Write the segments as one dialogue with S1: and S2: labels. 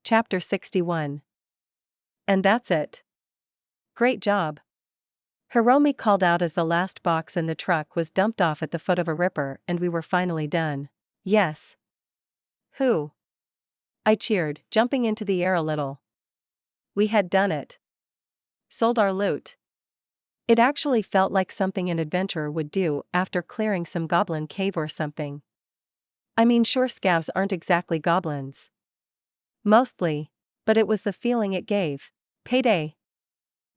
S1: Chapter 61. And that's it. Great job. Hiromi called out as the last box in the truck was dumped off at the foot of a ripper and we were finally done. Yes. Who? I cheered, jumping into the air a little. We had done it. Sold our loot. It actually felt like something an adventurer would do after clearing some goblin cave or something. I mean, sure, scavs aren't exactly goblins. Mostly. But it was the feeling it gave. Payday.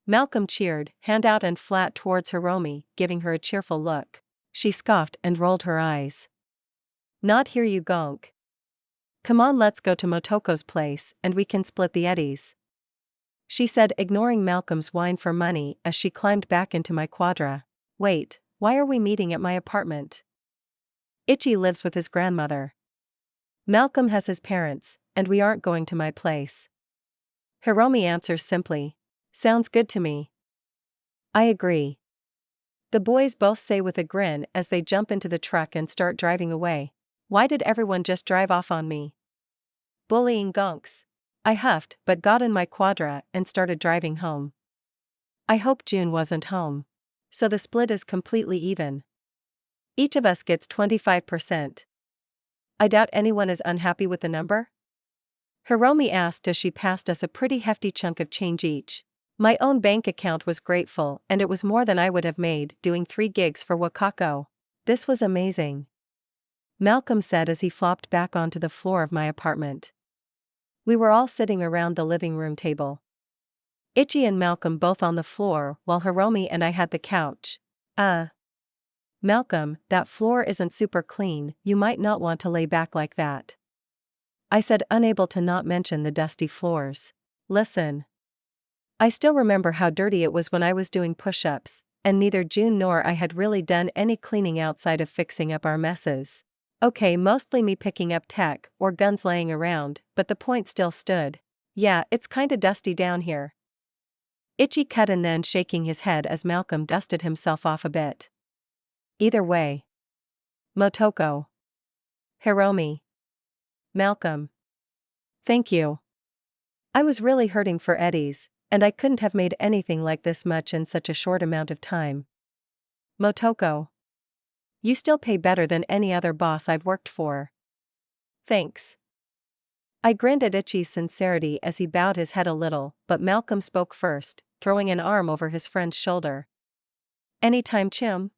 S1: Malcolm cheered, hand out and flat towards Hiromi, giving her a cheerful look. She scoffed and rolled her eyes. Not here, you gonk. Come on, let's go to Motoko's place and we can split the eddies. She said, ignoring Malcolm's whine for money as she climbed back into my quadra. Wait, why are we meeting at my apartment? Ichi lives with his grandmother. Malcolm has his parents, and we aren't going to my place. Hiromi answers simply. Sounds good to me. I agree. The boys both say with a grin as they jump into the truck and start driving away. Why did everyone just drive off on me? Bullying gonks. I huffed but got in my quadra and started driving home. I hope June wasn't home. So the split is completely even. Each of us gets 25%. I doubt anyone is unhappy with the number? Hiromi asked as she passed us a pretty hefty chunk of change each. My own bank account was grateful and it was more than I would have made doing 3 gigs for Wakako. This was amazing. Malcolm said as he flopped back onto the floor of my apartment. We were all sitting around the living room table. Ichi and Malcolm both on the floor while Hiromi and I had the couch. Malcolm, that floor isn't super clean, you might not want to lay back like that. I said, unable to not mention the dusty floors. Listen. I still remember how dirty it was when I was doing push-ups, and neither June nor I had really done any cleaning outside of fixing up our messes. Okay, mostly me picking up tech or guns laying around, but the point still stood. Yeah, it's kinda dusty down here. Ichi cut in then, shaking his head as Malcolm dusted himself off a bit. Either way. Motoko. Hiromi. Malcolm. Thank you. I was really hurting for eddies, and I couldn't have made anything like this much in such a short amount of time. Motoko. You still pay better than any other boss I've worked for. Thanks. I grinned at Ichi's sincerity as he bowed his head a little, but Malcolm spoke first, throwing an arm over his friend's shoulder. Anytime, Chim.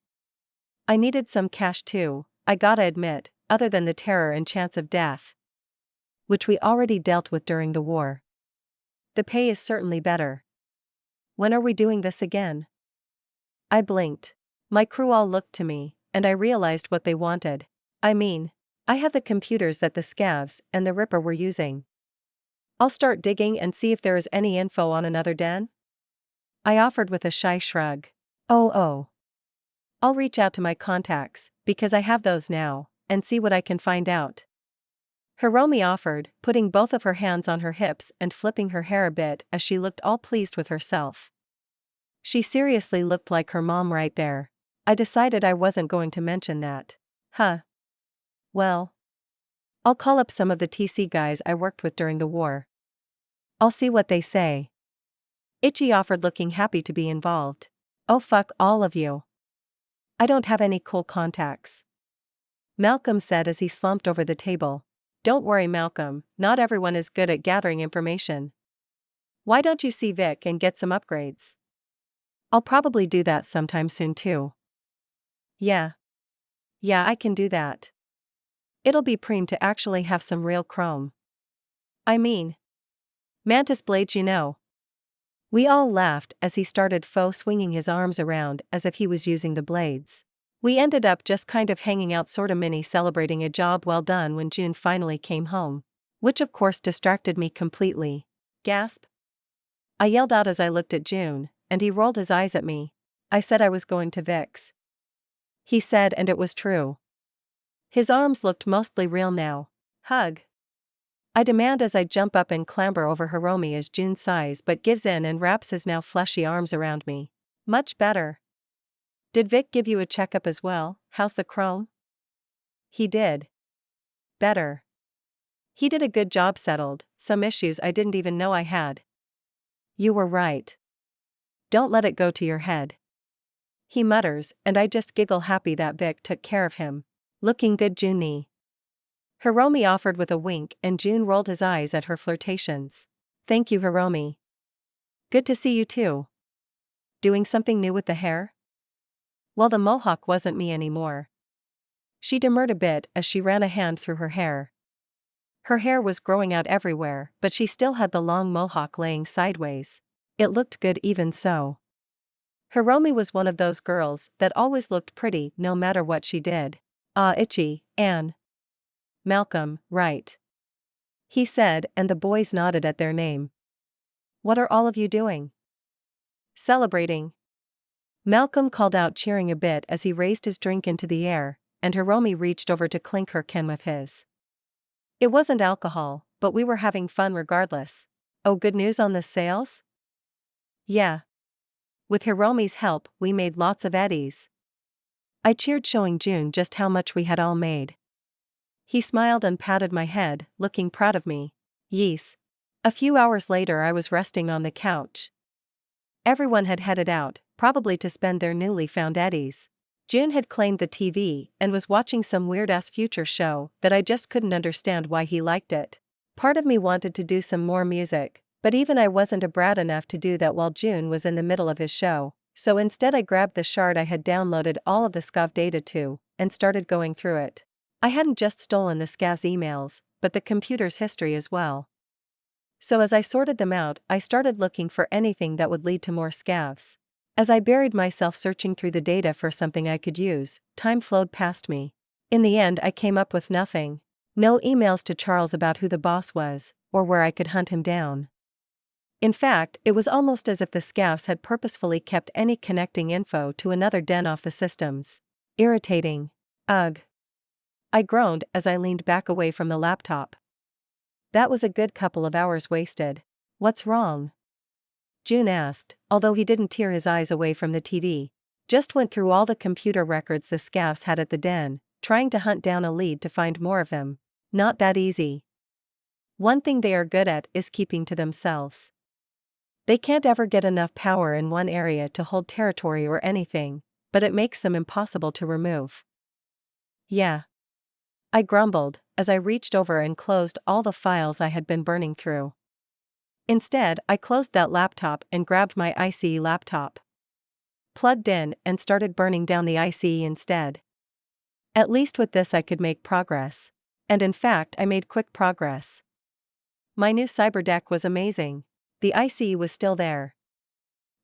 S1: I needed some cash too, I gotta admit, other than the terror and chance of death, which we already dealt with during the war. The pay is certainly better. When are we doing this again? I blinked. My crew all looked to me, and I realized what they wanted. I mean, I have the computers that the scavs and the Ripper were using. I'll start digging and see if there is any info on another den. I offered with a shy shrug. Oh. I'll reach out to my contacts, because I have those now, and see what I can find out. Hiromi offered, putting both of her hands on her hips and flipping her hair a bit as she looked all pleased with herself. She seriously looked like her mom right there. I decided I wasn't going to mention that. Well. I'll call up some of the TC guys I worked with during the war. I'll see what they say. Ichi offered, looking happy to be involved. Oh, fuck all of you. I don't have any cool contacts. Malcolm said as he slumped over the table. Don't worry, Malcolm, not everyone is good at gathering information. Why don't you see Vic and get some upgrades? I'll probably do that sometime soon too. Yeah, I can do that. It'll be preem to actually have some real chrome. I mean, mantis blades, you know. We all laughed as he started swinging his arms around as if he was using the blades. We ended up just kind of hanging out, sorta mini celebrating a job well done when June finally came home. Which of course distracted me completely. Gasp. I yelled out as I looked at June, and he rolled his eyes at me. I said I was going to Vic's. He said, and it was true. His arms looked mostly real now. Hug. I demand as I jump up and clamber over Hiromi as June sighs but gives in and wraps his now fleshy arms around me. Much better. Did Vic give you a checkup as well? How's the chrome? He did. Better. He did a good job, settled some issues I didn't even know I had. You were right. Don't let it go to your head. He mutters, and I just giggle, happy that Vic took care of him. Looking good, June. Hiromi offered with a wink, and June rolled his eyes at her flirtations. Thank you, Hiromi. Good to see you too. Doing something new with the hair? Well, the mohawk wasn't me anymore. She demurred a bit as she ran a hand through her hair. Her hair was growing out everywhere, but she still had the long mohawk laying sideways. It looked good even so. Hiromi was one of those girls that always looked pretty no matter what she did. Ah, Ichi, Anne. Malcolm, right. He said, and the boys nodded at their name. What are all of you doing? Celebrating. Malcolm called out, cheering a bit as he raised his drink into the air, and Hiromi reached over to clink her can with his. It wasn't alcohol, but we were having fun regardless. Oh, good news on the sales? Yeah. With Hiromi's help, we made lots of eddies. I cheered, showing June just how much we had all made. He smiled and patted my head, looking proud of me. Yes. A few hours later, I was resting on the couch. Everyone had headed out, probably to spend their newly found eddies. June had claimed the TV and was watching some weird-ass future show that I just couldn't understand why he liked it. Part of me wanted to do some more music, but even I wasn't a brat enough to do that while June was in the middle of his show, so instead I grabbed the shard I had downloaded all of the scav data to, and started going through it. I hadn't just stolen the scav's emails, but the computer's history as well. So as I sorted them out, I started looking for anything that would lead to more scavs. As I buried myself searching through the data for something I could use, time flowed past me. In the end, I came up with nothing. No emails to Charles about who the boss was, or where I could hunt him down. In fact, it was almost as if the scavs had purposefully kept any connecting info to another den off the systems. Irritating. Ugh. I groaned as I leaned back away from the laptop. That was a good couple of hours wasted. What's wrong? June asked, although he didn't tear his eyes away from the TV. Just went through all the computer records the scavs had at the den, trying to hunt down a lead to find more of them. Not that easy. One thing they are good at is keeping to themselves. They can't ever get enough power in one area to hold territory or anything, but it makes them impossible to remove. Yeah. I grumbled, as I reached over and closed all the files I had been burning through. Instead, I closed that laptop and grabbed my ICE laptop. Plugged in and started burning down the ICE instead. At least with this I could make progress. And in fact, I made quick progress. My new cyber deck was amazing. The ICE was still there.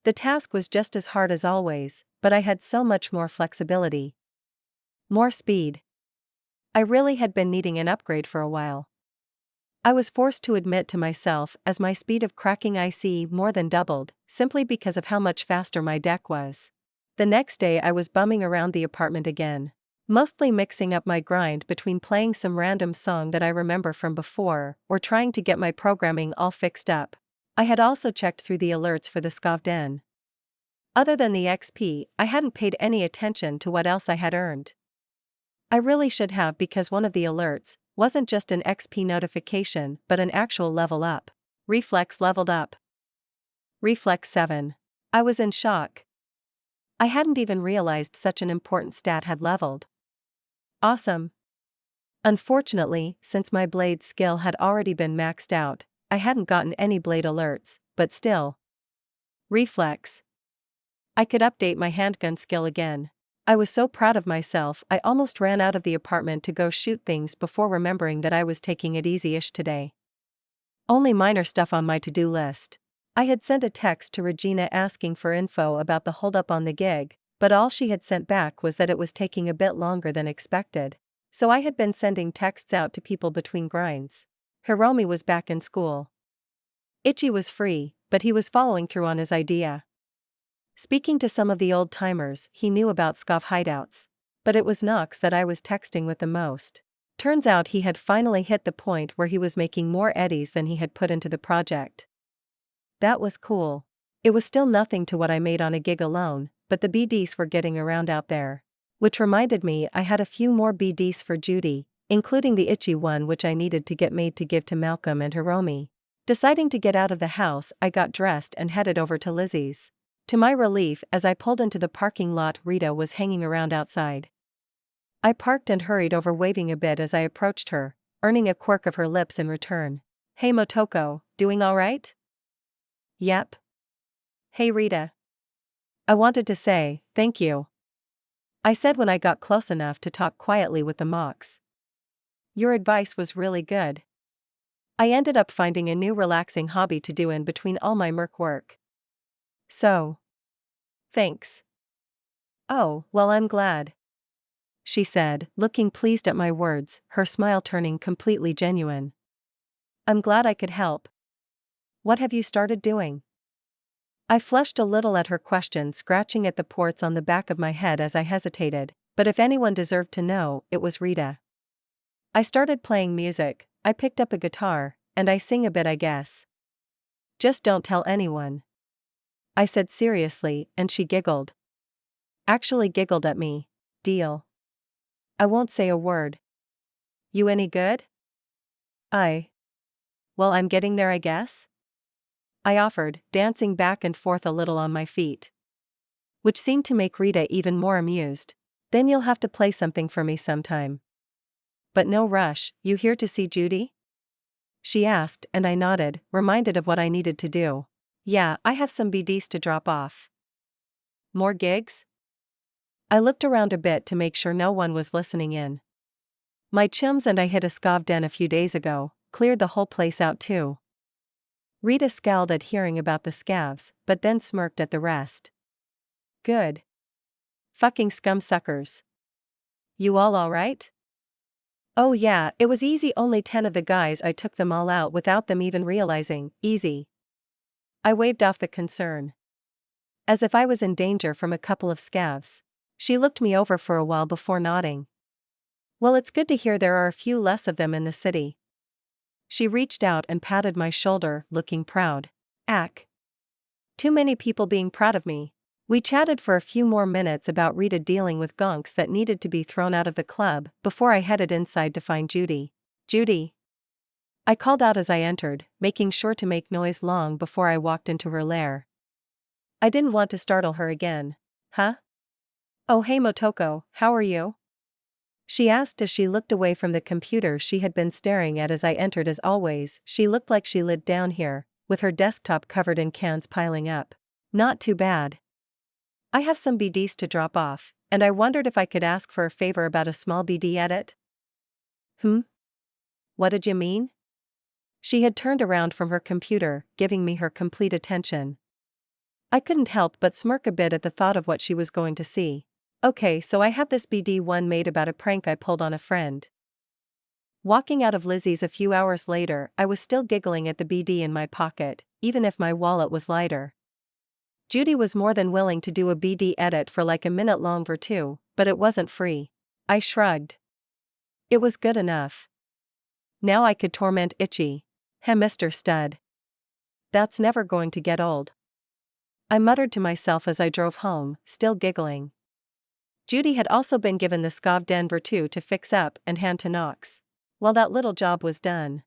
S1: The task was just as hard as always, but I had so much more flexibility. More speed. I really had been needing an upgrade for a while. I was forced to admit to myself as my speed of cracking IC more than doubled, simply because of how much faster my deck was. The next day I was bumming around the apartment again, mostly mixing up my grind between playing some random song that I remember from before or trying to get my programming all fixed up. I had also checked through the alerts for the scav den. Other than the XP, I hadn't paid any attention to what else I had earned. I really should have, because one of the alerts wasn't just an XP notification but an actual level up. Reflex leveled up. Reflex 7. I was in shock. I hadn't even realized such an important stat had leveled. Awesome. Unfortunately, since my blade skill had already been maxed out, I hadn't gotten any blade alerts, but still. Reflex. I could update my handgun skill again. I was so proud of myself I almost ran out of the apartment to go shoot things before remembering that I was taking it easy-ish today. Only minor stuff on my to-do list. I had sent a text to Regina asking for info about the holdup on the gig, but all she had sent back was that it was taking a bit longer than expected. So I had been sending texts out to people between grinds. Hiromi was back in school. Ichi was free, but he was following through on his idea. Speaking to some of the old-timers he knew about scav hideouts. But it was Nox that I was texting with the most. Turns out he had finally hit the point where he was making more eddies than he had put into the project. That was cool. It was still nothing to what I made on a gig alone, but the BDs were getting around out there. Which reminded me I had a few more BDs for Judy, including the itchy one which I needed to get made to give to Malcolm and Hiromi. Deciding to get out of the house, I got dressed and headed over to Lizzie's. To my relief, as I pulled into the parking lot, Rita was hanging around outside. I parked and hurried over, waving a bit as I approached her, earning a quirk of her lips in return. "Hey Motoko, doing alright?" "Yep." "Hey Rita." I wanted to say, "Thank you," I said when I got close enough to talk quietly with the Mox. "Your advice was really good. I ended up finding a new relaxing hobby to do in between all my merc work. So. Thanks." "Oh, well, I'm glad," she said, looking pleased at my words, her smile turning completely genuine. "I'm glad I could help. What have you started doing?" I flushed a little at her question, scratching at the ports on the back of my head as I hesitated, but if anyone deserved to know, it was Rita. "I started playing music, I picked up a guitar, and I sing a bit, I guess." "Just don't tell anyone," I said seriously, and she giggled. Actually giggled at me. "Deal. I won't say a word." "You any good?" Well, I'm getting there, I guess," I offered, dancing back and forth a little on my feet. Which seemed to make Rita even more amused. "Then you'll have to play something for me sometime." "But no rush, you here to see Judy?" she asked, and I nodded, reminded of what I needed to do. "Yeah, I have some BDs to drop off." "More gigs?" I looked around a bit to make sure no one was listening in. My chums and I hit a scav den a few days ago, cleared the whole place out too. Rita scowled at hearing about the scavs, but then smirked at the rest. "Good. Fucking scum suckers. You all alright?" "Oh yeah, it was easy, only 10 of the guys, I took them all out without them even realizing, easy." I waved off the concern. As if I was in danger from a couple of scavs. She looked me over for a while before nodding. "Well, it's good to hear there are a few less of them in the city." She reached out and patted my shoulder, looking proud. Ack. Too many people being proud of me. We chatted for a few more minutes about Rita dealing with gonks that needed to be thrown out of the club before I headed inside to find Judy. "Judy," I called out as I entered, making sure to make noise long before I walked into her lair. I didn't want to startle her again. "Huh? Oh hey Motoko, how are you?" she asked as she looked away from the computer she had been staring at as I entered. As always, she looked like she lived down here, with her desktop covered in cans piling up. "Not too bad. I have some BDs to drop off, and I wondered if I could ask for a favor about a small BD edit." What did you mean?" She had turned around from her computer, giving me her complete attention. I couldn't help but smirk a bit at the thought of what she was going to see. "Okay, so I have this BD one made about a prank I pulled on a friend." Walking out of Lizzie's a few hours later, I was still giggling at the BD in my pocket, even if my wallet was lighter. Judy was more than willing to do a BD edit for like a minute longer too, but it wasn't free. I shrugged. It was good enough. Now I could torment Itchy. "Hey Mr. Stud. That's never going to get old," I muttered to myself as I drove home, still giggling. Judy had also been given the scav Denver 2 to fix up and hand to Knox. Well, that little job was done.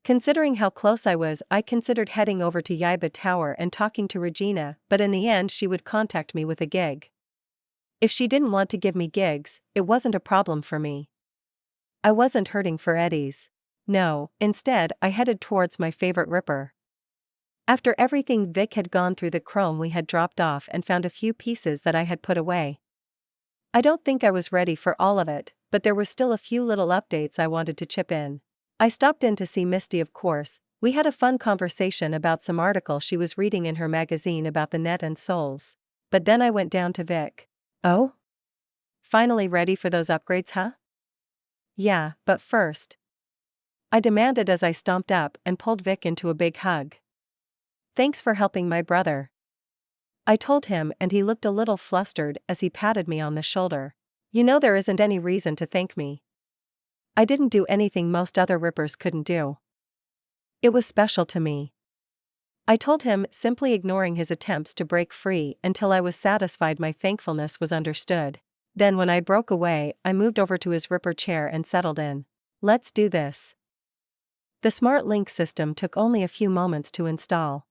S1: Considering how close I was, I considered heading over to Yiba Tower and talking to Regina, but in the end she would contact me with a gig. If she didn't want to give me gigs, it wasn't a problem for me. I wasn't hurting for eddies. No, instead I headed towards my favorite ripper. After everything, Vic had gone through the chrome we had dropped off and found a few pieces that I had put away. I don't think I was ready for all of it, but there were still a few little updates I wanted to chip in. I stopped in to see Misty, of course. We had a fun conversation about some article she was reading in her magazine about the net and souls. But then I went down to Vic. "Oh? Finally ready for those upgrades, huh?" "Yeah, but first," I demanded as I stomped up and pulled Vic into a big hug. "Thanks for helping my brother," I told him, and he looked a little flustered as he patted me on the shoulder. "You know there isn't any reason to thank me. I didn't do anything most other rippers couldn't do. It was special to me," I told him, simply ignoring his attempts to break free until I was satisfied my thankfulness was understood. Then when I broke away, I moved over to his ripper chair and settled in. Let's do this. The Smart Link system took only a few moments to install.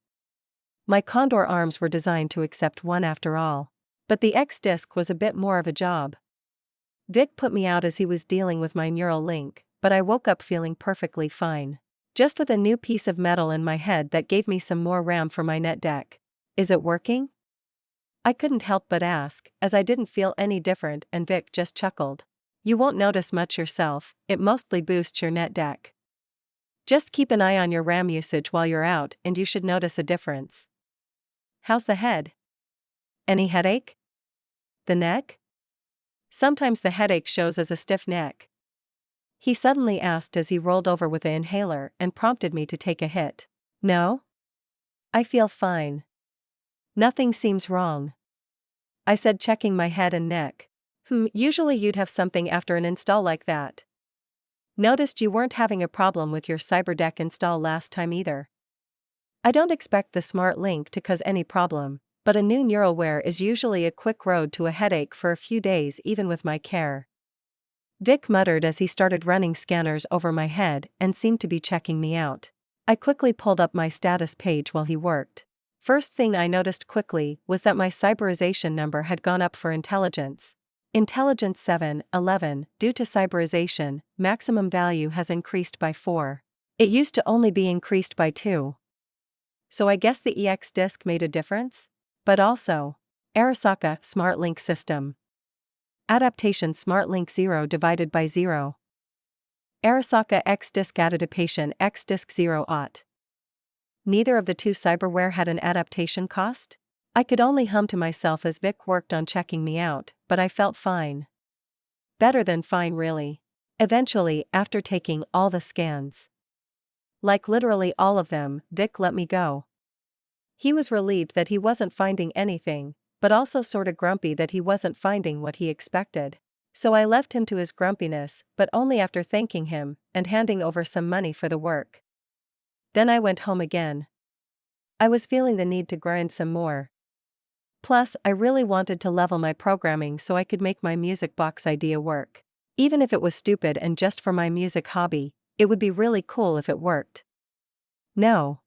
S1: My Condor arms were designed to accept one after all. But the X-Disc was a bit more of a job. Vic put me out as he was dealing with my neural link, but I woke up feeling perfectly fine. Just with a new piece of metal in my head that gave me some more RAM for my net deck. Is it working? I couldn't help but ask, as I didn't feel any different, and Vic just chuckled. You won't notice much yourself, it mostly boosts your net deck. Just keep an eye on your RAM usage while you're out and you should notice a difference. How's the head? Any headache? The neck? Sometimes the headache shows as a stiff neck. He suddenly asked as he rolled over with the inhaler and prompted me to take a hit. No? I feel fine. Nothing seems wrong. I said, checking my head and neck. Usually you'd have something after an install like that. Noticed you weren't having a problem with your CyberDeck install last time either. I don't expect the Smart Link to cause any problem, but a new neural wear is usually a quick road to a headache for a few days even with my care. Vic muttered as he started running scanners over my head and seemed to be checking me out. I quickly pulled up my status page while he worked. First thing I noticed quickly was that my cyberization number had gone up for intelligence. Intelligence 7, 11, due to cyberization, maximum value has increased by 4. It used to only be increased by 2. So I guess the EX disk made a difference? But also, Arasaka Smart Link System. Adaptation Smart Link 0 divided by 0. Arasaka X disk adaptation X disk 0 aught. Neither of the two cyberware had an adaptation cost? I could only hum to myself as Vic worked on checking me out, but I felt fine. Better than fine, really. Eventually, after taking all the scans, like literally all of them, Vic let me go. He was relieved that he wasn't finding anything, but also sorta grumpy that he wasn't finding what he expected. So I left him to his grumpiness, but only after thanking him and handing over some money for the work. Then I went home again. I was feeling the need to grind some more. Plus, I really wanted to level my programming so I could make my music box idea work. Even if it was stupid and just for my music hobby, it would be really cool if it worked. No.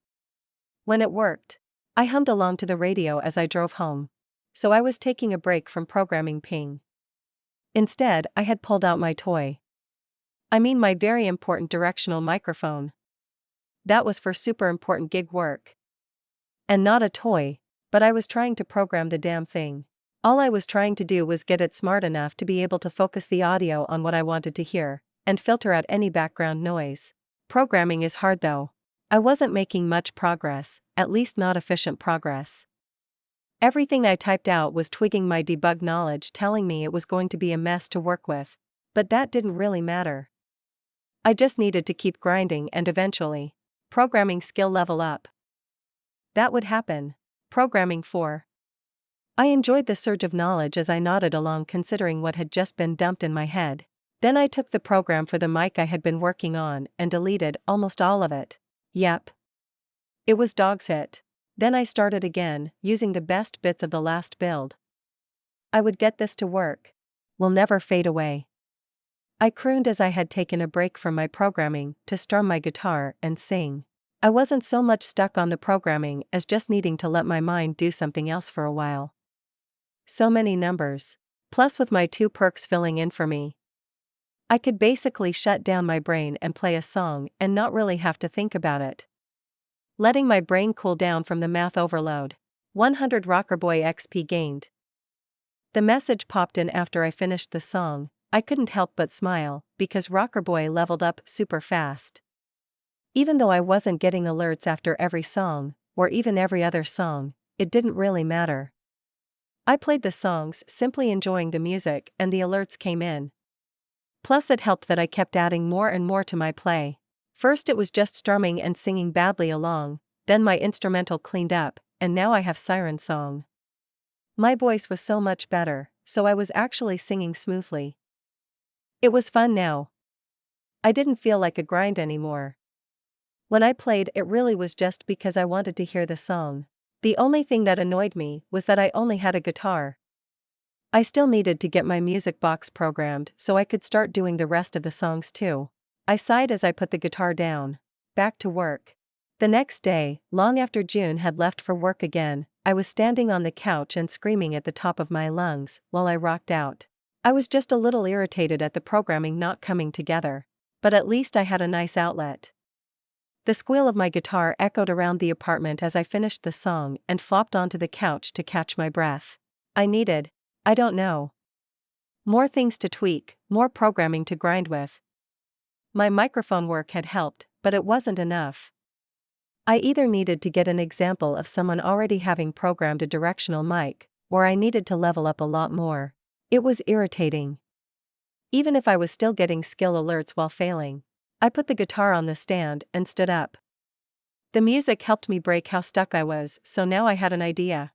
S1: When it worked, I hummed along to the radio as I drove home. So I was taking a break from programming ping. Instead, I had pulled out my toy. I mean my very important directional microphone. That was for super important gig work. And not a toy, but I was trying to program the damn thing. All I was trying to do was get it smart enough to be able to focus the audio on what I wanted to hear, and filter out any background noise. Programming is hard though. I wasn't making much progress, at least not efficient progress. Everything I typed out was twigging my debug knowledge, telling me it was going to be a mess to work with. But that didn't really matter. I just needed to keep grinding and eventually, programming skill level up. That would happen. Programming 4. I enjoyed the surge of knowledge as I nodded along considering what had just been dumped in my head. Then I took the program for the mic I had been working on and deleted almost all of it. Yep. It was dog's hit. Then I started again, using the best bits of the last build. I would get this to work. Will never fade away. I crooned as I had taken a break from my programming to strum my guitar and sing. I wasn't so much stuck on the programming as just needing to let my mind do something else for a while. So many numbers. Plus with my 2 perks filling in for me, I could basically shut down my brain and play a song and not really have to think about it. Letting my brain cool down from the math overload. 100 Rockerboy XP gained. The message popped in after I finished the song. I couldn't help but smile, because Rockerboy leveled up super fast. Even though I wasn't getting alerts after every song, or even every other song, it didn't really matter. I played the songs, simply enjoying the music, and the alerts came in. Plus it helped that I kept adding more and more to my play. First it was just strumming and singing badly along, then my instrumental cleaned up, and now I have Siren Song. My voice was so much better, so I was actually singing smoothly. It was fun now. I didn't feel like a grind anymore. When I played, it really was just because I wanted to hear the song. The only thing that annoyed me was that I only had a guitar. I still needed to get my music box programmed so I could start doing the rest of the songs too. I sighed as I put the guitar down. Back to work. The next day, long after June had left for work again, I was standing on the couch and screaming at the top of my lungs while I rocked out. I was just a little irritated at the programming not coming together. But at least I had a nice outlet. The squeal of my guitar echoed around the apartment as I finished the song and flopped onto the couch to catch my breath. I needed, I don't know, more things to tweak, more programming to grind with. My microphone work had helped, but it wasn't enough. I either needed to get an example of someone already having programmed a directional mic, or I needed to level up a lot more. It was irritating. Even if I was still getting skill alerts while failing. I put the guitar on the stand and stood up. The music helped me break how stuck I was, so now I had an idea.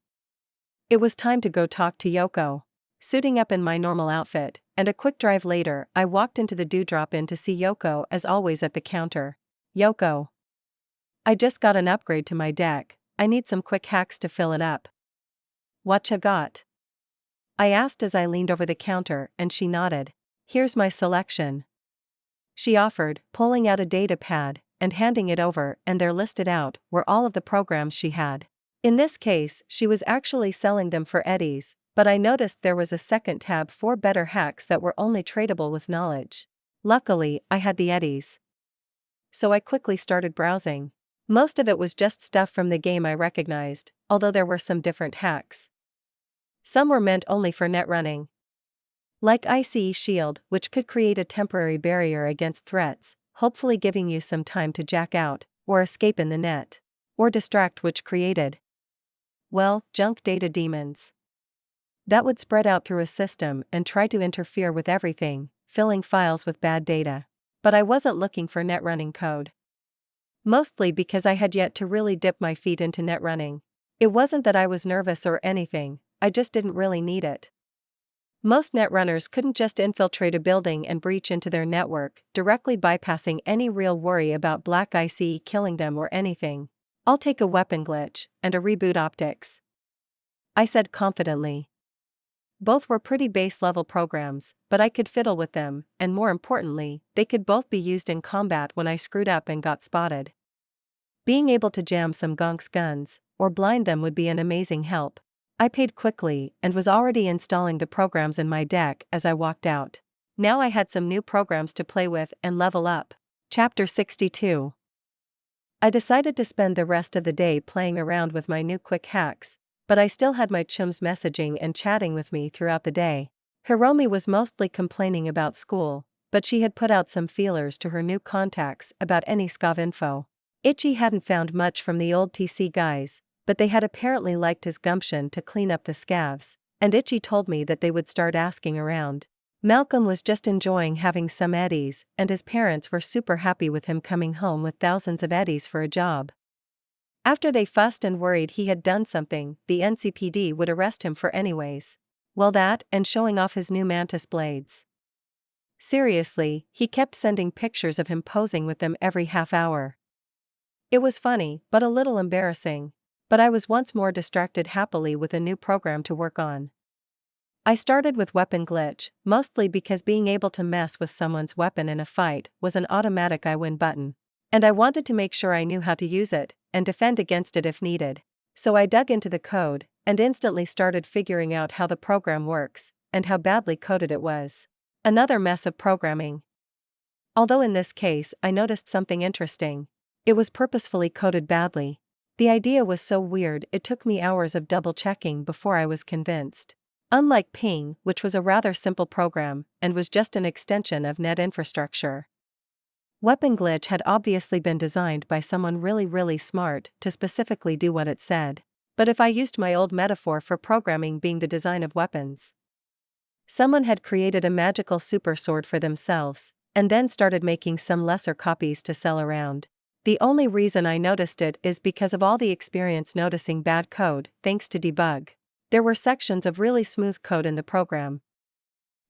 S1: It was time to go talk to Yoko. Suiting up in my normal outfit, and a quick drive later, I walked into the Dewdrop Inn to see Yoko as always at the counter. Yoko. I just got an upgrade to my deck, I need some quick hacks to fill it up. Whatcha got? I asked as I leaned over the counter and she nodded. Here's my selection. She offered, pulling out a data pad and handing it over, and there listed out were all of the programs she had. In this case, she was actually selling them for eddies, but I noticed there was a second tab for better hacks that were only tradable with knowledge. Luckily, I had the eddies. So I quickly started browsing. Most of it was just stuff from the game I recognized, although there were some different hacks. Some were meant only for net running. Like ICE Shield, which could create a temporary barrier against threats, hopefully giving you some time to jack out, or escape in the net. Or distract, which created, well, junk data demons. That would spread out through a system and try to interfere with everything, filling files with bad data. But I wasn't looking for net running code. Mostly because I had yet to really dip my feet into net running. It wasn't that I was nervous or anything, I just didn't really need it. Most netrunners couldn't just infiltrate a building and breach into their network, directly bypassing any real worry about Black ICE killing them or anything. I'll take a weapon glitch, and a reboot optics, I said confidently. Both were pretty base-level programs, but I could fiddle with them, and more importantly, they could both be used in combat when I screwed up and got spotted. Being able to jam some gonks' guns, or blind them would be an amazing help. I paid quickly and was already installing the programs in my deck as I walked out. Now I had some new programs to play with and level up. Chapter 62. I decided to spend the rest of the day playing around with my new quick hacks, but I still had my chums messaging and chatting with me throughout the day. Hiromi was mostly complaining about school, but she had put out some feelers to her new contacts about any scav info. Ichi hadn't found much from the old TC guys, but they had apparently liked his gumption to clean up the scavs, and Ichi told me that they would start asking around. Malcolm was just enjoying having some eddies, and his parents were super happy with him coming home with thousands of eddies for a job. After they fussed and worried he had done something the NCPD would arrest him for anyways. Well, that and showing off his new mantis blades. Seriously, he kept sending pictures of him posing with them every half hour. It was funny, but a little embarrassing. But I was once more distracted happily with a new program to work on. I started with weapon glitch, mostly because being able to mess with someone's weapon in a fight was an automatic I win button. And I wanted to make sure I knew how to use it, and defend against it if needed. So I dug into the code, and instantly started figuring out how the program works, and how badly coded it was. Another mess of programming. Although in this case I noticed something interesting. It was purposefully coded badly. The idea was so weird it took me hours of double-checking before I was convinced. Unlike Ping, which was a rather simple program, and was just an extension of net infrastructure. Weapon glitch had obviously been designed by someone really smart to specifically do what it said. But if I used my old metaphor for programming being the design of weapons. Someone had created a magical super sword for themselves, and then started making some lesser copies to sell around. The only reason I noticed it is because of all the experience noticing bad code, thanks to debug. There were sections of really smooth code in the program.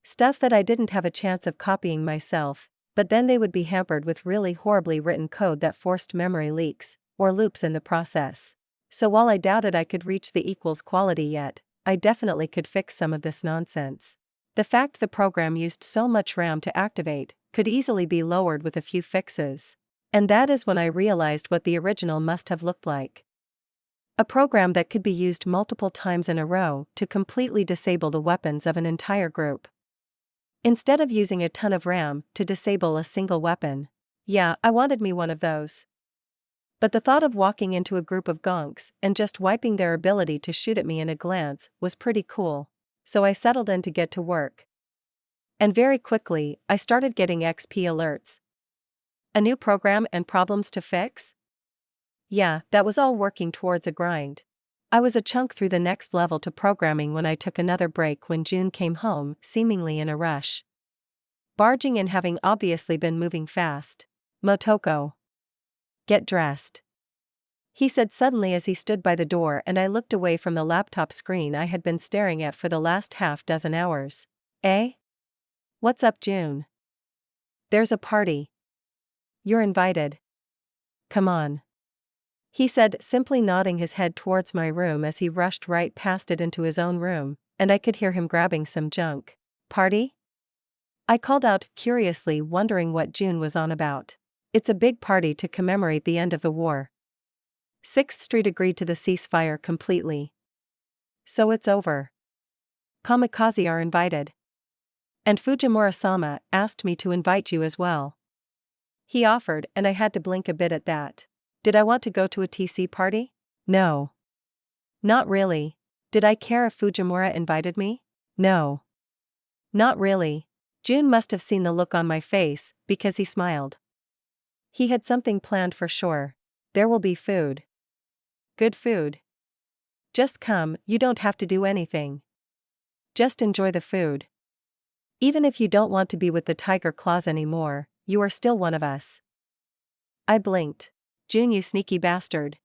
S1: Stuff that I didn't have a chance of copying myself, but then they would be hampered with really horribly written code that forced memory leaks, or loops in the process. So while I doubted I could reach the equals quality yet, I definitely could fix some of this nonsense. The fact the program used so much RAM to activate could easily be lowered with a few fixes. And that is when I realized what the original must have looked like. A program that could be used multiple times in a row to completely disable the weapons of an entire group. Instead of using a ton of RAM to disable a single weapon. Yeah, I wanted me one of those. But the thought of walking into a group of gonks and just wiping their ability to shoot at me in a glance was pretty cool, so I settled in to get to work. And very quickly, I started getting XP alerts. A new program and problems to fix? Yeah, that was all working towards a grind. I was a chunk through the next level to programming when I took another break when June came home, seemingly in a rush. Barging in, having obviously been moving fast. Motoko. Get dressed. He said suddenly as he stood by the door, and I looked away from the laptop screen I had been staring at for the last half dozen hours. Eh? What's up, June? There's a party. You're invited. Come on. He said, simply nodding his head towards my room as he rushed right past it into his own room, and I could hear him grabbing some junk. Party? I called out, curiously wondering what June was on about. It's a big party to commemorate the end of the war. 6th Street agreed to the ceasefire completely. So it's over. Kamikaze are invited. And Fujimura-sama asked me to invite you as well. He offered, and I had to blink a bit at that. Did I want to go to a TC party? No. Not really. Did I care if Fujimura invited me? No. Not really. June must have seen the look on my face, because he smiled. He had something planned for sure. There will be food. Good food. Just come, you don't have to do anything. Just enjoy the food. Even if you don't want to be with the tiger claws anymore, you are still one of us. I blinked. June, you sneaky bastard.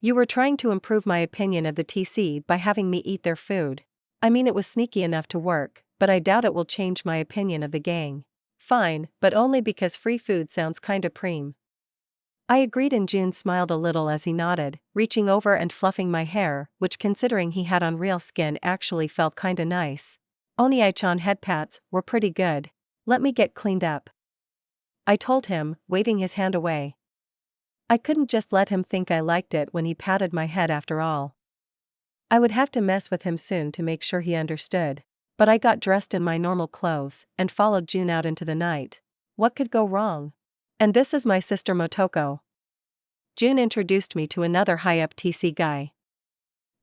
S1: You were trying to improve my opinion of the TC by having me eat their food. I mean, it was sneaky enough to work, but I doubt it will change my opinion of the gang. Fine, but only because free food sounds kinda preem. I agreed, and June smiled a little as he nodded, reaching over and fluffing my hair, which, considering he had on real skin, actually felt kinda nice. Oniai-chan head pats were pretty good. Let me get cleaned up. I told him, waving his hand away. I couldn't just let him think I liked it when he patted my head after all. I would have to mess with him soon to make sure he understood. But I got dressed in my normal clothes and followed June out into the night. What could go wrong? And this is my sister Motoko. June introduced me to another high-up TC guy.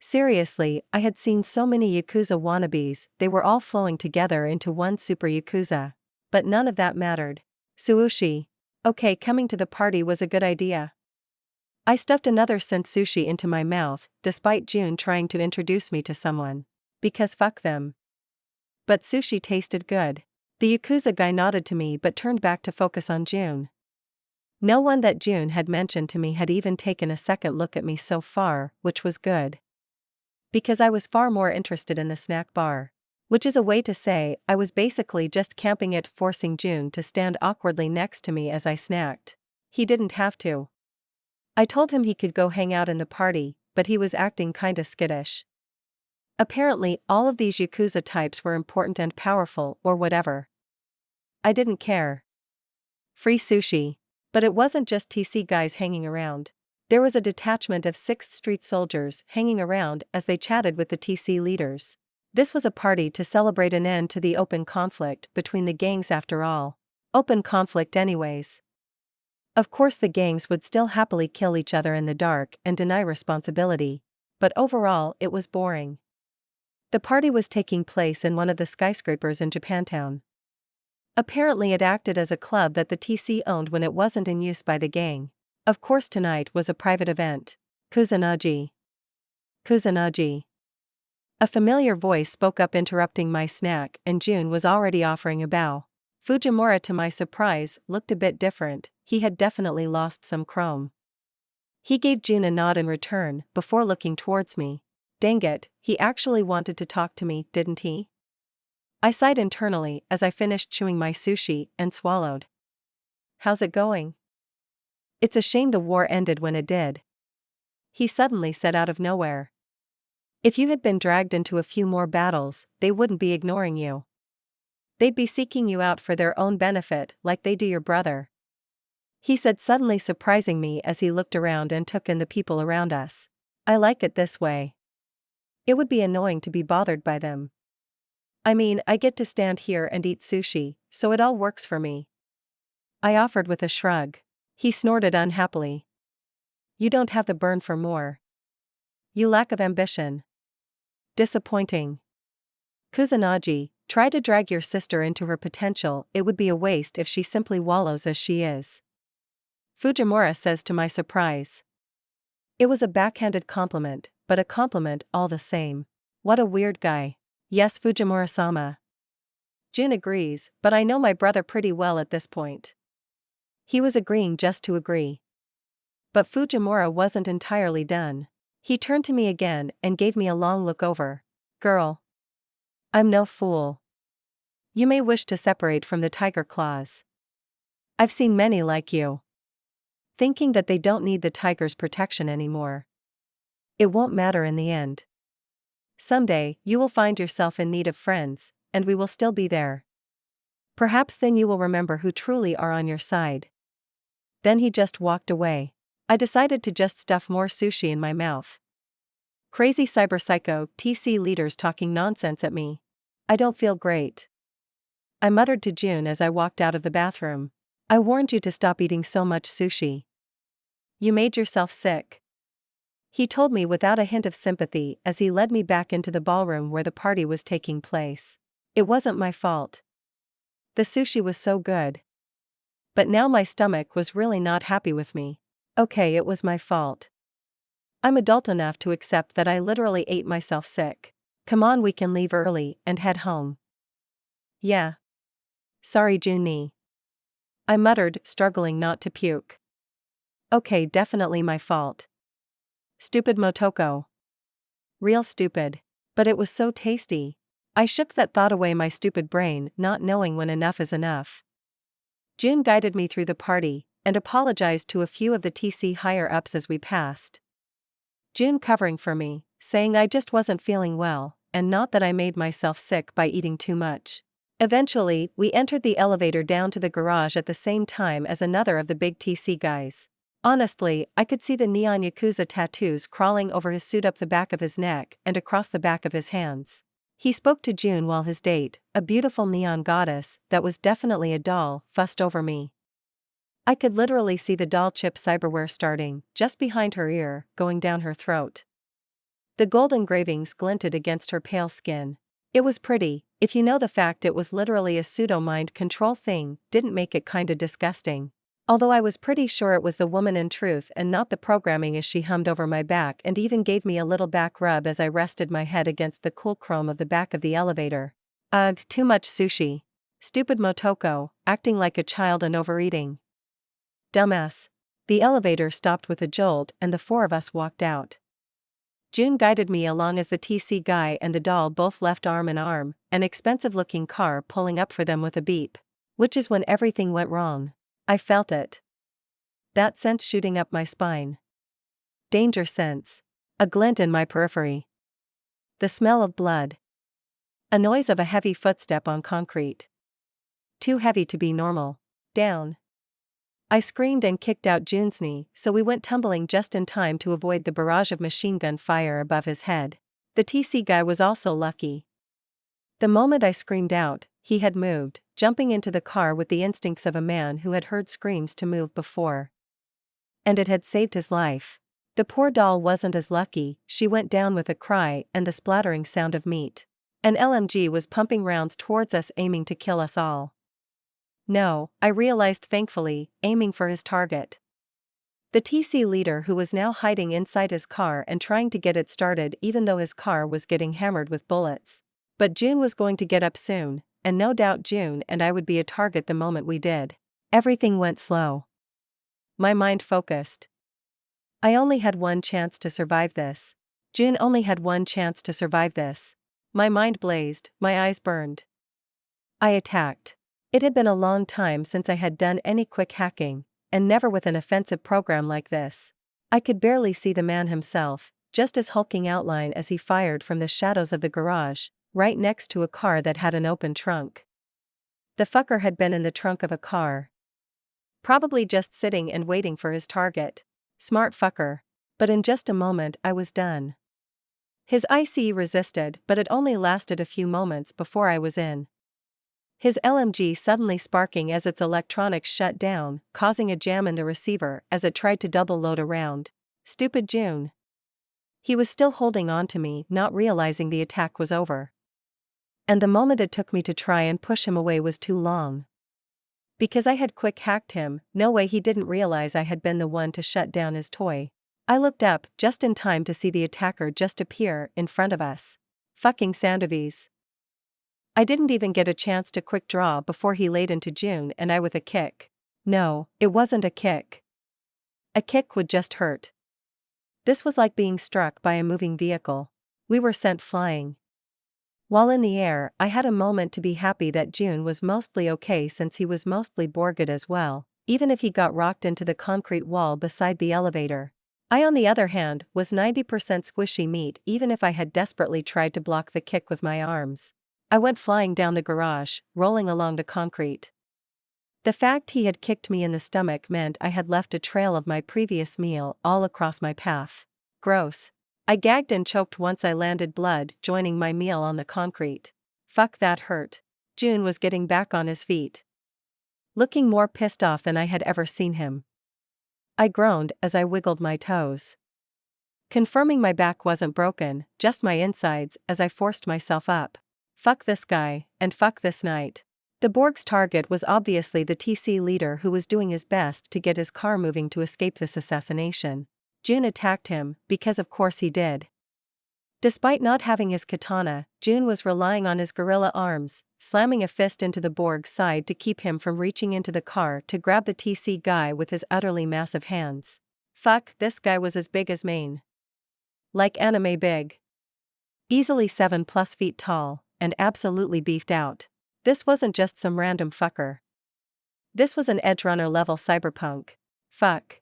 S1: Seriously, I had seen so many Yakuza wannabes, they were all flowing together into one super Yakuza. But none of that mattered. Sushi. Okay, coming to the party was a good idea. I stuffed another sushi into my mouth, despite June trying to introduce me to someone. Because fuck them. But sushi tasted good. The Yakuza guy nodded to me but turned back to focus on June. No one that June had mentioned to me had even taken a second look at me so far, which was good. Because I was far more interested in the snack bar. Which is a way to say I was basically just camping it, forcing June to stand awkwardly next to me as I snacked. He didn't have to. I told him he could go hang out in the party, but he was acting kinda skittish. Apparently, all of these Yakuza types were important and powerful, or whatever. I didn't care. Free sushi. But it wasn't just TC guys hanging around. There was a detachment of 6th Street soldiers hanging around as they chatted with the TC leaders. This was a party to celebrate an end to the open conflict between the gangs after all. Open conflict anyways. Of course the gangs would still happily kill each other in the dark and deny responsibility. But overall, it was boring. The party was taking place in one of the skyscrapers in Japantown. Apparently it acted as a club that the TC owned when it wasn't in use by the gang. Of course tonight was a private event. Kusanagi. Kusanagi. A familiar voice spoke up, interrupting my snack, and June was already offering a bow. Fujimura, to my surprise, looked a bit different. He had definitely lost some chrome. He gave June a nod in return, before looking towards me. Dang it, he actually wanted to talk to me, didn't he? I sighed internally as I finished chewing my sushi and swallowed. How's it going? It's a shame the war ended when it did. He suddenly said out of nowhere. If you had been dragged into a few more battles, they wouldn't be ignoring you. They'd be seeking you out for their own benefit, like they do your brother. He said, suddenly surprising me as he looked around and took in the people around us. I like it this way. It would be annoying to be bothered by them. I mean, I get to stand here and eat sushi, so it all works for me. I offered with a shrug. He snorted unhappily. You don't have the burn for more. You lack of ambition. Disappointing. Kusanagi, try to drag your sister into her potential. It would be a waste if she simply wallows as she is. Fujimura says to my surprise. It was a backhanded compliment, but a compliment all the same. What a weird guy. Yes, Fujimura-sama. Jun agrees, but I know my brother pretty well at this point. He was agreeing just to agree. But Fujimura wasn't entirely done. He turned to me again and gave me a long look over. Girl. I'm no fool. You may wish to separate from the tiger claws. I've seen many like you. Thinking that they don't need the tiger's protection anymore. It won't matter in the end. Someday, you will find yourself in need of friends, and we will still be there. Perhaps then you will remember who truly are on your side. Then he just walked away. I decided to just stuff more sushi in my mouth. Crazy cyberpsycho TC leaders talking nonsense at me. I don't feel great. I muttered to June as I walked out of the bathroom. I warned you to stop eating so much sushi. You made yourself sick. He told me without a hint of sympathy as he led me back into the ballroom where the party was taking place. It wasn't my fault. The sushi was so good. But now my stomach was really not happy with me. Okay, it was my fault. I'm adult enough to accept that I literally ate myself sick. Come on, we can leave early and head home. Yeah. Sorry, Junie. I muttered, struggling not to puke. Okay, definitely my fault. Stupid Motoko. Real stupid. But it was so tasty. I shook that thought away my stupid brain, not knowing when enough is enough. June guided me through the party, and apologized to a few of the TC higher-ups as we passed. June covering for me, saying I just wasn't feeling well, and not that I made myself sick by eating too much. Eventually, we entered the elevator down to the garage at the same time as another of the big TC guys. Honestly, I could see the neon Yakuza tattoos crawling over his suit up the back of his neck and across the back of his hands. He spoke to June while his date, a beautiful neon goddess that was definitely a doll, fussed over me. I could literally see the doll chip cyberware starting, just behind her ear, going down her throat. The gold engravings glinted against her pale skin. It was pretty, if you know the fact it was literally a pseudo-mind control thing, didn't make it kinda disgusting. Although I was pretty sure it was the woman in truth and not the programming as she hummed over my back and even gave me a little back rub as I rested my head against the cool chrome of the back of the elevator. Ugh, too much sushi. Stupid Motoko, acting like a child and overeating. Dumbass. The elevator stopped with a jolt and the four of us walked out. June guided me along as the TC guy and the doll both left arm in arm, an expensive-looking car pulling up for them with a beep. Which is when everything went wrong. I felt it. That sense shooting up my spine. Danger sense. A glint in my periphery. The smell of blood. A noise of a heavy footstep on concrete. Too heavy to be normal. Down. I screamed and kicked out June's knee, so we went tumbling just in time to avoid the barrage of machine gun fire above his head. The TC guy was also lucky. The moment I screamed out, he had moved, jumping into the car with the instincts of a man who had heard screams to move before. And it had saved his life. The poor doll wasn't as lucky, she went down with a cry and the splattering sound of meat. An LMG was pumping rounds towards us, aiming to kill us all. No, I realized thankfully, aiming for his target. The TC leader, who was now hiding inside his car and trying to get it started even though his car was getting hammered with bullets. But June was going to get up soon, and no doubt June and I would be a target the moment we did. Everything went slow. My mind focused. I only had one chance to survive this. June only had one chance to survive this. My mind blazed, my eyes burned. I attacked. It had been a long time since I had done any quick hacking, and never with an offensive program like this. I could barely see the man himself, just his hulking outline as he fired from the shadows of the garage, right next to a car that had an open trunk. The fucker had been in the trunk of a car. Probably just sitting and waiting for his target. Smart fucker. But in just a moment I was done. His IC resisted, but it only lasted a few moments before I was in. His LMG suddenly sparking as its electronics shut down, causing a jam in the receiver as it tried to double load around. Stupid June. He was still holding on to me, not realizing the attack was over. And the moment it took me to try and push him away was too long. Because I had quick hacked him, no way he didn't realize I had been the one to shut down his toy. I looked up just in time to see the attacker just appear in front of us. Fucking Sandovies. I didn't even get a chance to quick draw before he laid into June and I with a kick. No, it wasn't a kick. A kick would just hurt. This was like being struck by a moving vehicle. We were sent flying. While in the air, I had a moment to be happy that June was mostly okay since he was mostly borged as well, even if he got rocked into the concrete wall beside the elevator. I on the other hand was 90% squishy meat even if I had desperately tried to block the kick with my arms. I went flying down the garage, rolling along the concrete. The fact he had kicked me in the stomach meant I had left a trail of my previous meal all across my path. Gross. I gagged and choked once I landed, blood joining my meal on the concrete. Fuck, that hurt. June was getting back on his feet, looking more pissed off than I had ever seen him. I groaned as I wiggled my toes, confirming my back wasn't broken, just my insides, as I forced myself up. Fuck this guy, and fuck this night. The Borg's target was obviously the TC leader who was doing his best to get his car moving to escape this assassination. June attacked him, because of course he did. Despite not having his katana, June was relying on his gorilla arms, slamming a fist into the Borg's side to keep him from reaching into the car to grab the TC guy with his utterly massive hands. Fuck, this guy was as big as Maine. Like anime big. Easily 7+ feet tall, and absolutely beefed out. This wasn't just some random fucker. This was an edgerunner level cyberpunk. Fuck.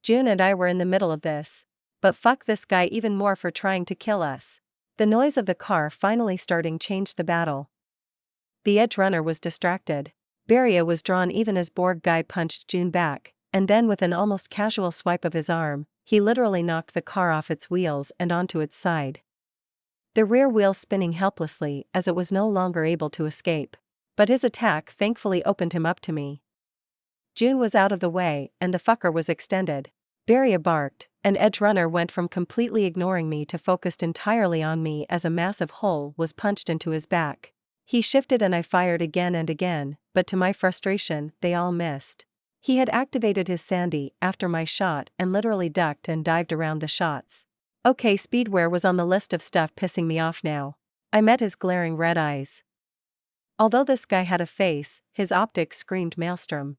S1: June and I were in the middle of this. But fuck this guy even more for trying to kill us. The noise of the car finally starting changed the battle. The edge runner was distracted. Beria was drawn even as Borg guy punched June back, and then with an almost casual swipe of his arm, he literally knocked the car off its wheels and onto its side. The rear wheel spinning helplessly as it was no longer able to escape. But his attack thankfully opened him up to me. June was out of the way and the fucker was extended. Beria barked, and Edge Runner went from completely ignoring me to focused entirely on me as a massive hole was punched into his back. He shifted and I fired again and again, but to my frustration, they all missed. He had activated his Sandy after my shot and literally ducked and dived around the shots. Okay, speedwear was on the list of stuff pissing me off now. I met his glaring red eyes. Although this guy had a face, his optics screamed maelstrom.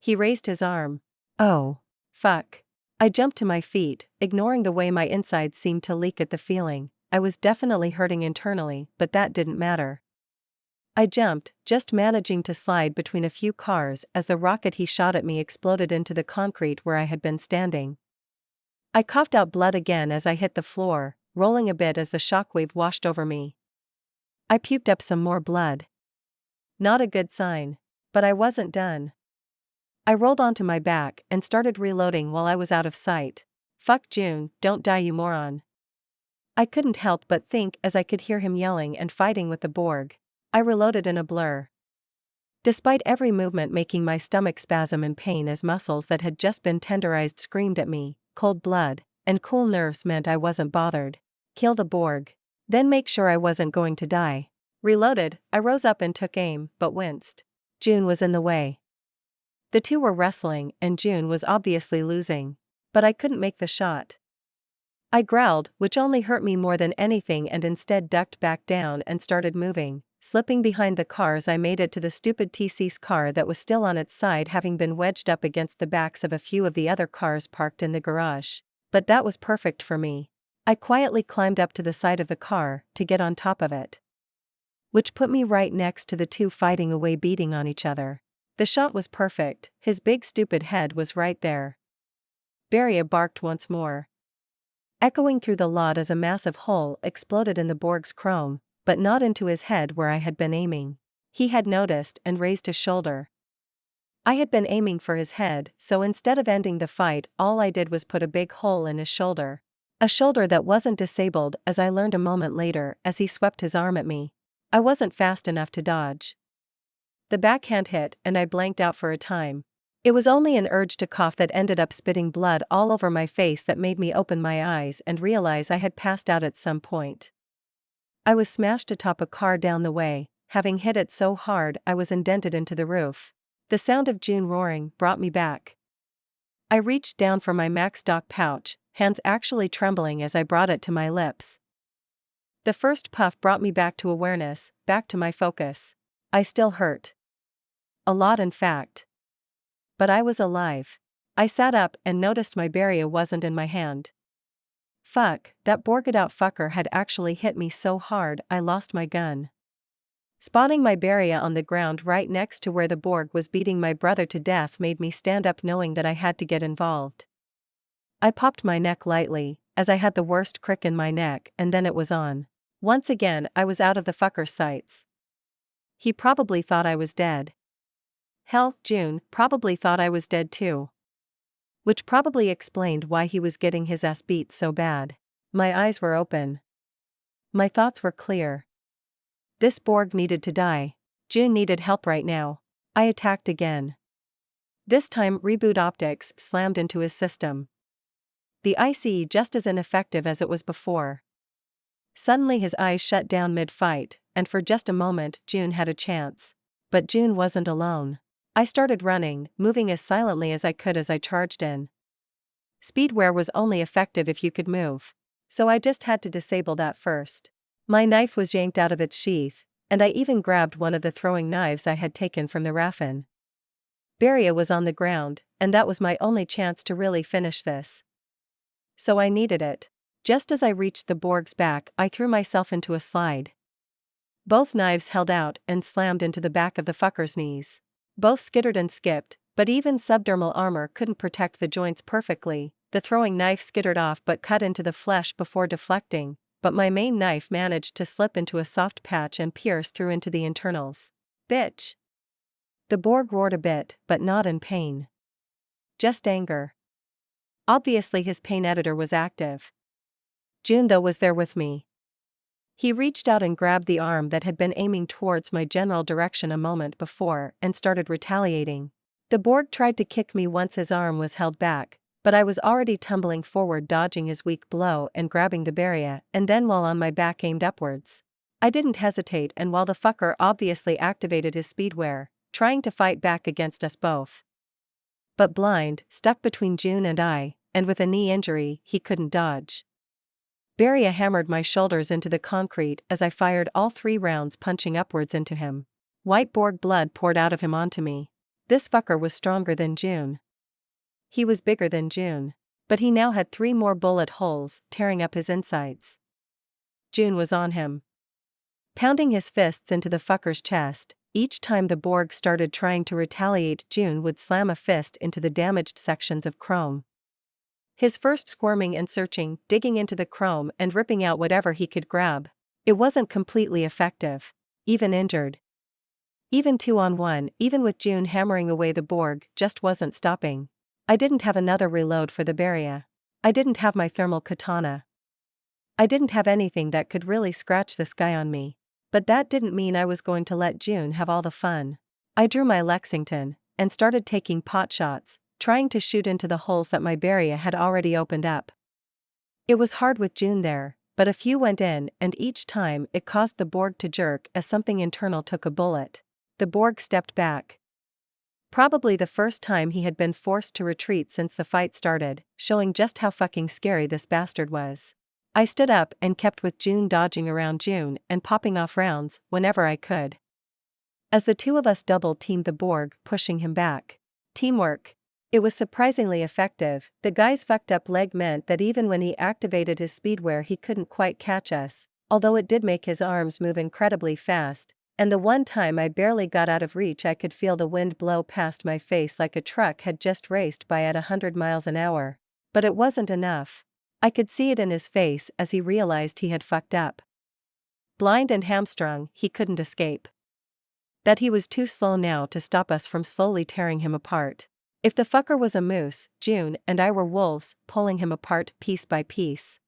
S1: He raised his arm. Oh. Fuck. I jumped to my feet, ignoring the way my insides seemed to leak at the feeling. I was definitely hurting internally, but that didn't matter. I jumped, just managing to slide between a few cars as the rocket he shot at me exploded into the concrete where I had been standing. I coughed out blood again as I hit the floor, rolling a bit as the shockwave washed over me. I puked up some more blood. Not a good sign. But I wasn't done. I rolled onto my back and started reloading while I was out of sight. Fuck June, don't die you moron. I couldn't help but think as I could hear him yelling and fighting with the Borg. I reloaded in a blur. Despite every movement making my stomach spasm in pain as muscles that had just been tenderized screamed at me, cold blood, and cool nerves meant I wasn't bothered. Kill the Borg. Then make sure I wasn't going to die. Reloaded, I rose up and took aim, but winced. June was in the way. The two were wrestling and June was obviously losing. But I couldn't make the shot. I growled, which only hurt me more than anything, and instead ducked back down and started moving. Slipping behind the cars, I made it to the stupid TC's car that was still on its side, having been wedged up against the backs of a few of the other cars parked in the garage. But that was perfect for me. I quietly climbed up to the side of the car to get on top of it, which put me right next to the two fighting away, beating on each other. The shot was perfect, his big stupid head was right there. Beria barked once more. echoing through the lot as a massive hole exploded in the Borg's chrome, but not into his head where I had been aiming. He had noticed and raised his shoulder. I had been aiming for his head, so instead of ending the fight, all I did was put a big hole in his shoulder. A shoulder that wasn't disabled, as I learned a moment later as he swept his arm at me. I wasn't fast enough to dodge. The backhand hit and I blanked out for a time. It was only an urge to cough that ended up spitting blood all over my face that made me open my eyes and realize I had passed out at some point. I was smashed atop a car down the way, having hit it so hard I was indented into the roof. The sound of June roaring brought me back. I reached down for my Max Doc pouch, hands actually trembling as I brought it to my lips. The first puff brought me back to awareness, back to my focus. I still hurt. A lot, in fact. But I was alive. I sat up and noticed my barrier wasn't in my hand. Fuck, that borged out fucker had actually hit me so hard I lost my gun. Spotting my barrier on the ground right next to where the Borg was beating my brother to death made me stand up knowing that I had to get involved. I popped my neck lightly, as I had the worst crick in my neck, and then it was on. Once again I was out of the fucker's sights. He probably thought I was dead. Hell, June probably thought I was dead too. Which probably explained why he was getting his ass beat so bad. My eyes were open. My thoughts were clear. This Borg needed to die. June needed help right now. I attacked again. This time reboot optics slammed into his system. The ICE just as ineffective as it was before. Suddenly his eyes shut down mid-fight, and for just a moment June had a chance. But June wasn't alone. I started running, moving as silently as I could as I charged in. Speedwear was only effective if you could move. So I just had to disable that first. My knife was yanked out of its sheath, and I even grabbed one of the throwing knives I had taken from the raffin. Barrier was on the ground, and that was my only chance to really finish this. So I needed it. Just as I reached the Borg's back, I threw myself into a slide. Both knives held out and slammed into the back of the fucker's knees. Both skittered and skipped, but even subdermal armor couldn't protect the joints perfectly. The throwing knife skittered off but cut into the flesh before deflecting, but my main knife managed to slip into a soft patch and pierce through into the internals. Bitch! The Borg roared a bit, but not in pain. Just anger. Obviously his pain editor was active. June though was there with me. He reached out and grabbed the arm that had been aiming towards my general direction a moment before and started retaliating. The Borg tried to kick me once his arm was held back, but I was already tumbling forward dodging his weak blow and grabbing the barrier, and then while on my back aimed upwards. I didn't hesitate, and while the fucker obviously activated his speedwear, trying to fight back against us both. But blind, stuck between June and I, and with a knee injury, he couldn't dodge. Barrier hammered my shoulders into the concrete as I fired all 3 rounds punching upwards into him. White Borg blood poured out of him onto me. This fucker was stronger than June. He was bigger than June. But he now had 3 more bullet holes tearing up his insides. June was on him. Pounding his fists into the fucker's chest, each time the Borg started trying to retaliate, June would slam a fist into the damaged sections of chrome. His first squirming and searching, digging into the chrome and ripping out whatever he could grab. It wasn't completely effective. Even injured. Even 2-on-1, even with June hammering away the Borg, just wasn't stopping. I didn't have another reload for the barrier. I didn't have my thermal katana. I didn't have anything that could really scratch this guy on me. But that didn't mean I was going to let June have all the fun. I drew my Lexington and started taking pot shots, trying to shoot into the holes that my barrier had already opened up. It was hard with June there, but a few went in, and each time it caused the Borg to jerk as something internal took a bullet. The Borg stepped back. Probably the first time he had been forced to retreat since the fight started, showing just how fucking scary this bastard was. I stood up and kept with June, dodging around June and popping off rounds whenever I could. As the 2 of us double-teamed the Borg, pushing him back. Teamwork. It was surprisingly effective. The guy's fucked up leg meant that even when he activated his speedwear he couldn't quite catch us, although it did make his arms move incredibly fast, and the one time I barely got out of reach I could feel the wind blow past my face like a truck had just raced by at 100 miles an hour. But it wasn't enough. I could see it in his face as he realized he had fucked up. Blind and hamstrung, he couldn't escape. That he was too slow now to stop us from slowly tearing him apart. If the fucker was a moose, June and I were wolves, pulling him apart piece by piece.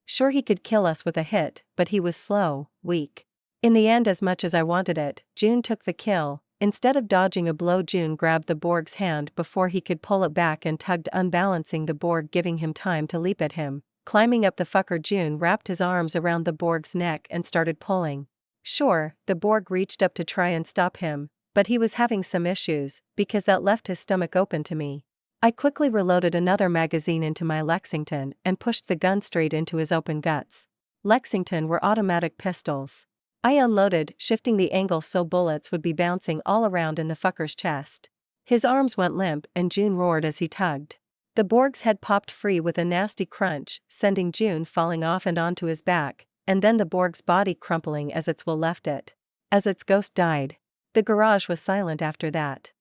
S1: Sure, he could kill us with a hit, but he was slow, weak. In the end, as much as I wanted it, June took the kill. Instead of dodging a blow, June grabbed the Borg's hand before he could pull it back and tugged, unbalancing the Borg, giving him time to leap at him. Climbing up the fucker, June wrapped his arms around the Borg's neck and started pulling. Sure, the Borg reached up to try and stop him, but he was having some issues, because that left his stomach open to me. I quickly reloaded another magazine into my Lexington and pushed the gun straight into his open guts. Lexington were automatic pistols. I unloaded, shifting the angle so bullets would be bouncing all around in the fucker's chest. His arms went limp and June roared as he tugged. The Borg's head popped free with a nasty crunch, sending June falling off and onto his back, and then the Borg's body crumpling as its will left it. As its ghost died. The garage was silent after that.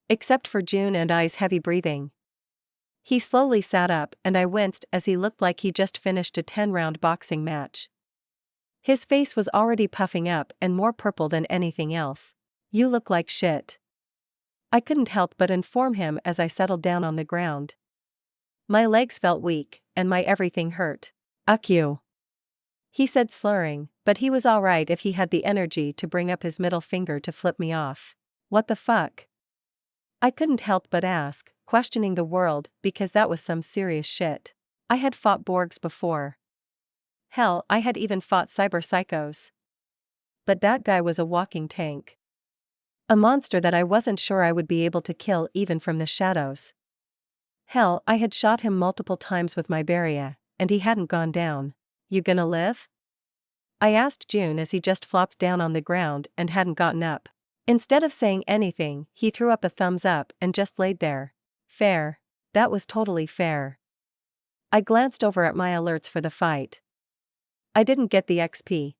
S1: Except for June and I's heavy breathing. He slowly sat up and I winced as he looked like he just finished a 10-round boxing match. His face was already puffing up and more purple than anything else. "You look like shit." I couldn't help but inform him as I settled down on the ground. My legs felt weak, and my everything hurt. "Uck you," he said, slurring, but he was alright if he had the energy to bring up his middle finger to flip me off. "What the fuck?" I couldn't help but ask, questioning the world, because that was some serious shit. I had fought Borgs before. Hell, I had even fought cyber psychos. But that guy was a walking tank. A monster that I wasn't sure I would be able to kill even from the shadows. Hell, I had shot him multiple times with my Barrier, and he hadn't gone down. "You gonna live?" I asked June as he just flopped down on the ground and hadn't gotten up. Instead of saying anything, he threw up a thumbs up and just laid there. Fair. That was totally fair. I glanced over at my alerts for the fight. I didn't get the XP.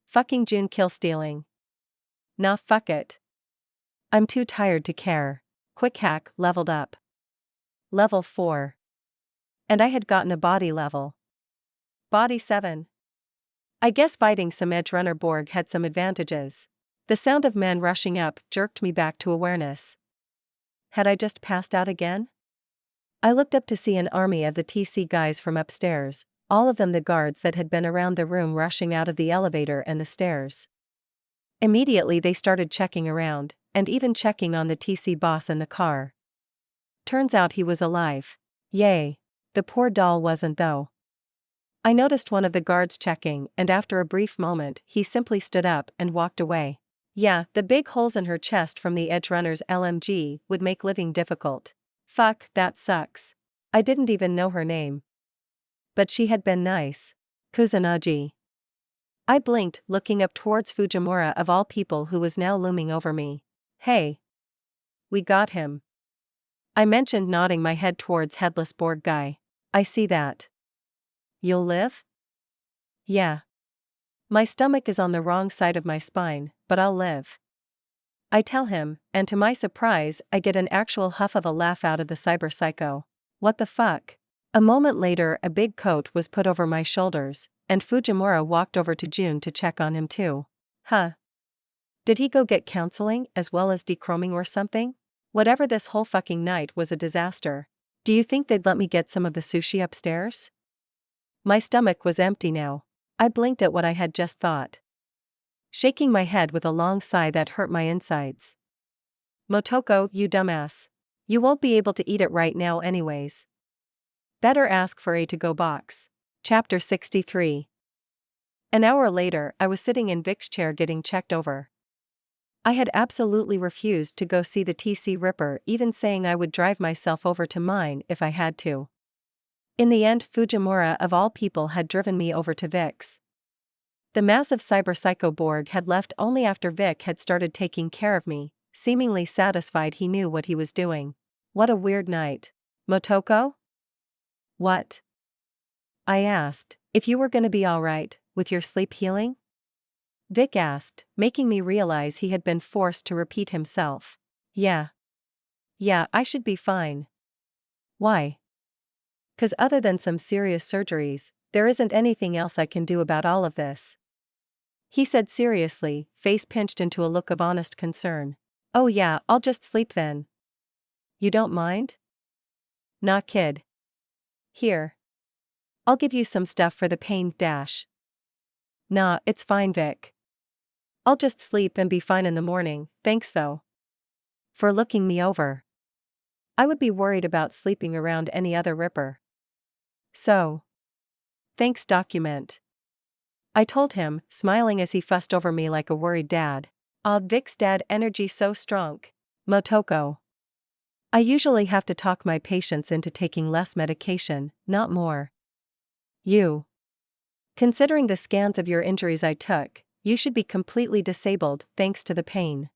S1: Fucking June kill stealing. Nah, fuck it. I'm too tired to care. Quick hack, leveled up. Level 4. And I had gotten a body level. Body 7. I guess fighting some Edgerunner Borg had some advantages. The sound of men rushing up jerked me back to awareness. Had I just passed out again? I looked up to see an army of the TC guys from upstairs, all of them the guards that had been around the room, rushing out of the elevator and the stairs. Immediately they started checking around, and even checking on the TC boss in the car. Turns out he was alive. Yay. The poor doll wasn't though. I noticed one of the guards checking, and after a brief moment he simply stood up and walked away. Yeah, the big holes in her chest from the Edgerunner's LMG would make living difficult. Fuck, that sucks. I didn't even know her name. But she had been nice. Kusanagi. I blinked, looking up towards Fujimura of all people, who was now looming over me. "Hey. We got him," I mentioned, nodding my head towards headless Borg guy. "I see that. You'll live?" "Yeah. My stomach is on the wrong side of my spine, but I'll live," I tell him, and to my surprise I get an actual huff of a laugh out of the cyber psycho. "What the fuck?" A moment later a big coat was put over my shoulders, and Fujimura walked over to June to check on him too. Huh. Did he go get counseling as well as dechroming or something? Whatever, this whole fucking night was a disaster. Do you think they'd let me get some of the sushi upstairs? My stomach was empty now. I blinked at what I had just thought, shaking my head with a long sigh that hurt my insides. "Motoko, you dumbass. You won't be able to eat it right now anyways. Better ask for a to-go box." Chapter 63. An hour later I was sitting in Vic's chair getting checked over. I had absolutely refused to go see the TC Ripper, even saying I would drive myself over to mine if I had to. In the end, Fujimura of all people had driven me over to Vic's. The massive cyber psycho Borg had left only after Vic had started taking care of me, seemingly satisfied he knew what he was doing. What a weird night. "Motoko?" "What?" I asked. "If you were gonna be alright with your sleep healing?" Vic asked, making me realize he had been forced to repeat himself. Yeah. Yeah, I should be fine." "Why?" 'Cause other than some serious surgeries, there isn't anything else I can do about all of this. He said seriously, face pinched into a look of honest concern. Oh yeah, I'll just sleep then. You don't mind? Nah kid. Here. I'll give you some stuff for the pain dash. Nah, it's fine Vic. I'll just sleep and be fine in the morning, thanks though. For looking me over. I would be worried about sleeping around any other ripper. So. Thanks document. I told him, smiling as he fussed over me like a worried dad. Aw, Vic's dad energy so strong. Motoko. I usually have to talk my patients into taking less medication, not more. You. Considering the scans of your injuries I took, you should be completely disabled thanks to the pain.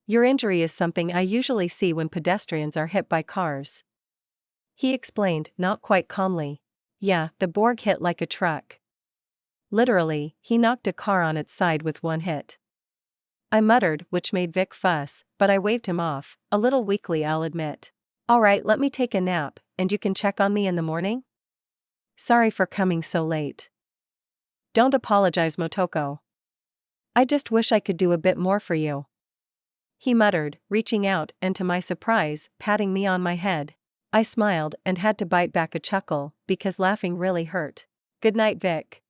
S1: Your injury is something I usually see when pedestrians are hit by cars. He explained, not quite calmly. Yeah, the Borg hit like a truck. Literally, he knocked a car on its side with one hit. I muttered, which made Vic fuss, but I waved him off, a little weakly I'll admit. Alright, let me take a nap, and you can check on me in the morning? Sorry for coming so late. Don't apologize Motoko. I just wish I could do a bit more for you. He muttered, reaching out and to my surprise, patting me on my head. I smiled and had to bite back a chuckle, because laughing really hurt. Good night Vic.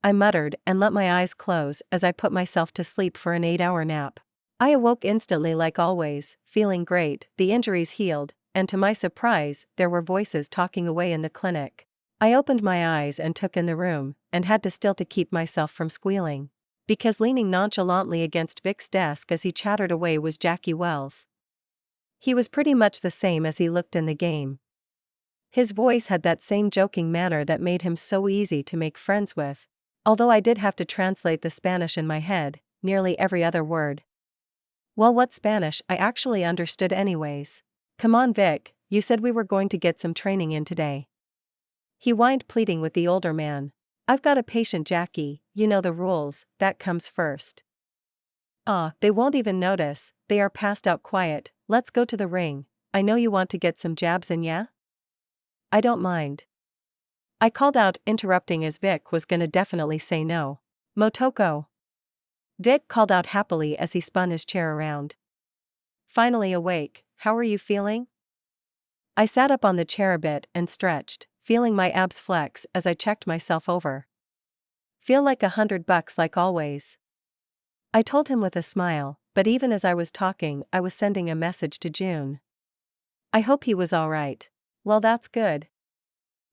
S1: I muttered and let my eyes close as I put myself to sleep for an 8-hour nap. I awoke instantly like always, feeling great, the injuries healed, and to my surprise, there were voices talking away in the clinic. I opened my eyes and took in the room, and had to still to keep myself from squealing. Because leaning nonchalantly against Vic's desk as he chattered away was Jackie Wells. He was pretty much the same as he looked in the game. His voice had that same joking manner that made him so easy to make friends with. Although I did have to translate the Spanish in my head, nearly every other word. Well, what Spanish I actually understood anyways. Come on Vic, you said we were going to get some training in today. He whined pleading with the older man. I've got a patient Jackie, you know the rules, that comes first. They won't even notice, they are passed out quiet, let's go to the ring, I know you want to get some jabs in yeah? I don't mind. I called out, interrupting as Vic was gonna definitely say no. Motoko. Vic called out happily as he spun his chair around. Finally awake, how are you feeling? I sat up on the chair a bit and stretched, feeling my abs flex as I checked myself over. Feel like $100 like always. I told him with a smile, but even as I was talking I was sending a message to June. I hope he was alright. Well that's good.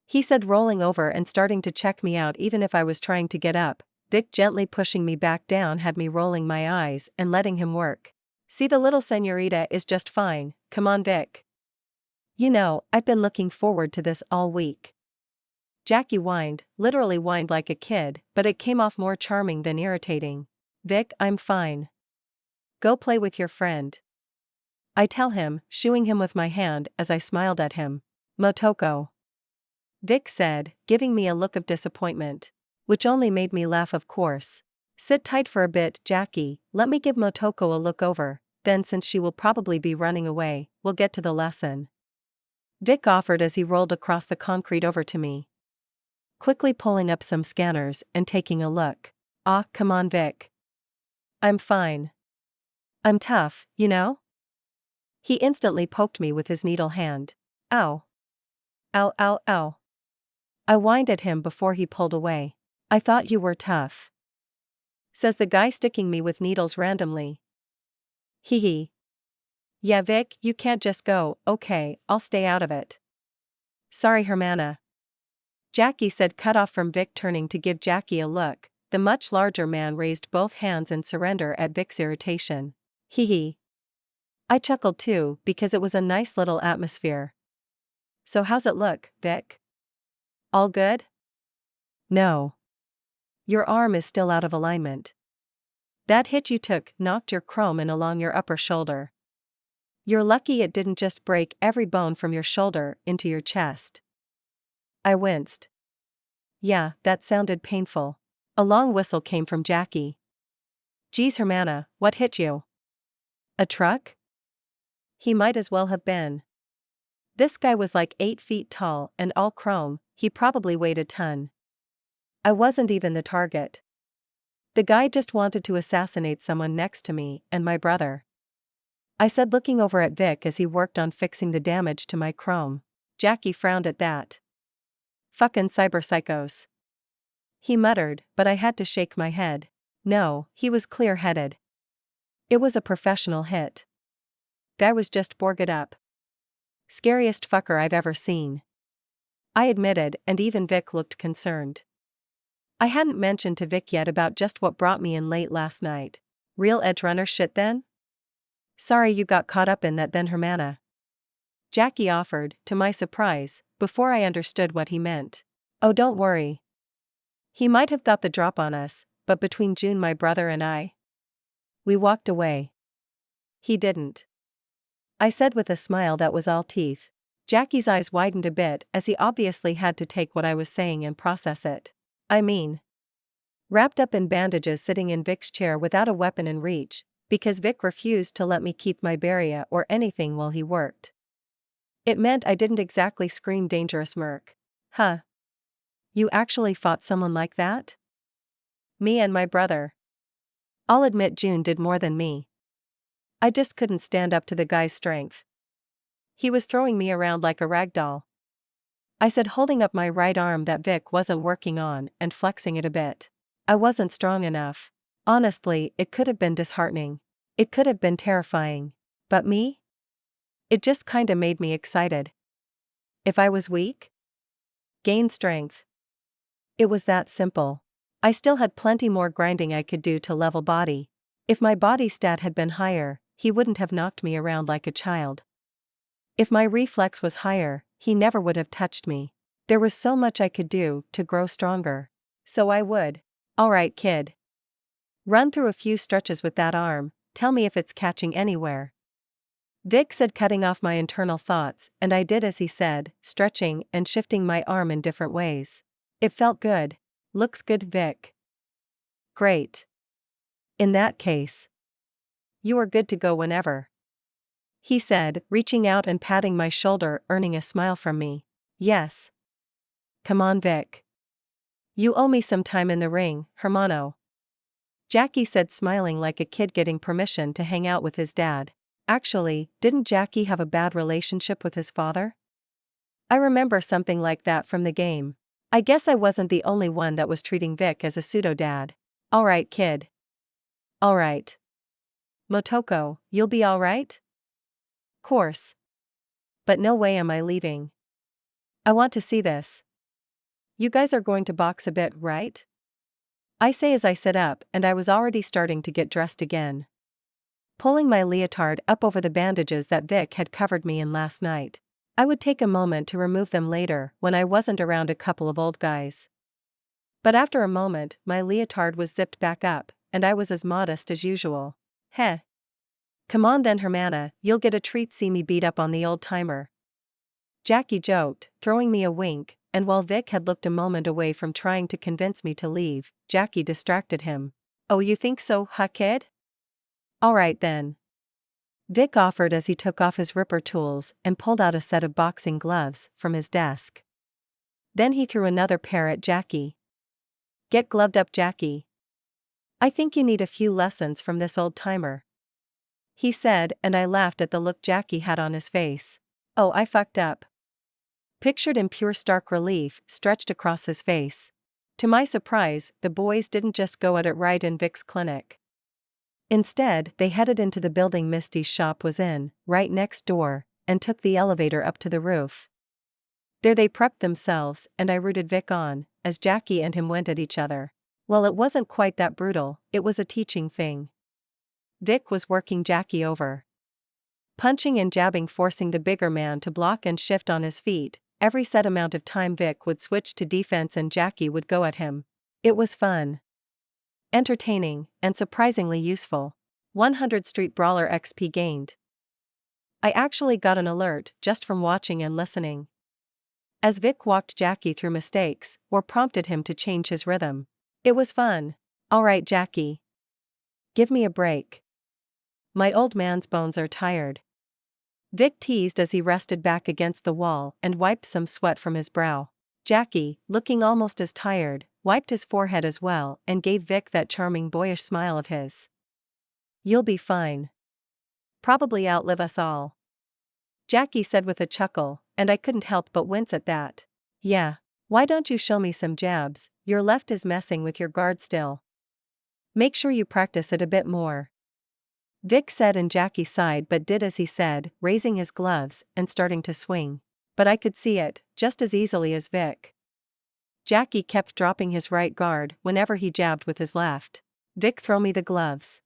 S1: He said, rolling over and starting to check me out even if I was trying to get up. Vic gently pushing me back down had me rolling my eyes and letting him work. See, the little señorita is just fine, come on Vic. You know, I've been looking forward to this all week. Jackie whined, literally whined like a kid, but it came off more charming than irritating. Vic, I'm fine. Go play with your friend. I tell him, shooing him with my hand as I smiled at him. Motoko. Vic said, giving me a look of disappointment. Which only made me laugh of course. Sit tight for a bit, Jackie, let me give Motoko a look over, then since she will probably be running away, we'll get to the lesson. Vic offered as he rolled across the concrete over to me. Quickly pulling up some scanners and taking a look. Come on Vic. I'm fine. I'm tough, you know? He instantly poked me with his needle hand. Ow. Ow ow ow. I whined at him before he pulled away. I thought you were tough. Says the guy sticking me with needles randomly. Hee hee. Yeah Vic, you can't just go, okay, I'll stay out of it. Sorry Hermana. Jackie said, cut off from Vic, turning to give Jackie a look. The much larger man raised both hands in surrender at Vic's irritation. Hee hee. I chuckled too, because it was a nice little atmosphere. So how's it look, Vic? All good? No. Your arm is still out of alignment. That hit you took knocked your chrome in along your upper shoulder. You're lucky it didn't just break every bone from your shoulder into your chest. I winced. Yeah, that sounded painful. A long whistle came from Jackie. Geez Hermana, what hit you? A truck? He might as well have been. This guy was like 8 feet tall and all chrome, he probably weighed a ton. I wasn't even the target. The guy just wanted to assassinate someone next to me and my brother. I said, looking over at Vic as he worked on fixing the damage to my chrome. Jackie frowned at that. Fucking cyberpsychos. He muttered, but I had to shake my head. No, he was clear-headed. It was a professional hit. Guy was just borged up. Scariest fucker I've ever seen. I admitted, and even Vic looked concerned. I hadn't mentioned to Vic yet about just what brought me in late last night. Real edgerunner shit then? Sorry you got caught up in that then, Hermana. Jackie offered, to my surprise, before I understood what he meant. Oh, don't worry. He might have got the drop on us, but between June, my brother, and I, we walked away. He didn't. I said with a smile that was all teeth. Jackie's eyes widened a bit as he obviously had to take what I was saying and process it. I mean, wrapped up in bandages sitting in Vic's chair without a weapon in reach, because Vic refused to let me keep my barrier or anything while he worked. It meant I didn't exactly scream dangerous merc. Huh. You actually fought someone like that? Me and my brother. I'll admit June did more than me. I just couldn't stand up to the guy's strength. He was throwing me around like a rag doll. I said, holding up my right arm that Vic wasn't working on and flexing it a bit. I wasn't strong enough. Honestly, it could have been disheartening. It could have been terrifying. But me? It just kinda made me excited. If I was weak? Gain strength. It was that simple. I still had plenty more grinding I could do to level body. If my body stat had been higher, he wouldn't have knocked me around like a child. If my reflex was higher, he never would have touched me. There was so much I could do to grow stronger. So I would. Alright, kid. Run through a few stretches with that arm, tell me if it's catching anywhere. Vic said, cutting off my internal thoughts, and I did as he said, stretching and shifting my arm in different ways. It felt good. Looks good, Vic. Great. In that case, you are good to go whenever. He said, reaching out and patting my shoulder, earning a smile from me. Yes. Come on, Vic. You owe me some time in the ring, hermano. Jackie said, smiling like a kid getting permission to hang out with his dad. Actually, didn't Jackie have a bad relationship with his father? I remember something like that from the game. I guess I wasn't the only one that was treating Vic as a pseudo-dad. Alright, kid. Alright. Motoko, you'll be alright? Course. But no way am I leaving. I want to see this. You guys are going to box a bit, right? I say as I sit up, and I was already starting to get dressed again. Pulling my leotard up over the bandages that Vic had covered me in last night. I would take a moment to remove them later when I wasn't around a couple of old guys. But after a moment, my leotard was zipped back up, and I was as modest as usual. Heh. Come on then, Hermana, you'll get a treat, see me beat up on the old timer. Jackie joked, throwing me a wink, and while Vic had looked a moment away from trying to convince me to leave, Jackie distracted him. Oh, you think so, huh, kid? Alright then. Vic offered as he took off his ripper tools and pulled out a set of boxing gloves from his desk. Then he threw another pair at Jackie. Get gloved up, Jackie. I think you need a few lessons from this old timer. He said, and I laughed at the look Jackie had on his face. Oh, I fucked up. Pictured in pure stark relief, stretched across his face. To my surprise, the boys didn't just go at it right in Vic's clinic. Instead, they headed into the building Misty's shop was in, right next door, and took the elevator up to the roof. There they prepped themselves, and I rooted Vic on, as Jackie and him went at each other. Well, it wasn't quite that brutal, it was a teaching thing. Vic was working Jackie over. Punching and jabbing, forcing the bigger man to block and shift on his feet. Every set amount of time Vic would switch to defense and Jackie would go at him. It was fun. Entertaining, and surprisingly useful. 100 Street Brawler XP gained. I actually got an alert just from watching and listening. As Vic walked Jackie through mistakes, or prompted him to change his rhythm. It was fun. Alright, Jackie. Give me a break. My old man's bones are tired. Vic teased as he rested back against the wall and wiped some sweat from his brow. Jackie, looking almost as tired, wiped his forehead as well and gave Vic that charming boyish smile of his. "You'll be fine. Probably outlive us all," Jackie said with a chuckle, and I couldn't help but wince at that. "Yeah. Why don't you show me some jabs? Your left is messing with your guard still. Make sure you practice it a bit more," Vic said, and Jackie sighed but did as he said, raising his gloves and starting to swing. But I could see it, just as easily as Vic. Jackie kept dropping his right guard whenever he jabbed with his left. "Vic, throw me the gloves,"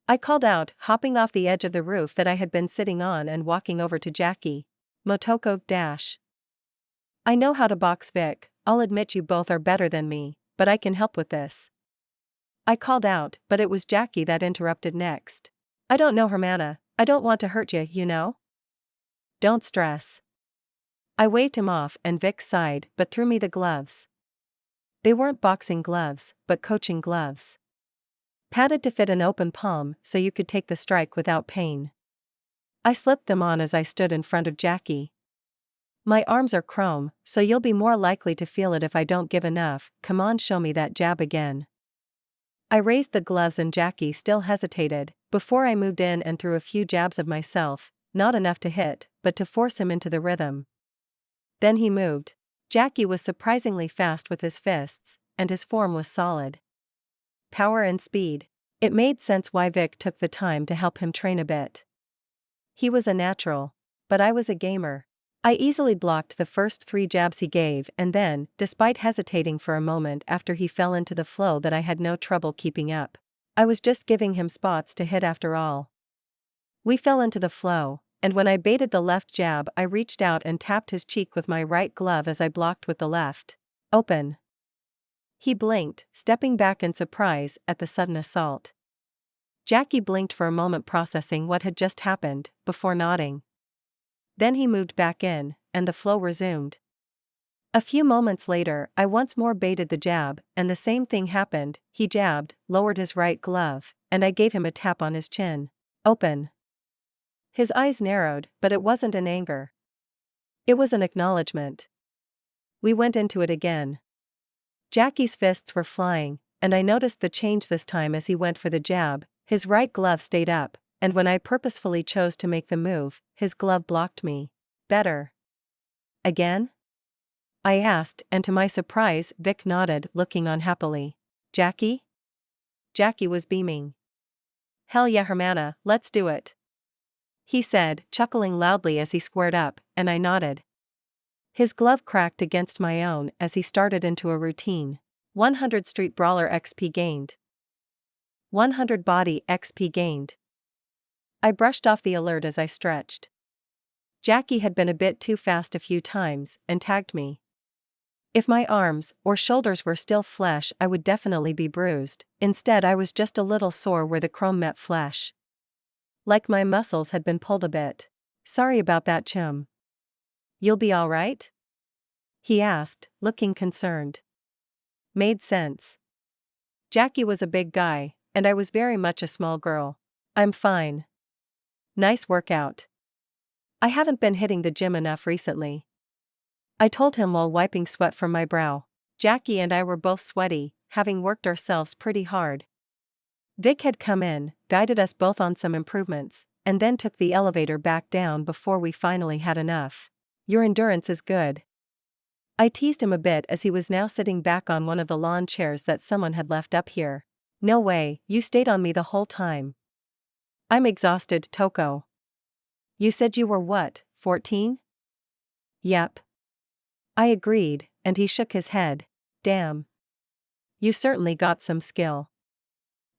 S1: I called out, hopping off the edge of the roof that I had been sitting on and walking over to Jackie. Motoko dash. "I know how to box, Vic. I'll admit you both are better than me, but I can help with this," I called out, but it was Jackie that interrupted next. "I don't know, Hermana. I don't want to hurt you, you know." "Don't stress." I waved him off and Vic sighed but threw me the gloves. They weren't boxing gloves, but coaching gloves. Padded to fit an open palm so you could take the strike without pain. I slipped them on as I stood in front of Jackie. "My arms are chrome, so you'll be more likely to feel it if I don't give enough. Come on, show me that jab again." I raised the gloves and Jackie still hesitated, before I moved in and threw a few jabs of myself, not enough to hit, but to force him into the rhythm. Then he moved. Jackie was surprisingly fast with his fists, and his form was solid. Power and speed. It made sense why Vic took the time to help him train a bit. He was a natural. But I was a gamer. I easily blocked the first 3 jabs he gave, and then, despite hesitating for a moment after he fell into the flow that I had no trouble keeping up. I was just giving him spots to hit after all. We fell into the flow, and when I baited the left jab I reached out and tapped his cheek with my right glove as I blocked with the left. "Open." He blinked, stepping back in surprise at the sudden assault. Jackie blinked for a moment, processing what had just happened, before nodding. Then he moved back in, and the flow resumed. A few moments later, I once more baited the jab, and the same thing happened. He jabbed, lowered his right glove, and I gave him a tap on his chin. "Open." His eyes narrowed, but it wasn't in anger. It was an acknowledgement. We went into it again. Jackie's fists were flying, and I noticed the change this time as he went for the jab. His right glove stayed up, and when I purposefully chose to make the move, his glove blocked me. "Better." "Again?" I asked, and to my surprise, Vic nodded, looking on happily. "Jackie?" Jackie was beaming. "Hell yeah, Hermana, let's do it," he said, chuckling loudly as he squared up, and I nodded. His glove cracked against my own as he started into a routine. 100 Street Brawler XP gained. 100 Body XP gained. I brushed off the alert as I stretched. Jackie had been a bit too fast a few times and tagged me. If my arms or shoulders were still flesh, I would definitely be bruised. Instead, I was just a little sore where the chrome met flesh. Like my muscles had been pulled a bit. "Sorry about that, chum." "You'll be all right?" he asked, looking concerned. Made sense. Jackie was a big guy, and I was very much a small girl. "I'm fine. Nice workout. I haven't been hitting the gym enough recently," I told him while wiping sweat from my brow. Jackie and I were both sweaty, having worked ourselves pretty hard. Vic had come in, guided us both on some improvements, and then took the elevator back down before we finally had enough. "Your endurance is good." I teased him a bit as he was now sitting back on one of the lawn chairs that someone had left up here. "No way, you stayed on me the whole time." "I'm exhausted, Toko." "You said you were what, 14? "Yep." I agreed, and he shook his head. "Damn. You certainly got some skill.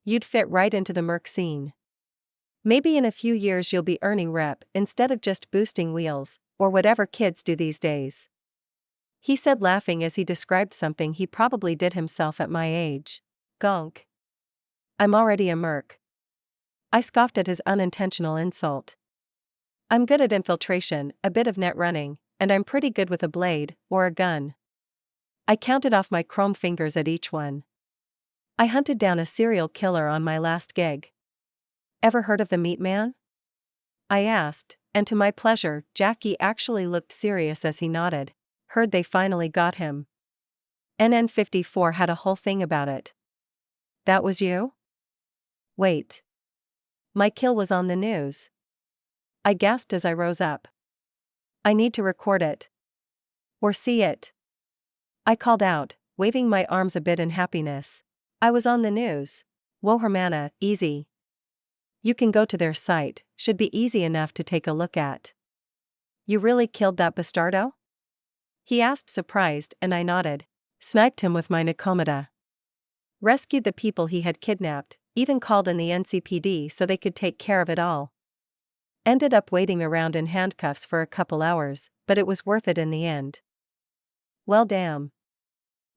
S1: You'd fit right into the merc scene. Maybe in a few years you'll be earning rep instead of just boosting wheels, or whatever kids do these days," he said, laughing as he described something he probably did himself at my age. Gonk. "I'm already a merc." I scoffed at his unintentional insult. "I'm good at infiltration, a bit of net running, and I'm pretty good with a blade, or a gun." I counted off my chrome fingers at each one. "I hunted down a serial killer on my last gig." "Ever heard of the Meat Man?" I asked, and to my pleasure, Jackie actually looked serious as he nodded. Heard they finally got him. NN54 had a whole thing about it. That was you? Wait. My kill was on the news. I gasped as I rose up. I need to record it. Or see it. I called out, waving my arms a bit in happiness. I was on the news. Whoa Hermana, easy. You can go to their site, should be easy enough to take a look at. You really killed that bastardo? He asked surprised and I nodded. Sniped him with my Nakomata. Rescued the people he had kidnapped, even called in the NCPD so they could take care of it all. Ended up waiting around in handcuffs for a couple hours, but it was worth it in the end. Well damn.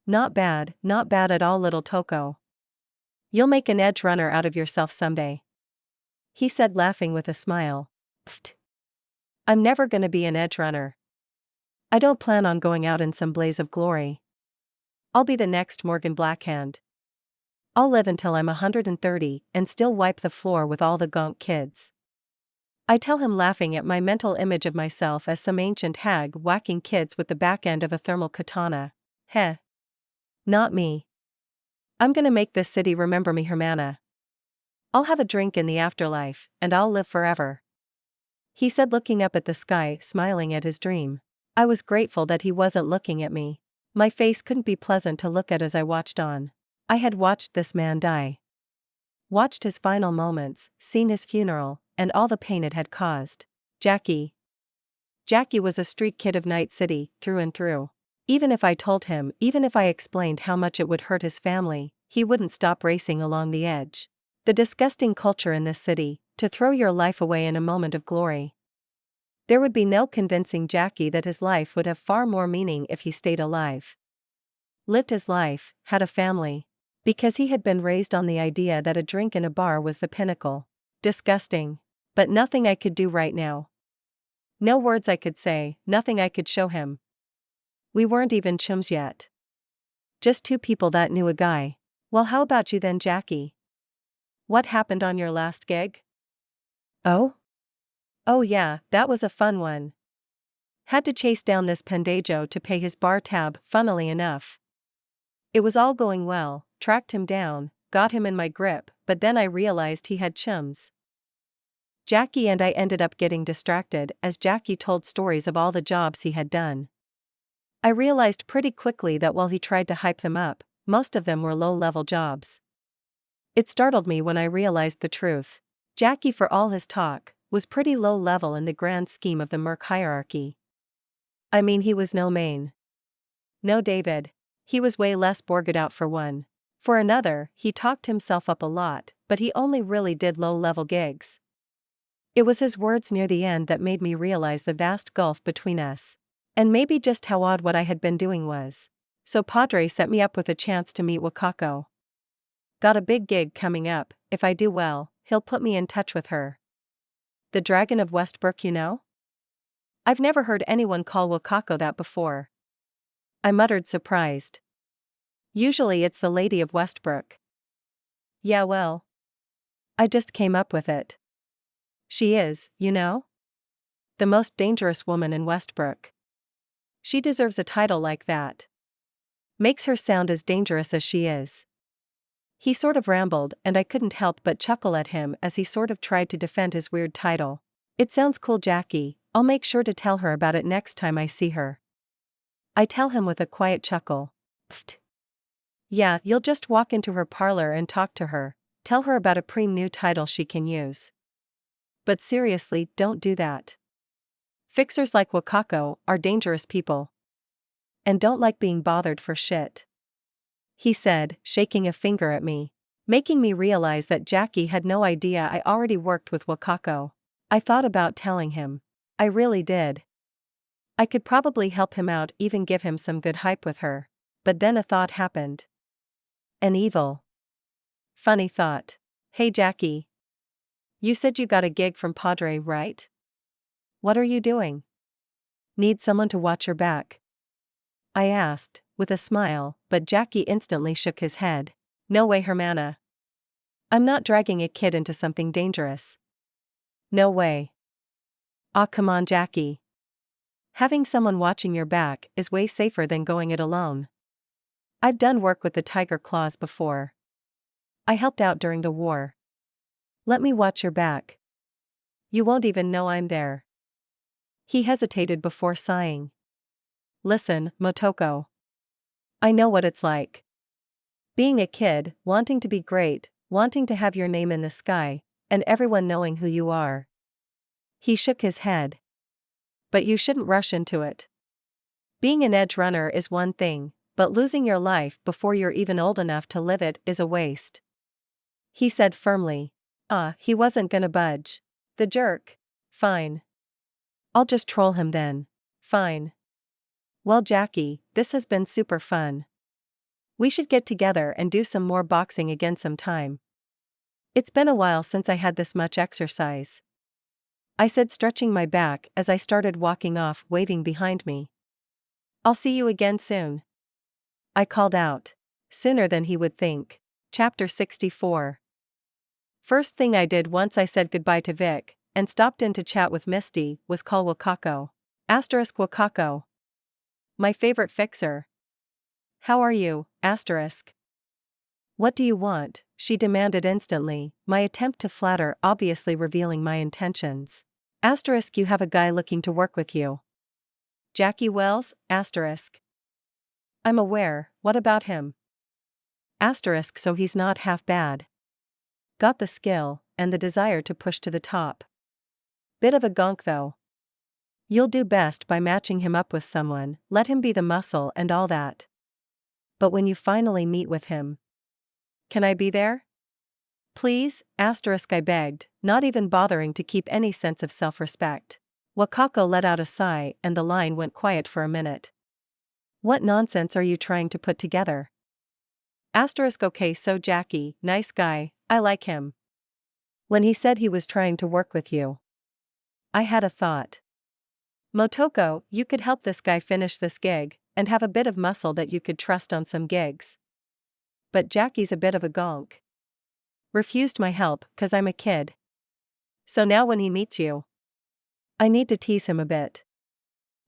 S1: Not bad at all little Toko. You'll make an edge runner out of yourself someday. He said laughing with a smile. Pfft. I'm never gonna be an edge runner. I don't plan on going out in some blaze of glory. I'll be the next Morgan Blackhand. I'll live until I'm 130 and still wipe the floor with all the gonk kids. I tell him laughing at my mental image of myself as some ancient hag whacking kids with the back end of a thermal katana. Heh. Not me. I'm gonna make this city remember me Hermana. I'll have a drink in the afterlife, and I'll live forever. He said looking up at the sky, smiling at his dream. I was grateful that he wasn't looking at me. My face couldn't be pleasant to look at as I watched on. I had watched this man die. Watched his final moments, seen his funeral, and all the pain it had caused. Jackie. Jackie was a street kid of Night City, through and through. Even if I told him, even if I explained how much it would hurt his family, he wouldn't stop racing along the edge. The disgusting culture in this city, to throw your life away in a moment of glory. There would be no convincing Jackie that his life would have far more meaning if he stayed alive. Lived his life, had a family. Because he had been raised on the idea that a drink in a bar was the pinnacle. Disgusting. But nothing I could do right now. No words I could say, nothing I could show him. We weren't even chums yet. Just two people that knew a guy. Well, how about you then, Jackie? What happened on your last gig? Oh? Oh yeah, that was a fun one. Had to chase down this pendejo to pay his bar tab, funnily enough. It was all going well, tracked him down, got him in my grip, but then I realized he had chums. Jackie and I ended up getting distracted as Jackie told stories of all the jobs he had done. I realized pretty quickly that while he tried to hype them up, most of them were low-level jobs. It startled me when I realized the truth. Jackie, for all his talk, was pretty low-level in the grand scheme of the merc hierarchy. I mean, he was no Maine. No David. He was way less borged out for one. For another, he talked himself up a lot, but he only really did low-level gigs. It was his words near the end that made me realize the vast gulf between us. And maybe just how odd what I had been doing was. So Padre set me up with a chance to meet Wakako. Got a big gig coming up, if I do well, he'll put me in touch with her. The Dragon of Westbrook, you know? I've never heard anyone call Wakako that before. I muttered surprised. Usually it's the Lady of Westbrook. Yeah well. I just came up with it. She is, you know? The most dangerous woman in Westbrook. She deserves a title like that. Makes her sound as dangerous as she is. He sort of rambled and I couldn't help but chuckle at him as he sort of tried to defend his weird title. It sounds cool, Jackie, I'll make sure to tell her about it next time I see her. I tell him with a quiet chuckle. Pfft. Yeah, you'll just walk into her parlor and talk to her, tell her about a new title she can use. But seriously, don't do that. Fixers like Wakako are dangerous people. And don't like being bothered for shit. He said, shaking a finger at me, making me realize that Jackie had no idea I already worked with Wakako. I thought about telling him. I really did. I could probably help him out, even give him some good hype with her. But then a thought happened. An evil. Funny thought. Hey Jackie. You said you got a gig from Padre, right? What are you doing? Need someone to watch your back? I asked, with a smile, but Jackie instantly shook his head. No way, Hermana. I'm not dragging a kid into something dangerous. No way. Ah, come on, Jackie. Having someone watching your back is way safer than going it alone. I've done work with the tiger claws before. I helped out during the war. Let me watch your back. You won't even know I'm there. He hesitated before sighing. Listen, Motoko. I know what it's like. Being a kid, wanting to be great, wanting to have your name in the sky, and everyone knowing who you are. He shook his head. But you shouldn't rush into it. Being an edge runner is one thing, but losing your life before you're even old enough to live it is a waste. He said firmly. He wasn't gonna budge. The jerk. Fine. I'll just troll him then. Fine. Well, Jackie, this has been super fun. We should get together and do some more boxing again sometime. It's been a while since I had this much exercise. I said, stretching my back as I started walking off, waving behind me. I'll see you again soon. I called out. Sooner than he would think. Chapter 64. First thing I did once I said goodbye to Vic, and stopped in to chat with Misty, was call Wakako. Wakako. My favorite fixer. How are you? What do you want? She demanded instantly, my attempt to flatter obviously revealing my intentions. You have a guy looking to work with you. Jackie Wells? I'm aware, what about him? So he's not half bad. Got the skill, and the desire to push to the top. Bit of a gonk though. You'll do best by matching him up with someone, let him be the muscle and all that. But when you finally meet with him. Can I be there? Please, I begged, not even bothering to keep any sense of self-respect. Wakako let out a sigh and the line went quiet for a minute. What nonsense are you trying to put together? Okay, so Jackie, nice guy, I like him. When he said he was trying to work with you. I had a thought. Motoko, you could help this guy finish this gig, and have a bit of muscle that you could trust on some gigs. But Jackie's a bit of a gonk. Refused my help, 'cause I'm a kid. So now when he meets you, I need to tease him a bit.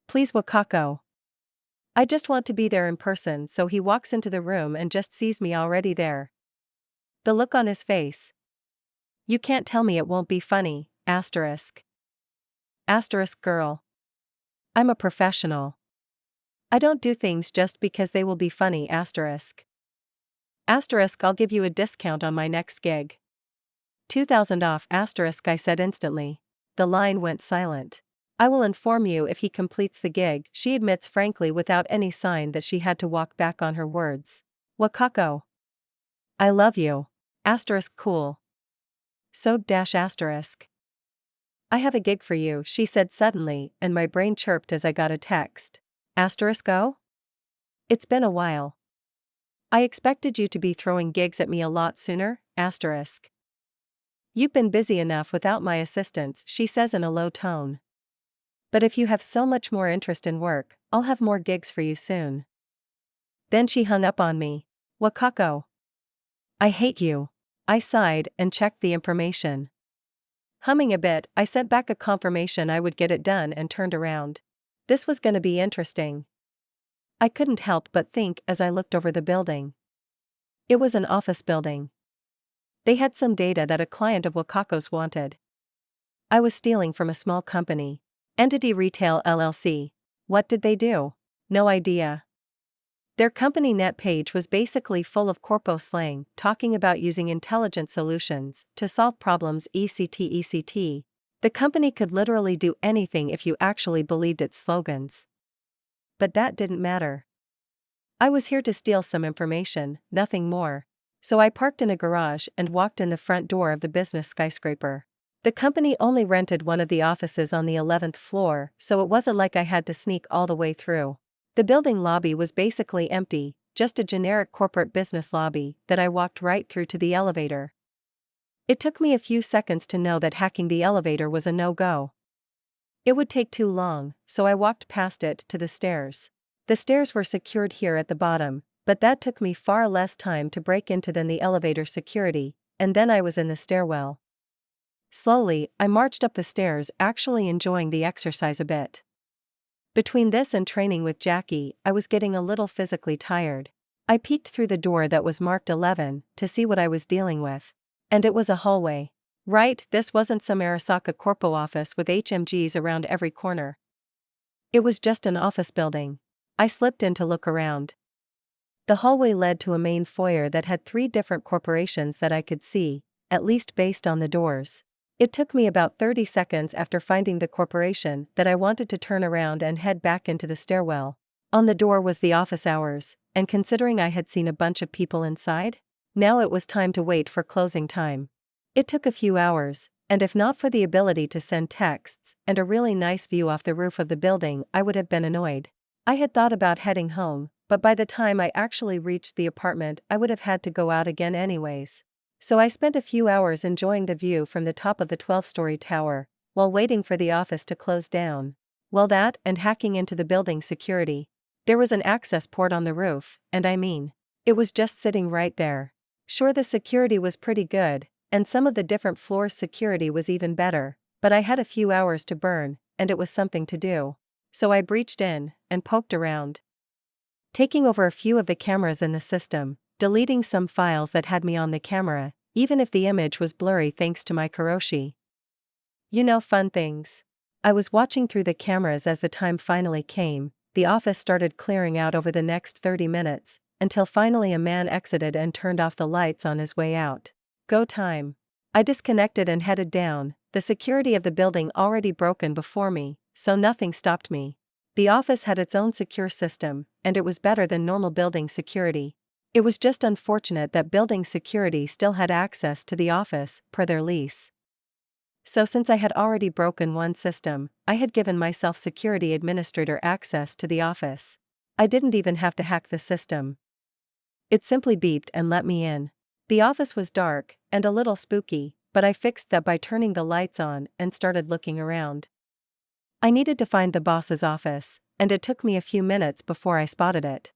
S1: Please, Wakako. I just want to be there in person, so he walks into the room and just sees me already there. The look on his face. You can't tell me it won't be funny, girl. I'm a professional. I don't do things just because they will be funny, I'll give you a discount on my next gig. 2,000 off, I said instantly. The line went silent. I will inform you if he completes the gig, she admits frankly without any sign that she had to walk back on her words. Wakako. I love you. Cool. So I have a gig for you, she said suddenly, and my brain chirped as I got a text. Go? It's been a while. I expected you to be throwing gigs at me a lot sooner, You've been busy enough without my assistance, she says in a low tone. But if you have so much more interest in work, I'll have more gigs for you soon. Then she hung up on me. Wakako. I hate you. I sighed and checked the information. Humming a bit, I sent back a confirmation I would get it done and turned around. This was gonna be interesting. I couldn't help but think as I looked over the building. It was an office building. They had some data that a client of Wakako's wanted. I was stealing from a small company. Entity Retail LLC. What did they do? No idea. Their company net page was basically full of corpo slang, talking about using intelligent solutions to solve problems ECT. The company could literally do anything if you actually believed its slogans. But that didn't matter. I was here to steal some information, nothing more. So I parked in a garage and walked in the front door of the business skyscraper. The company only rented one of the offices on the 11th floor, so it wasn't like I had to sneak all the way through. The building lobby was basically empty, just a generic corporate business lobby that I walked right through to the elevator. It took me a few seconds to know that hacking the elevator was a no-go. It would take too long, so I walked past it to the stairs. The stairs were secured here at the bottom, but that took me far less time to break into than the elevator security, and then I was in the stairwell. Slowly, I marched up the stairs, actually enjoying the exercise a bit. Between this and training with Jackie, I was getting a little physically tired. I peeked through the door that was marked 11 to see what I was dealing with. And it was a hallway. Right, this wasn't some Arasaka Corpo office with HMGs around every corner. It was just an office building. I slipped in to look around. The hallway led to a main foyer that had 3 different corporations that I could see, at least based on the doors. It took me about 30 seconds after finding the corporation that I wanted to turn around and head back into the stairwell. On the door was the office hours, and considering I had seen a bunch of people inside, now it was time to wait for closing time. It took a few hours, and if not for the ability to send texts and a really nice view off the roof of the building, I would have been annoyed. I had thought about heading home, but by the time I actually reached the apartment, I would have had to go out again anyways. So I spent a few hours enjoying the view from the top of the 12-story tower, while waiting for the office to close down. Well, that and hacking into the building's security. There was an access port on the roof, and it was just sitting right there. Sure, the security was pretty good, and some of the different floors' security was even better, but I had a few hours to burn, and it was something to do. So I breached in and poked around, taking over a few of the cameras in the system, deleting some files that had me on the camera, even if the image was blurry thanks to my Karoshi. You know, fun things. I was watching through the cameras as the time finally came. The office started clearing out over the next 30 minutes, until finally a man exited and turned off the lights on his way out. Go time. I disconnected and headed down, the security of the building already broken before me, so nothing stopped me. The office had its own secure system, and it was better than normal building security. It was just unfortunate that building security still had access to the office, per their lease. So since I had already broken one system, I had given myself security administrator access to the office. I didn't even have to hack the system. It simply beeped and let me in. The office was dark and a little spooky, but I fixed that by turning the lights on and started looking around. I needed to find the boss's office, and it took me a few minutes before I spotted it.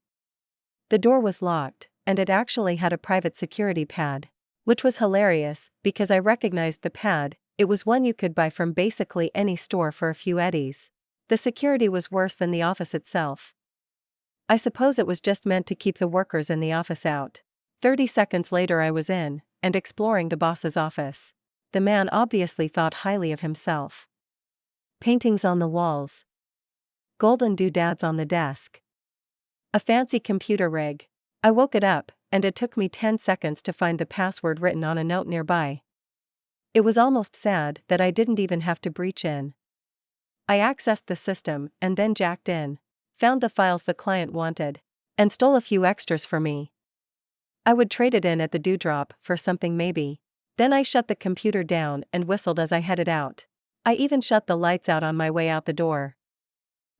S1: The door was locked, and it actually had a private security pad, which was hilarious because I recognized the pad. It was one you could buy from basically any store for a few eddies. The security was worse than the office itself. I suppose it was just meant to keep the workers in the office out. 30 seconds later I was in, and exploring the boss's office. The man obviously thought highly of himself. Paintings on the walls. Golden doodads on the desk. A fancy computer rig. I woke it up, and it took me 10 seconds to find the password written on a note nearby. It was almost sad that I didn't even have to breach in. I accessed the system and then jacked in, found the files the client wanted, and stole a few extras for me. I would trade it in at the dewdrop for something maybe. Then I shut the computer down and whistled as I headed out. I even shut the lights out on my way out the door.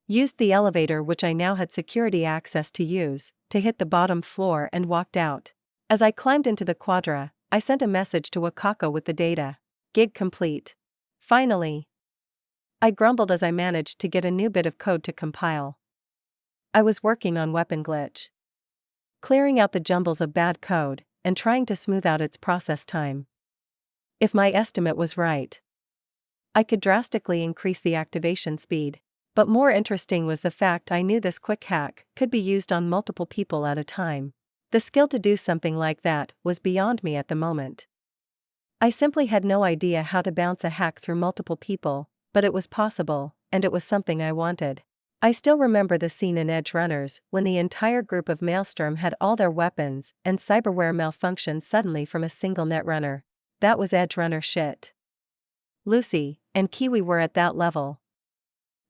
S1: Used the elevator, which I now had security access to use, to hit the bottom floor and walked out. As I climbed into the quadra, I sent a message to Wakako with the data. Gig complete. Finally. I grumbled as I managed to get a new bit of code to compile. I was working on weapon glitch. Clearing out the jumbles of bad code, and trying to smooth out its process time. If my estimate was right, I could drastically increase the activation speed. But more interesting was the fact I knew this quick hack could be used on multiple people at a time. The skill to do something like that was beyond me at the moment. I simply had no idea how to bounce a hack through multiple people, but it was possible, and it was something I wanted. I still remember the scene in Edge Runners when the entire group of Maelstrom had all their weapons and cyberware malfunctioned suddenly from a single netrunner. That was Edge Runner shit. Lucy and Kiwi were at that level.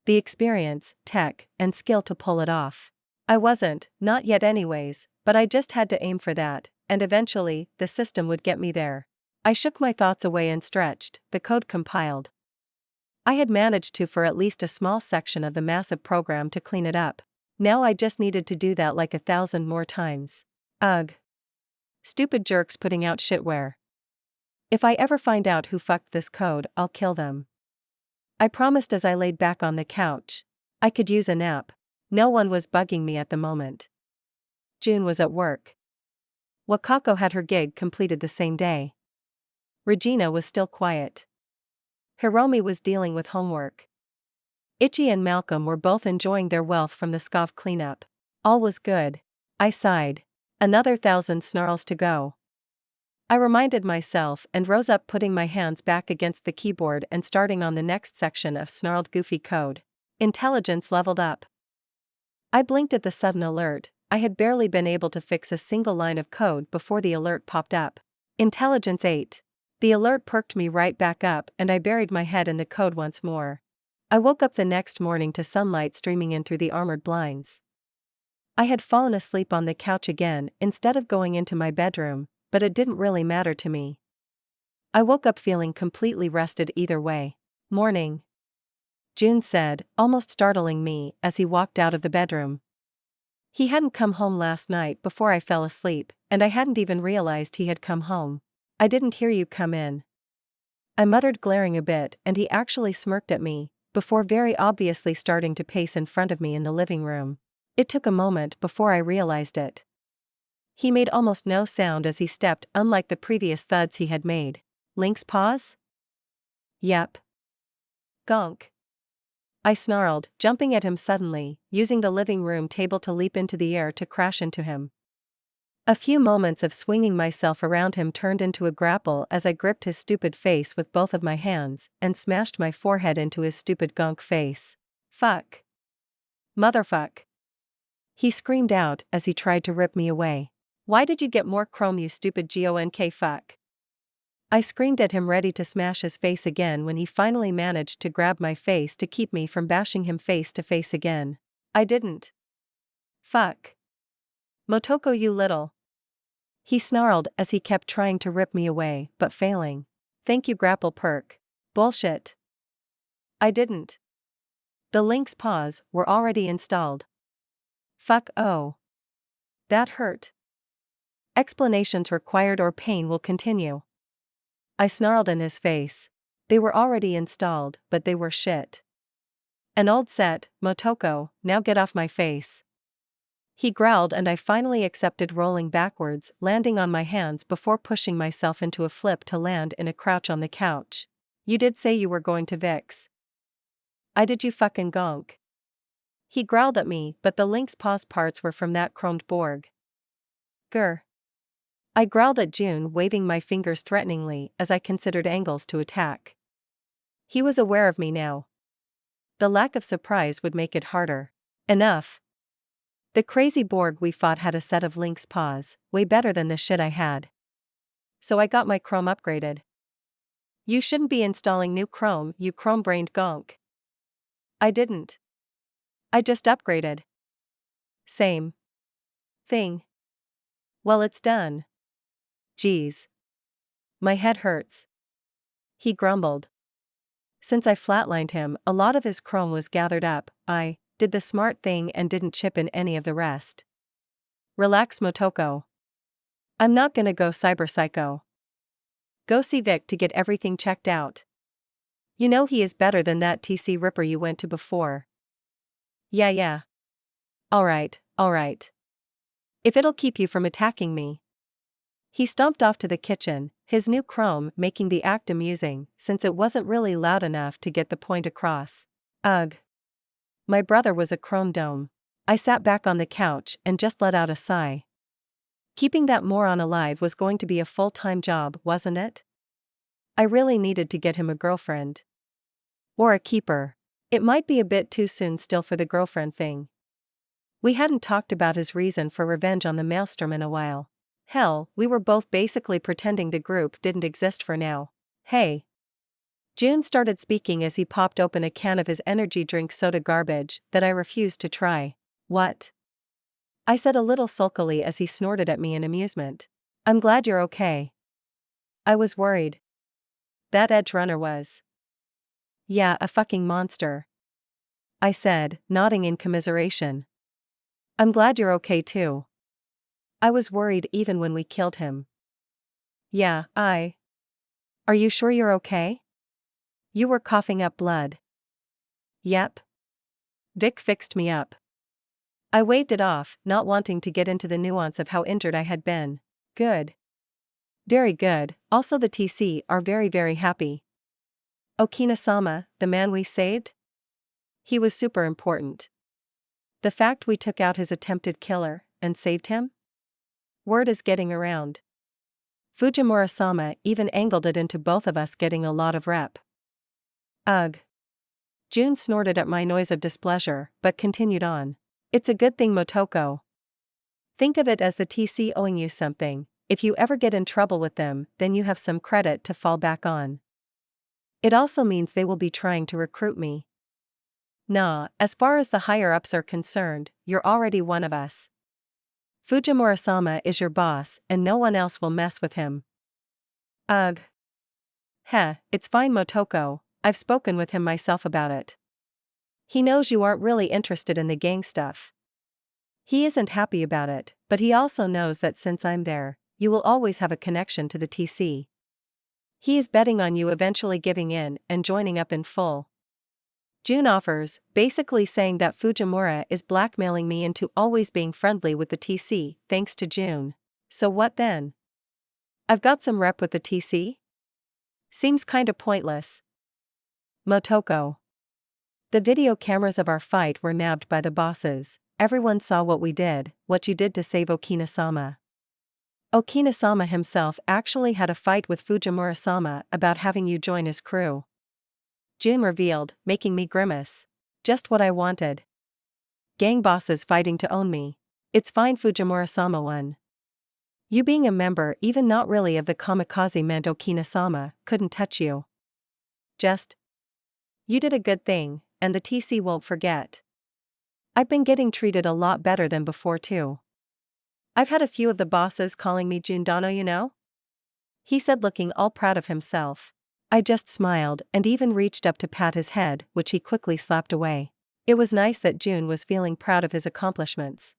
S1: The experience, tech, and skill to pull it off. I wasn't, not yet anyways, but I just had to aim for that, and eventually, the system would get me there. I shook my thoughts away and stretched, the code compiled. I had managed to for at least a small section of the massive program to clean it up. Now I just needed to do that like 1,000 more times. Ugh. Stupid jerks putting out shitware. If I ever find out who fucked this code, I'll kill them. I promised as I laid back on the couch. I could use a nap. No one was bugging me at the moment. June was at work. Wakako had her gig completed the same day. Regina was still quiet. Hiromi was dealing with homework. Ichi and Malcolm were both enjoying their wealth from the scav cleanup. All was good. I sighed. Another 1,000 snarls to go. I reminded myself and rose up, putting my hands back against the keyboard and starting on the next section of snarled goofy code. Intelligence leveled up. I blinked at the sudden alert. I had barely been able to fix a single line of code before the alert popped up. Intelligence 8. The alert perked me right back up and I buried my head in the code once more. I woke up the next morning to sunlight streaming in through the armored blinds. I had fallen asleep on the couch again instead of going into my bedroom, but it didn't really matter to me. I woke up feeling completely rested either way. Morning, June said, almost startling me as he walked out of the bedroom. He hadn't come home last night before I fell asleep, and I hadn't even realized he had come home. I didn't hear you come in. I muttered, glaring a bit, and he actually smirked at me, before very obviously starting to pace in front of me in the living room. It took a moment before I realized it. He made almost no sound as he stepped, unlike the previous thuds he had made. Link's paws? Yep. Gonk. I snarled, jumping at him suddenly, using the living room table to leap into the air to crash into him. A few moments of swinging myself around him turned into a grapple as I gripped his stupid face with both of my hands and smashed my forehead into his stupid gonk face. Fuck. Motherfuck. He screamed out as he tried to rip me away. Why did you get more chrome, you stupid gonk fuck? I screamed at him, ready to smash his face again, when he finally managed to grab my face to keep me from bashing him face to face again. I didn't. Fuck. Motoko, you little. He snarled as he kept trying to rip me away, but failing. Thank you, grapple perk. Bullshit. I didn't. The Link's paws were already installed. Fuck, oh. That hurt. Explanations required or pain will continue. I snarled in his face. They were already installed, but they were shit. An old set, Motoko, now get off my face. He growled and I finally accepted, rolling backwards, landing on my hands before pushing myself into a flip to land in a crouch on the couch. You did say you were going to Vix. I did, you fucking gonk. He growled at me, but the Link's paws parts were from that chromed borg. Grr. I growled at June, waving my fingers threateningly as I considered angles to attack. He was aware of me now. The lack of surprise would make it harder. Enough. The crazy borg we fought had a set of Link's paws, way better than the shit I had. So I got my chrome upgraded. You shouldn't be installing new chrome, you chrome-brained gonk. I didn't. I just upgraded. Same thing. Well, it's done. Geez. My head hurts. He grumbled. Since I flatlined him, a lot of his chrome was gathered up. I did the smart thing and didn't chip in any of the rest. Relax, Motoko. I'm not gonna go cyber psycho. Go see Vic to get everything checked out. You know he is better than that TC Ripper you went to before. Yeah. Alright. If it'll keep you from attacking me. He stomped off to the kitchen, his new chrome making the act amusing, since it wasn't really loud enough to get the point across. Ugh. My brother was a chrome dome. I sat back on the couch and just let out a sigh. Keeping that moron alive was going to be a full-time job, wasn't it? I really needed to get him a girlfriend. Or a keeper. It might be a bit too soon still for the girlfriend thing. We hadn't talked about his reason for revenge on the Maelstrom in a while. Hell, we were both basically pretending the group didn't exist for now. Hey. June started speaking as he popped open a can of his energy drink soda garbage that I refused to try. What? I said a little sulkily as he snorted at me in amusement. I'm glad you're okay. I was worried. That edge runner was. Yeah, a fucking monster. I said, nodding in commiseration. I'm glad you're okay too. I was worried even when we killed him. Yeah, Are you sure you're okay? You were coughing up blood. Yep. Vic fixed me up. I waved it off, not wanting to get into the nuance of how injured I had been. Good. Very good, also the TC are very happy. Okina-sama, the man we saved? He was super important. The fact we took out his attempted killer and saved him? Word is getting around. Fujimura-sama even angled it into both of us getting a lot of rep. Ugh. June snorted at my noise of displeasure, but continued on. It's a good thing, Motoko. Think of it as the TC owing you something. If you ever get in trouble with them, then you have some credit to fall back on. It also means they will be trying to recruit me. Nah, as far as the higher-ups are concerned, you're already one of us. Fujimura-sama is your boss, and no one else will mess with him. Ugh. Heh, it's fine, Motoko, I've spoken with him myself about it. He knows you aren't really interested in the gang stuff. He isn't happy about it, but he also knows that since I'm there, you will always have a connection to the TC. He is betting on you eventually giving in and joining up in full. June offers, basically saying that Fujimura is blackmailing me into always being friendly with the TC, thanks to June. So what then? I've got some rep with the TC? Seems kinda pointless. Motoko. The video cameras of our fight were nabbed by the bosses. Everyone saw what we did, what you did to save Okina-sama. Okina-sama himself actually had a fight with Fujimura-sama about having you join his crew. June revealed, making me grimace. Just what I wanted. Gang bosses fighting to own me. It's fine, Fujimura-sama won. You being a member, even not really of the kamikaze, meant Okina-sama couldn't touch you. Just. You did a good thing, and the TC won't forget. I've been getting treated a lot better than before too. I've had a few of the bosses calling me Jundano, you know? He said, looking all proud of himself. I just smiled and even reached up to pat his head, which he quickly slapped away. It was nice that June was feeling proud of his accomplishments.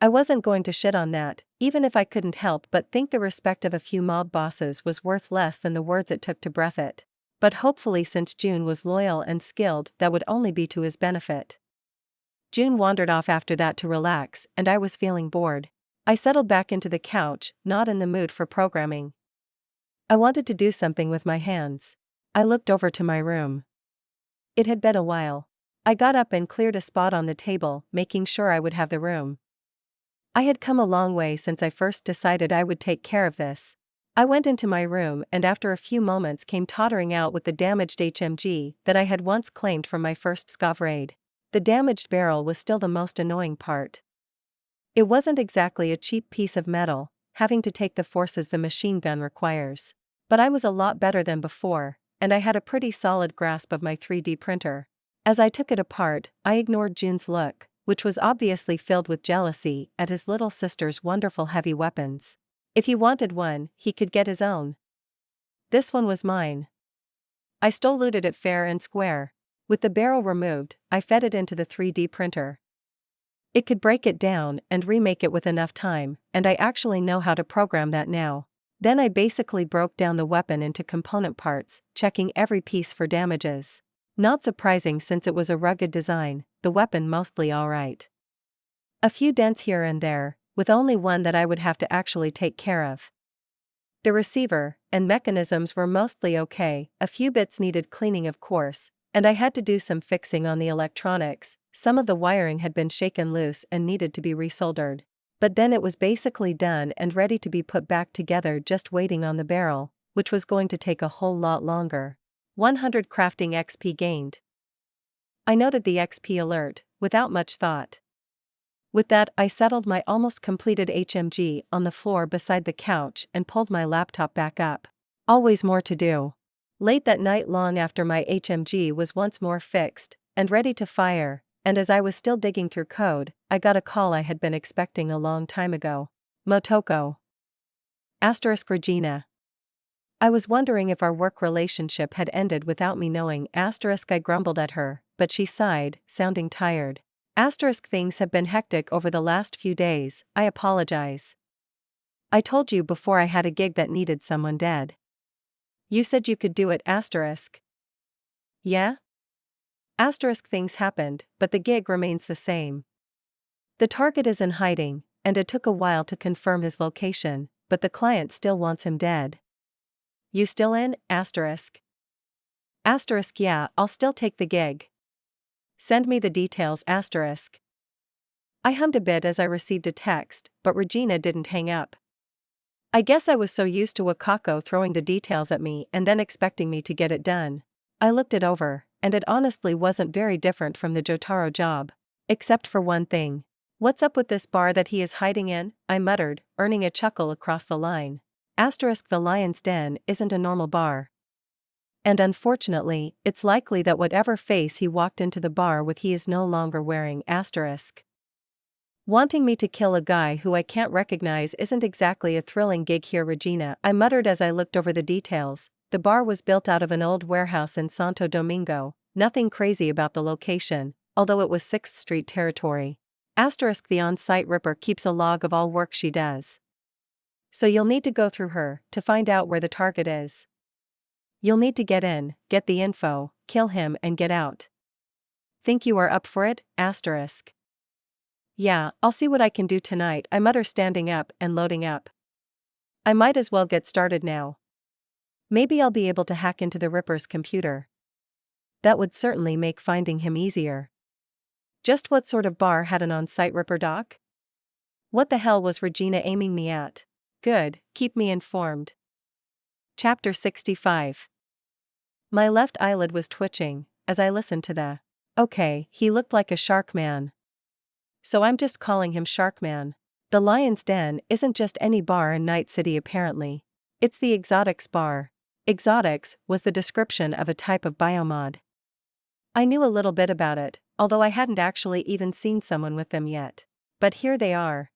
S1: I wasn't going to shit on that, even if I couldn't help but think the respect of a few mob bosses was worth less than the words it took to breath it. But hopefully, since June was loyal and skilled, that would only be to his benefit. June wandered off after that to relax, and I was feeling bored. I settled back into the couch, not in the mood for programming. I wanted to do something with my hands. I looked over to my room. It had been a while. I got up and cleared a spot on the table, making sure I would have the room. I had come a long way since I first decided I would take care of this. I went into my room and after a few moments came tottering out with the damaged HMG that I had once claimed from my first scav raid. The damaged barrel was still the most annoying part. It wasn't exactly a cheap piece of metal, having to take the forces the machine gun requires. But I was a lot better than before, and I had a pretty solid grasp of my 3D printer. As I took it apart, I ignored June's look, which was obviously filled with jealousy at his little sister's wonderful heavy weapons. If he wanted one, he could get his own. This one was mine. I stole looted it fair and square. With the barrel removed, I fed it into the 3D printer. It could break it down and remake it with enough time, and I actually know how to program that now. Then I basically broke down the weapon into component parts, checking every piece for damages. Not surprising since it was a rugged design, the weapon mostly alright. A few dents here and there, with only one that I would have to actually take care of. The receiver and mechanisms were mostly okay, a few bits needed cleaning of course, and I had to do some fixing on the electronics. Some of the wiring had been shaken loose and needed to be resoldered. But then it was basically done and ready to be put back together, just waiting on the barrel, which was going to take a whole lot longer. 100 crafting XP gained. I noted the XP alert, without much thought. With that, I settled my almost completed HMG on the floor beside the couch and pulled my laptop back up. Always more to do. Late that night, long after my HMG was once more fixed and ready to fire, and as I was still digging through code, I got a call I had been expecting a long time ago. Motoko. Regina. I was wondering if our work relationship had ended without me knowing. I grumbled at her, but she sighed, sounding tired. Things have been hectic over the last few days, I apologize. I told you before I had a gig that needed someone dead. You said you could do it. Yeah? Things happened, but the gig remains the same. The target is in hiding, and it took a while to confirm his location, but the client still wants him dead. You still in? Asterisk yeah, I'll still take the gig. Send me the details asterisk. I hummed a bit as I received a text, but Regina didn't hang up. I guess I was so used to Wakako throwing the details at me and then expecting me to get it done. I looked it over, and it honestly wasn't very different from the Jotaro job. Except for one thing. What's up with this bar that he is hiding in? I muttered, earning a chuckle across the line. Asterisk the Lion's Den isn't a normal bar. And unfortunately, it's likely that whatever face he walked into the bar with he is no longer wearing asterisk. Wanting me to kill a guy who I can't recognize isn't exactly a thrilling gig here, Regina, I muttered as I looked over the details. The bar was built out of an old warehouse in Santo Domingo, nothing crazy about the location, although it was 6th Street territory. Asterisk the on-site ripper keeps a log of all work she does. So you'll need to go through her to find out where the target is. You'll need to get in, get the info, kill him and get out. Think you are up for it? Asterisk. Yeah, I'll see what I can do tonight, I mutter, standing up and loading up. I might as well get started now. Maybe I'll be able to hack into the Ripper's computer. That would certainly make finding him easier. Just what sort of bar had an on-site Ripper doc? What the hell was Regina aiming me at? Good, keep me informed. Chapter 65. My left eyelid was twitching as I listened to the okay, he looked like a shark man. So I'm just calling him Sharkman. The Lion's Den isn't just any bar in Night City apparently. It's the Exotics bar. Exotics was the description of a type of biomod. I knew a little bit about it, although I hadn't actually even seen someone with them yet. But here they are.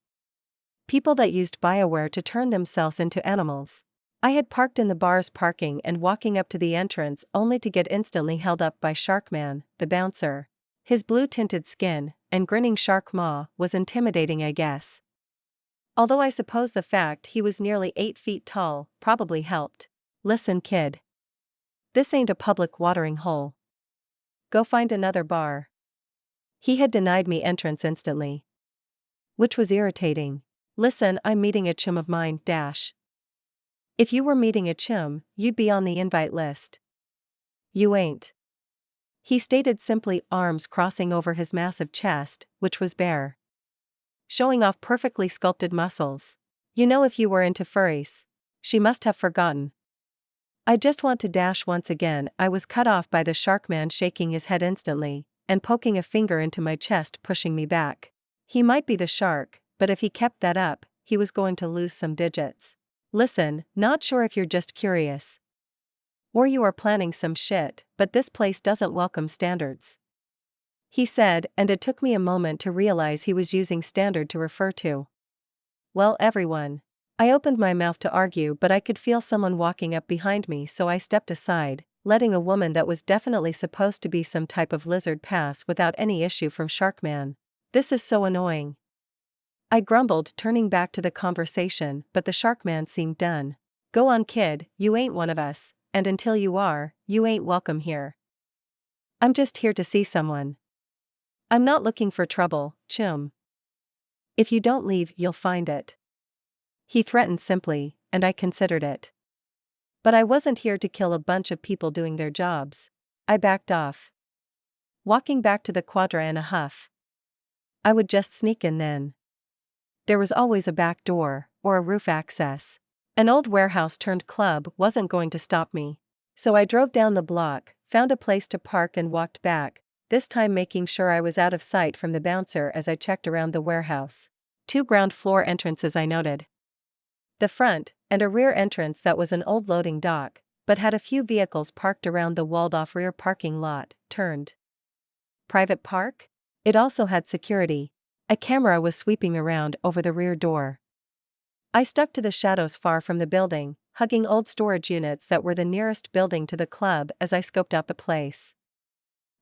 S1: People that used BioWare to turn themselves into animals. I had parked in the bar's parking and walking up to the entrance only to get instantly held up by Sharkman, the bouncer. His blue-tinted skin and grinning shark maw was intimidating, I guess. Although I suppose the fact he was nearly 8 feet tall probably helped. Listen, kid. This ain't a public watering hole. Go find another bar. He had denied me entrance instantly. Which was irritating. Listen, I'm meeting a chum of mine, dash. If you were meeting a chum, you'd be on the invite list. You ain't. He stated simply, arms crossing over his massive chest, which was bare, showing off perfectly sculpted muscles. You know, if you were into furries. She must have forgotten. I just want to dash once again. I was cut off by the Sharkman shaking his head instantly, and poking a finger into my chest, pushing me back. He might be the shark, but if he kept that up, he was going to lose some digits. Listen, not sure if you're just curious. Or you are planning some shit, but this place doesn't welcome standards. He said, and it took me a moment to realize he was using standard to refer to. Well, everyone. I opened my mouth to argue, but I could feel someone walking up behind me, so I stepped aside, letting a woman that was definitely supposed to be some type of lizard pass without any issue from Sharkman. This is so annoying. I grumbled, turning back to the conversation, but the Sharkman seemed done. Go on, kid, you ain't one of us. And until you are, you ain't welcome here. I'm just here to see someone. I'm not looking for trouble, chum. If you don't leave, you'll find it. He threatened simply, and I considered it. But I wasn't here to kill a bunch of people doing their jobs. I backed off, walking back to the quadra in a huff. I would just sneak in then. There was always a back door, or a roof access. An old warehouse turned club wasn't going to stop me. So I drove down the block, found a place to park and walked back, this time making sure I was out of sight from the bouncer as I checked around the warehouse. 2 ground floor entrances I noted. The front, and a rear entrance that was an old loading dock, but had a few vehicles parked around the walled-off rear parking lot, turned private park? It also had security. A camera was sweeping around over the rear door. I stuck to the shadows far from the building, hugging old storage units that were the nearest building to the club as I scoped out the place.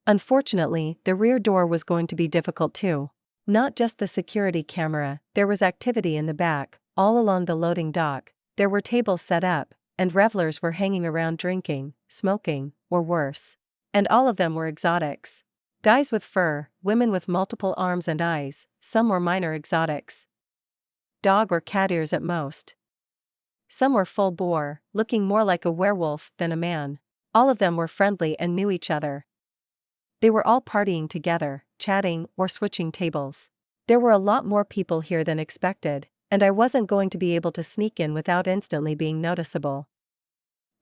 S1: Unfortunately, the rear door was going to be difficult too. Not just the security camera, there was activity in the back, all along the loading dock. There were tables set up, and revelers were hanging around drinking, smoking, or worse. And all of them were exotics. Guys with fur, women with multiple arms and eyes, some were minor exotics. Dog or cat ears at most. Some were full bore, looking more like a werewolf than a man. All of them were friendly and knew each other. They were all partying together, chatting, or switching tables. There were a lot more people here than expected, and I wasn't going to be able to sneak in without instantly being noticeable.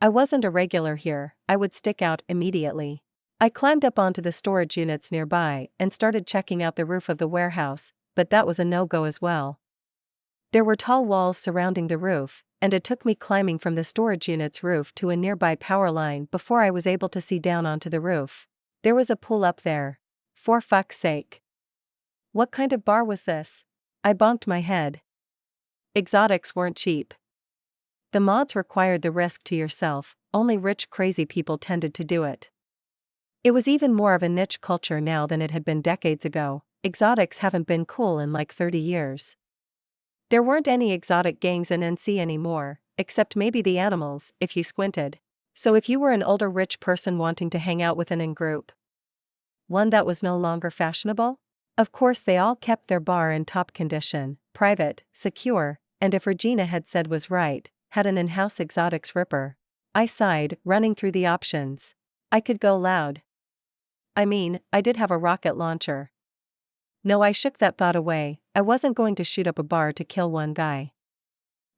S1: I wasn't a regular here, I would stick out immediately. I climbed up onto the storage units nearby and started checking out the roof of the warehouse, but that was a no-go as well. There were tall walls surrounding the roof, and it took me climbing from the storage unit's roof to a nearby power line before I was able to see down onto the roof. There was a pool up there. For fuck's sake. What kind of bar was this? I bonked my head. Exotics weren't cheap. The mods required the risk to yourself, only rich crazy people tended to do it. It was even more of a niche culture now than it had been decades ago. Exotics haven't been cool in like 30 years. There weren't any exotic gangs in NC anymore, except maybe the animals, if you squinted. So if you were an older rich person wanting to hang out with an in-group, one that was no longer fashionable? Of course they all kept their bar in top condition, private, secure, and if Regina had said was right, had an in-house exotics ripper. I sighed, running through the options. I could go loud. I mean, I did have a rocket launcher. No, I shook that thought away. I wasn't going to shoot up a bar to kill one guy.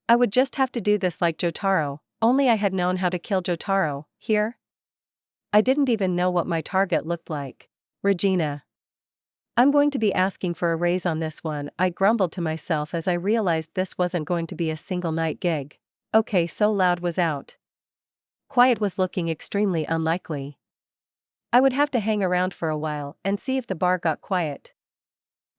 S1: I would just have to do this like Jotaro, only I had known how to kill Jotaro, here. I didn't even know what my target looked like. Regina. I'm going to be asking for a raise on this one, I grumbled to myself as I realized this wasn't going to be a single night gig. Okay, so loud was out. Quiet was looking extremely unlikely. I would have to hang around for a while and see if the bar got quiet.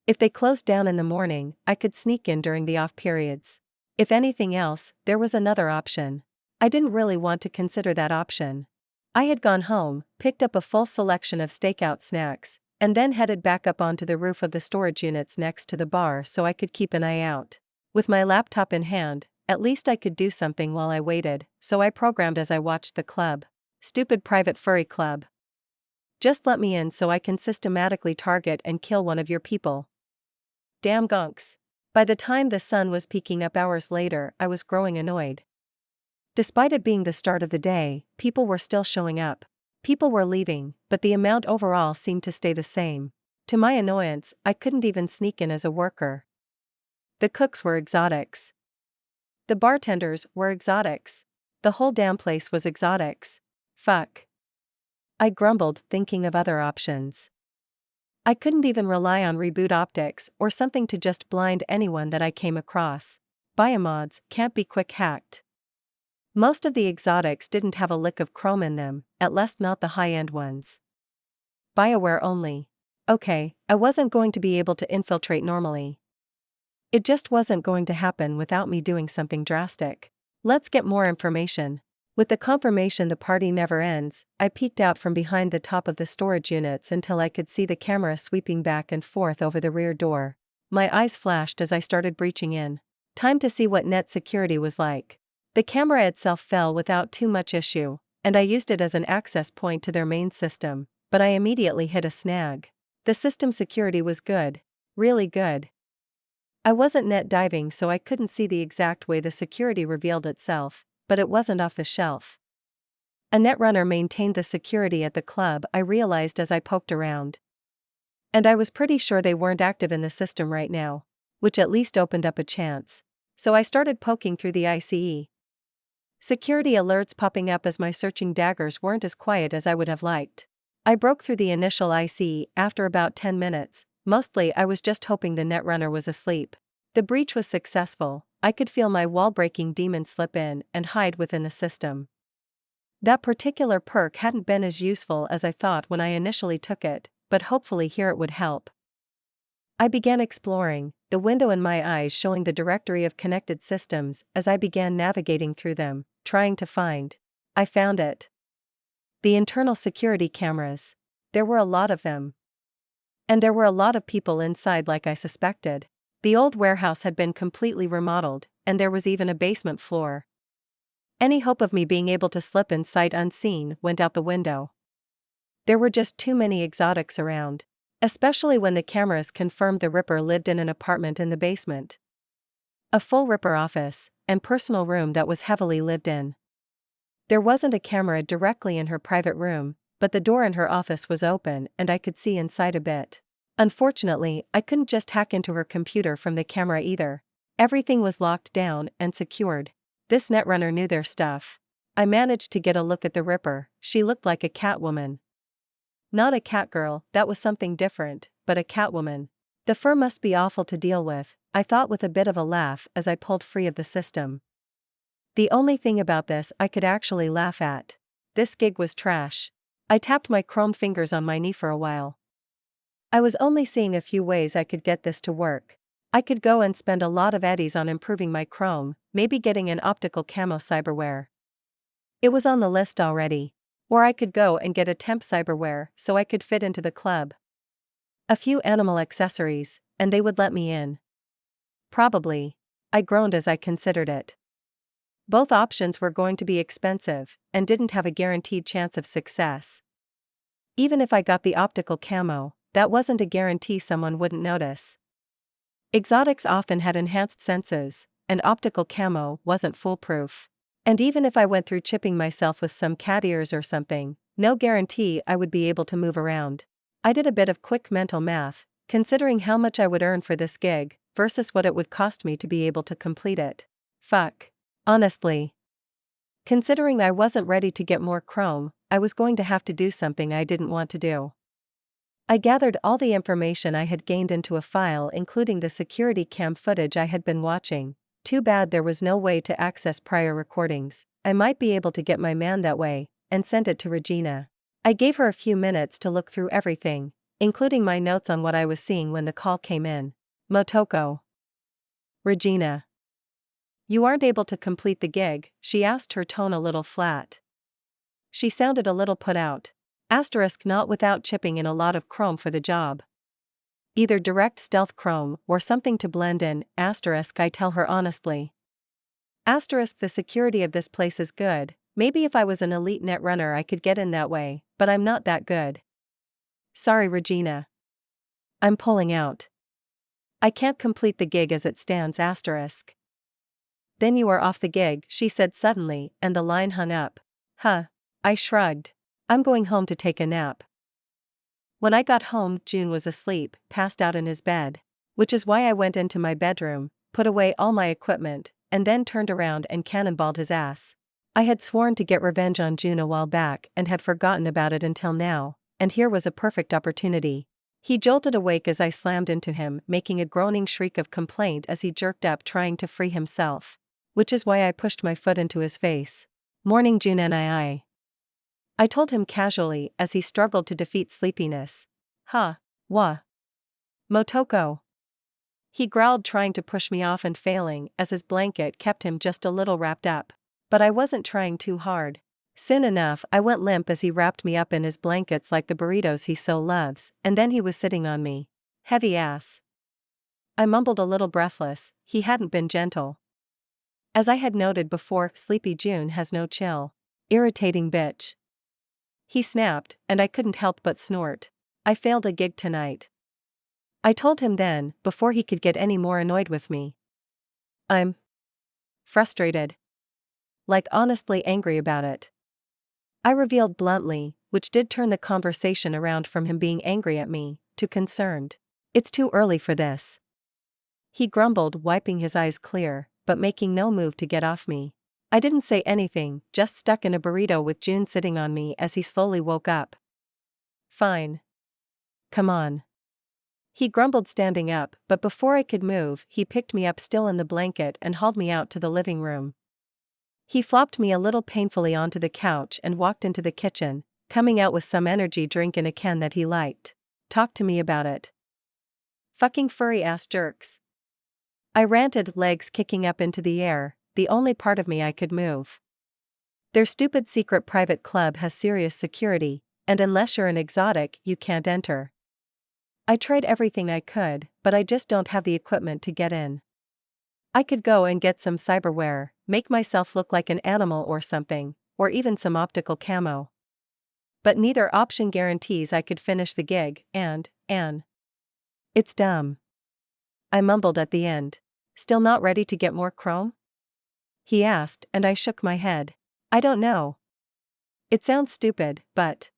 S1: If they closed down in the morning, I could sneak in during the off periods. If anything else, there was another option. I didn't really want to consider that option. I had gone home, picked up a full selection of stakeout snacks, and then headed back up onto the roof of the storage units next to the bar so I could keep an eye out. With my laptop in hand, at least I could do something while I waited, so I programmed as I watched the club. Stupid private furry club. Just let me in so I can systematically target and kill one of your people. Damn gunks. By the time the sun was peeking up hours later, I was growing annoyed. Despite it being the start of the day, people were still showing up. People were leaving, but the amount overall seemed to stay the same. To my annoyance, I couldn't even sneak in as a worker. The cooks were exotics. The bartenders were exotics. The whole damn place was exotics. Fuck. I grumbled, thinking of other options. I couldn't even rely on reboot optics or something to just blind anyone that I came across. Biomods can't be quick hacked. Most of the exotics didn't have a lick of chrome in them, at least not the high-end ones. BioWare only. Okay, I wasn't going to be able to infiltrate normally. It just wasn't going to happen without me doing something drastic. Let's get more information. With the confirmation the party never ends, I peeked out from behind the top of the storage units until I could see the camera sweeping back and forth over the rear door. My eyes flashed as I started breaching in. Time to see what net security was like. The camera itself fell without too much issue, and I used it as an access point to their main system, but I immediately hit a snag. The system security was good. Really good. I wasn't net diving so I couldn't see the exact way the security revealed itself, but it wasn't off the shelf. A netrunner maintained the security at the club, I realized as I poked around. And I was pretty sure they weren't active in the system right now, which at least opened up a chance. So I started poking through the ICE. Security alerts popping up as my searching daggers weren't as quiet as I would have liked. I broke through the initial ICE after about 10 minutes, mostly I was just hoping the netrunner was asleep. The breach was successful, I could feel my wall-breaking demon slip in and hide within the system. That particular perk hadn't been as useful as I thought when I initially took it, but hopefully here it would help. I began exploring, the window in my eyes showing the directory of connected systems as I began navigating through them, trying to find. I found it. The internal security cameras. There were a lot of them. And there were a lot of people inside like I suspected. The old warehouse had been completely remodeled, and there was even a basement floor. Any hope of me being able to slip in sight unseen went out the window. There were just too many exotics around. Especially when the cameras confirmed the Ripper lived in an apartment in the basement. A full Ripper office, and personal room that was heavily lived in. There wasn't a camera directly in her private room, but the door in her office was open and I could see inside a bit. Unfortunately, I couldn't just hack into her computer from the camera either. Everything was locked down and secured. This netrunner knew their stuff. I managed to get a look at the Ripper. She looked like a Catwoman. Not a Catgirl, that was something different, but a Catwoman. The fur must be awful to deal with, I thought with a bit of a laugh as I pulled free of the system. The only thing about this I could actually laugh at. This gig was trash. I tapped my chrome fingers on my knee for a while. I was only seeing a few ways I could get this to work. I could go and spend a lot of eddies on improving my chrome, maybe getting an optical camo cyberware. It was on the list already. Or I could go and get a temp cyberware so I could fit into the club. A few animal accessories, and they would let me in. Probably. I groaned as I considered it. Both options were going to be expensive, and didn't have a guaranteed chance of success. Even if I got the optical camo, that wasn't a guarantee someone wouldn't notice. Exotics often had enhanced senses, and optical camo wasn't foolproof. And even if I went through chipping myself with some cat ears or something, no guarantee I would be able to move around. I did a bit of quick mental math, considering how much I would earn for this gig, versus what it would cost me to be able to complete it. Fuck. Honestly. Considering I wasn't ready to get more chrome, I was going to have to do something I didn't want to do. I gathered all the information I had gained into a file including the security cam footage I had been watching. Too bad there was no way to access prior recordings. I might be able to get my man that way, and send it to Regina. I gave her a few minutes to look through everything, including my notes on what I was seeing when the call came in. Motoko. Regina. You aren't able to complete the gig, she asked, her tone a little flat. She sounded a little put out. Asterisk, not without chipping in a lot of chrome for the job. Either direct stealth chrome or something to blend in, asterisk, I tell her honestly. Asterisk, the security of this place is good, maybe if I was an elite netrunner I could get in that way, but I'm not that good. Sorry Regina. I'm pulling out. I can't complete the gig as it stands, asterisk. Then you are off the gig, she said suddenly, and the line hung up. Huh. I shrugged. I'm going home to take a nap. When I got home, June was asleep, passed out in his bed. Which is why I went into my bedroom, put away all my equipment, and then turned around and cannonballed his ass. I had sworn to get revenge on June a while back and had forgotten about it until now, and here was a perfect opportunity. He jolted awake as I slammed into him, making a groaning shriek of complaint as he jerked up trying to free himself. Which is why I pushed my foot into his face. Morning June NII. I told him casually as he struggled to defeat sleepiness. Huh. Wah. Motoko. He growled, trying to push me off and failing as his blanket kept him just a little wrapped up. But I wasn't trying too hard. Soon enough I went limp as he wrapped me up in his blankets like the burritos he so loves, and then he was sitting on me. Heavy ass. I mumbled a little breathless, he hadn't been gentle. As I had noted before, Sleepy June has no chill. Irritating bitch. He snapped, and I couldn't help but snort. I failed a gig tonight. I told him then, before he could get any more annoyed with me. I'm frustrated. Like honestly angry about it. I revealed bluntly, which did turn the conversation around from him being angry at me, to concerned. It's too early for this. He grumbled, wiping his eyes clear, but making no move to get off me. I didn't say anything, just stuck in a burrito with June sitting on me as he slowly woke up. Fine. Come on. He grumbled, standing up, but before I could move, he picked me up still in the blanket and hauled me out to the living room. He flopped me a little painfully onto the couch and walked into the kitchen, coming out with some energy drink in a can that he liked. Talk to me about it. Fucking furry ass jerks. I ranted, legs kicking up into the air, the only part of me I could move. Their stupid secret private club has serious security, and unless you're an exotic, you can't enter. I tried everything I could, but I just don't have the equipment to get in. I could go and get some cyberware, make myself look like an animal or something, or even some optical camo. But neither option guarantees I could finish the gig, and it's dumb. I mumbled at the end. Still not ready to get more chrome? He asked, and I shook my head. I don't know, It sounds stupid, but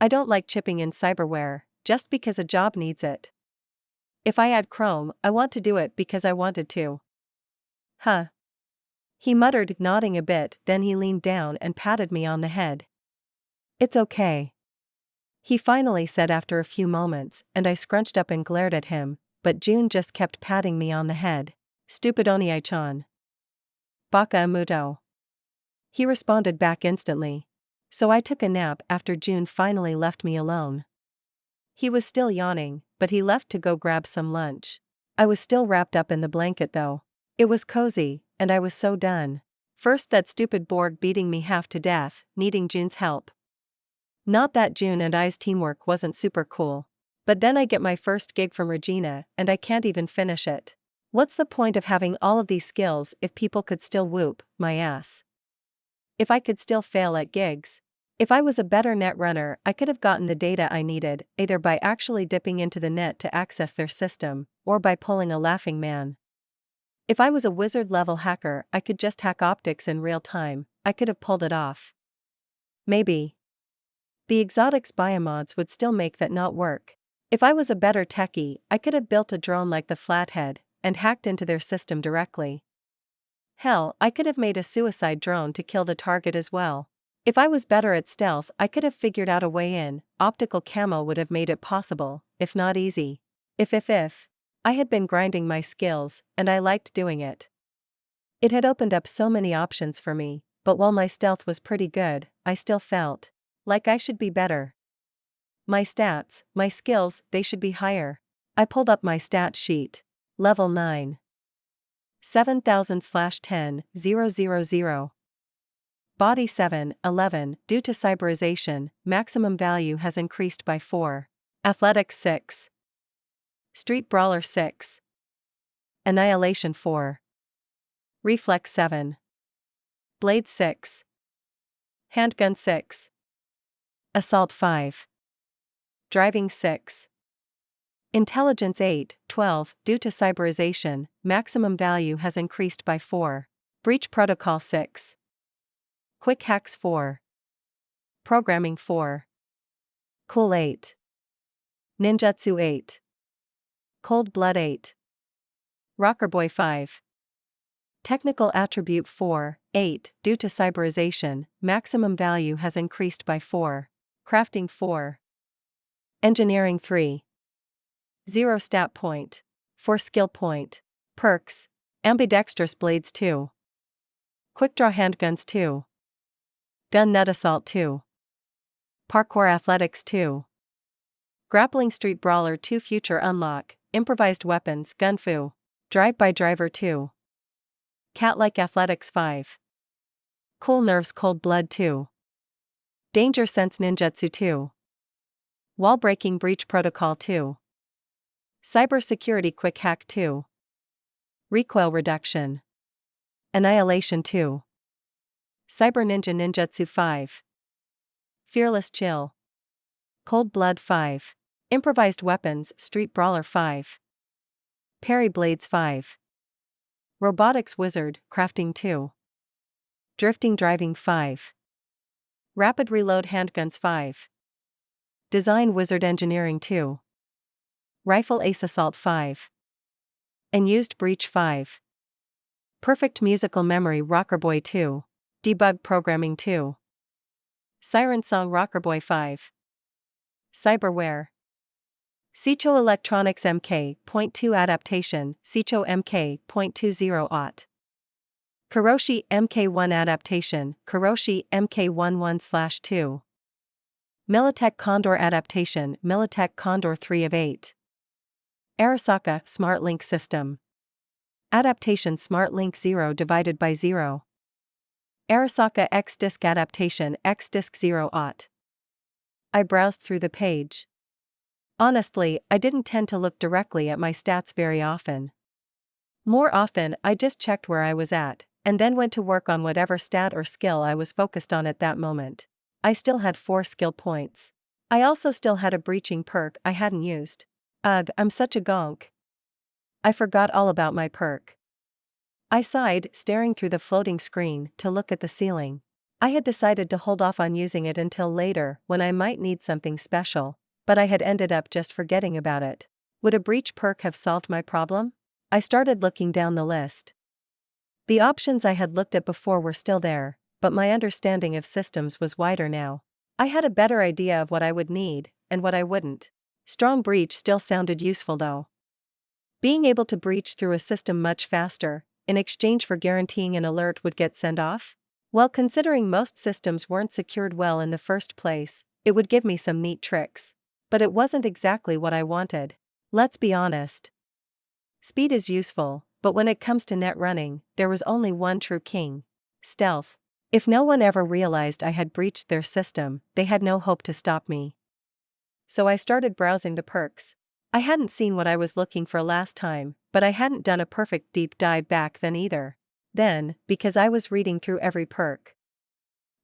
S1: I don't like chipping in cyberware, just because a job needs it. If I add Chrome, I want to do it because I wanted to. Huh. He muttered, nodding a bit, then he leaned down and patted me on the head. It's okay. He finally said after a few moments, and I scrunched up and glared at him, but June just kept patting me on the head. Stupid Oniai-chan. Baka Amuto. He responded back instantly. So I took a nap after June finally left me alone. He was still yawning, but he left to go grab some lunch. I was still wrapped up in the blanket though. It was cozy, and I was so done. First that stupid Borg beating me half to death, needing June's help. Not that June and I's teamwork wasn't super cool. But then I get my first gig from Regina, and I can't even finish it. What's the point of having all of these skills if people could still whoop my ass? If I could still fail at gigs? If I was a better net runner, I could have gotten the data I needed, either by actually dipping into the net to access their system, or by pulling a laughing man. If I was a wizard-level hacker, I could just hack optics in real time. I could have pulled it off. Maybe. The exotics biomods would still make that not work. If I was a better techie, I could have built a drone like the Flathead, and hacked into their system directly. Hell, I could have made a suicide drone to kill the target as well. If I was better at stealth, I could have figured out a way in. Optical camo would have made it possible, if not easy. If. I had been grinding my skills, and I liked doing it. It had opened up so many options for me, but while my stealth was pretty good, I still felt like I should be better. My stats, my skills, they should be higher. I pulled up my stat sheet. Level 9. 7000/10,000. Body 7, 11, due to cyberization, maximum value has increased by 4. Athletics 6. Street Brawler 6. Annihilation 4. Reflex 7. Blade 6. Handgun 6. Assault 5. Driving 6. Intelligence 8, 12, due to cyberization, maximum value has increased by 4. Breach Protocol 6. Quick Hacks 4. Programming 4. Cool 8. Ninjutsu 8. Cold Blood 8. Rocker Boy 5. Technical Attribute 4, 8, due to cyberization, maximum value has increased by 4. Crafting 4. Engineering 3. 0 stat point. 4 skill point. Perks. Ambidextrous Blades 2. Quick Draw Handguns 2. Gun Nut Assault 2. Parkour Athletics 2. Grappling Street Brawler 2 Future Unlock, Improvised Weapons Gunfu. Drive-by Driver 2. Cat-like Athletics 5. Cool Nerves Cold Blood 2. Danger Sense Ninjutsu 2. Wall Breaking Breach Protocol 2. Cybersecurity Quick Hack 2. Recoil Reduction. Annihilation 2. Cyber Ninja Ninjutsu 5. Fearless Chill. Cold Blood 5. Improvised Weapons Street Brawler 5. Parry Blades 5. Robotics Wizard Crafting 2. Drifting Driving 5. Rapid Reload Handguns 5. Design Wizard Engineering 2. Rifle Ace Assault 5. Unused Breach 5. Perfect Musical Memory Rocker Boy 2. Debug Programming 2. Siren Song Rocker Boy 5. Cyberware. Sicho Electronics MK.2 Adaptation, Sicho MK.20 Ot. Kuroshi MK1 Adaptation, Kuroshi MK11/2. Militech Condor Adaptation, Militech Condor 3 of 8. Arasaka Smart Link System. Adaptation Smart Link 0 divided by 0. Arasaka X-Disk Adaptation X-Disk 0 Ot. I browsed through the page. Honestly, I didn't tend to look directly at my stats very often. More often, I just checked where I was at, and then went to work on whatever stat or skill I was focused on at that moment. I still had 4 skill points. I also still had a breaching perk I hadn't used. Ugh, I'm such a gonk. I forgot all about my perk. I sighed, staring through the floating screen to look at the ceiling. I had decided to hold off on using it until later when I might need something special, but I had ended up just forgetting about it. Would a breach perk have solved my problem? I started looking down the list. The options I had looked at before were still there, but my understanding of systems was wider now. I had a better idea of what I would need, and what I wouldn't. Strong breach still sounded useful though. Being able to breach through a system much faster, in exchange for guaranteeing an alert would get sent off? Well, considering most systems weren't secured well in the first place, it would give me some neat tricks. But it wasn't exactly what I wanted. Let's be honest. Speed is useful, but when it comes to net running, there was only one true king: stealth. If no one ever realized I had breached their system, they had no hope to stop me. So I started browsing the perks. I hadn't seen what I was looking for last time, but I hadn't done a perfect deep dive back then either. Then, because I was reading through every perk,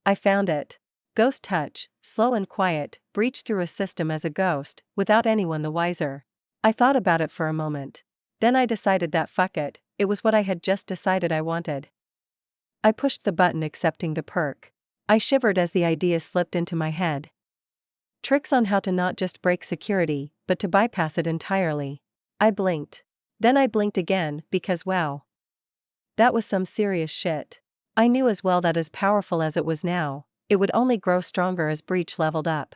S1: I found it. Ghost touch, slow and quiet, breach through a system as a ghost, without anyone the wiser. I thought about it for a moment. Then I decided that fuck it, it was what I had just decided I wanted. I pushed the button accepting the perk. I shivered as the idea slipped into my head. Tricks on how to not just break security, but to bypass it entirely. I blinked. Then I blinked again, because wow. That was some serious shit. I knew as well that as powerful as it was now, it would only grow stronger as breach leveled up.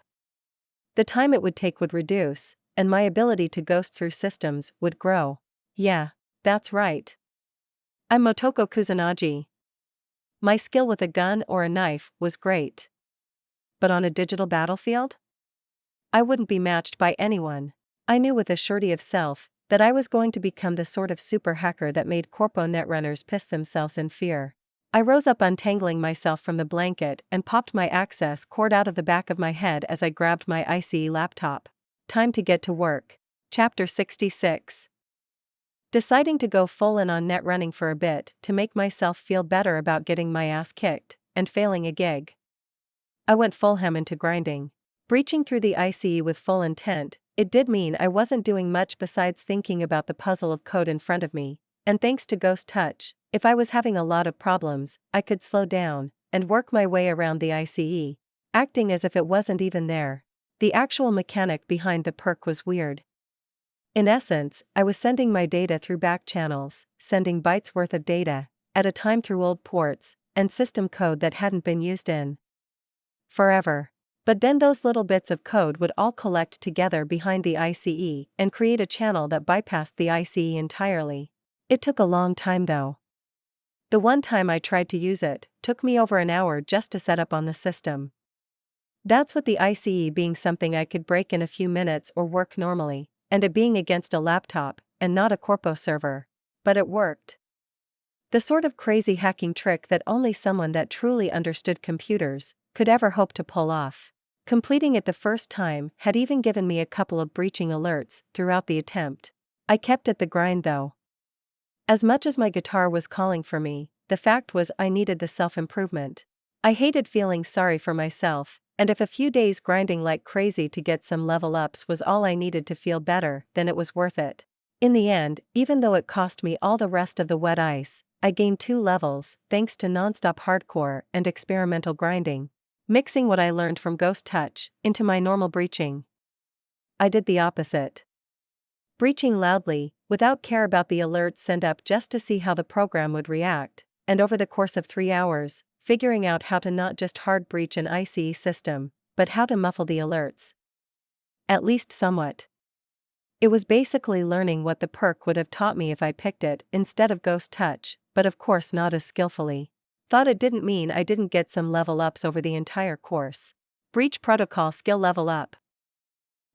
S1: The time it would take would reduce, and my ability to ghost through systems would grow. Yeah, that's right. I'm Motoko Kusanagi. My skill with a gun or a knife was great. But on a digital battlefield? I wouldn't be matched by anyone. I knew with a surety of self that I was going to become the sort of super hacker that made corpo netrunners piss themselves in fear. I rose up, untangling myself from the blanket, and popped my access cord out of the back of my head as I grabbed my ICE laptop. Time to get to work. Chapter 66. Deciding to go full in on net running for a bit to make myself feel better about getting my ass kicked and failing a gig. I went full ham into grinding. Breaching through the ICE with full intent, it did mean I wasn't doing much besides thinking about the puzzle of code in front of me, and thanks to Ghost Touch, if I was having a lot of problems, I could slow down and work my way around the ICE, acting as if it wasn't even there. The actual mechanic behind the perk was weird. In essence, I was sending my data through back channels, sending bytes worth of data at a time through old ports and system code that hadn't been used in forever. But then those little bits of code would all collect together behind the ICE and create a channel that bypassed the ICE entirely. It took a long time though. The one time I tried to use it, took me over an hour just to set up on the system. That's with the ICE being something I could break in a few minutes or work normally, and it being against a laptop, and not a corpo server. But it worked. The sort of crazy hacking trick that only someone that truly understood computers could ever hope to pull off. Completing it the first time had even given me a couple of breaching alerts throughout the attempt. I kept at the grind though. As much as my guitar was calling for me, the fact was I needed the self-improvement. I hated feeling sorry for myself, and if a few days grinding like crazy to get some level ups was all I needed to feel better, then it was worth it. In the end, even though it cost me all the rest of the wet ice, I gained 2 levels thanks to non-stop hardcore and experimental grinding. Mixing what I learned from Ghost Touch into my normal breaching. I did the opposite. Breaching loudly, without care about the alerts sent up just to see how the program would react, and over the course of 3 hours, figuring out how to not just hard breach an ICE system, but how to muffle the alerts. At least somewhat. It was basically learning what the perk would have taught me if I picked it instead of Ghost Touch, but of course not as skillfully. Thought it didn't mean I didn't get some level ups over the entire course. Breach protocol skill level up.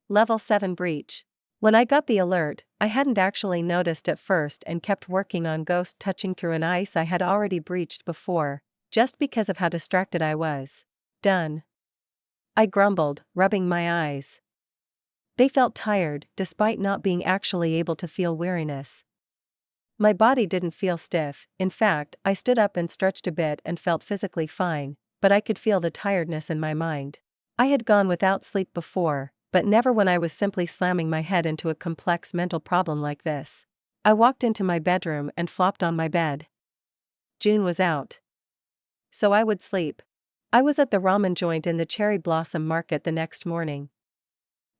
S1: Level 7 breach. When I got the alert, I hadn't actually noticed at first and kept working on Ghost Touching through an ICE I had already breached before, just because of how distracted I was. Done. I grumbled, rubbing my eyes. They felt tired, despite not being actually able to feel weariness. My body didn't feel stiff, in fact, I stood up and stretched a bit and felt physically fine, but I could feel the tiredness in my mind. I had gone without sleep before, but never when I was simply slamming my head into a complex mental problem like this. I walked into my bedroom and flopped on my bed. June was out. So I would sleep. I was at the ramen joint in the Cherry Blossom Market the next morning,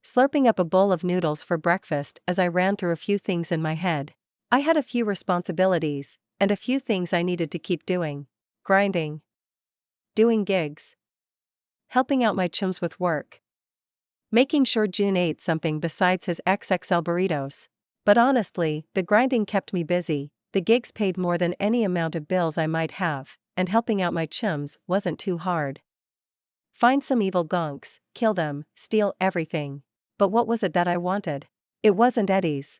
S1: slurping up a bowl of noodles for breakfast as I ran through a few things in my head. I had a few responsibilities, and a few things I needed to keep doing. Grinding. Doing gigs. Helping out my chums with work. Making sure June ate something besides his XXL burritos. But honestly, the grinding kept me busy, the gigs paid more than any amount of bills I might have, and helping out my chums wasn't too hard. Find some evil gonks, kill them, steal everything. But what was it that I wanted? It wasn't Eddie's.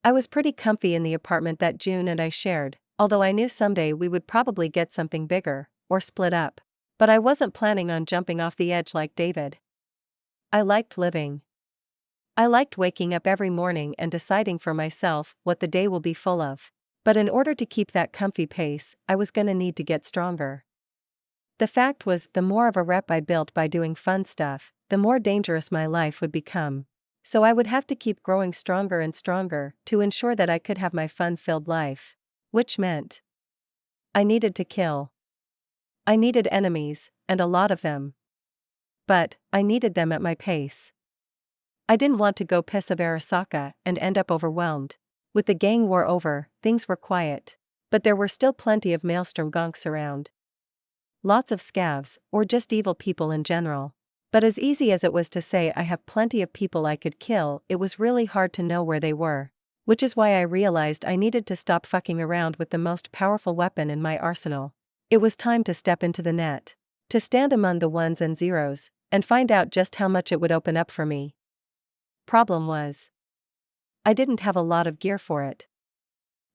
S1: I was pretty comfy in the apartment that June and I shared, although I knew someday we would probably get something bigger, or split up. But I wasn't planning on jumping off the edge like David. I liked living. I liked waking up every morning and deciding for myself what the day will be full of. But in order to keep that comfy pace, I was gonna need to get stronger. The fact was, the more of a rep I built by doing fun stuff, the more dangerous my life would become. So I would have to keep growing stronger and stronger to ensure that I could have my fun-filled life. Which meant I needed to kill. I needed enemies, and a lot of them. But I needed them at my pace. I didn't want to go piss of Arasaka and end up overwhelmed. With the gang war over, things were quiet. But there were still plenty of Maelstrom gonks around. Lots of scavs, or just evil people in general. But as easy as it was to say I have plenty of people I could kill, it was really hard to know where they were. Which is why I realized I needed to stop fucking around with the most powerful weapon in my arsenal. It was time to step into the net. To stand among the ones and zeros, and find out just how much it would open up for me. Problem was, I didn't have a lot of gear for it.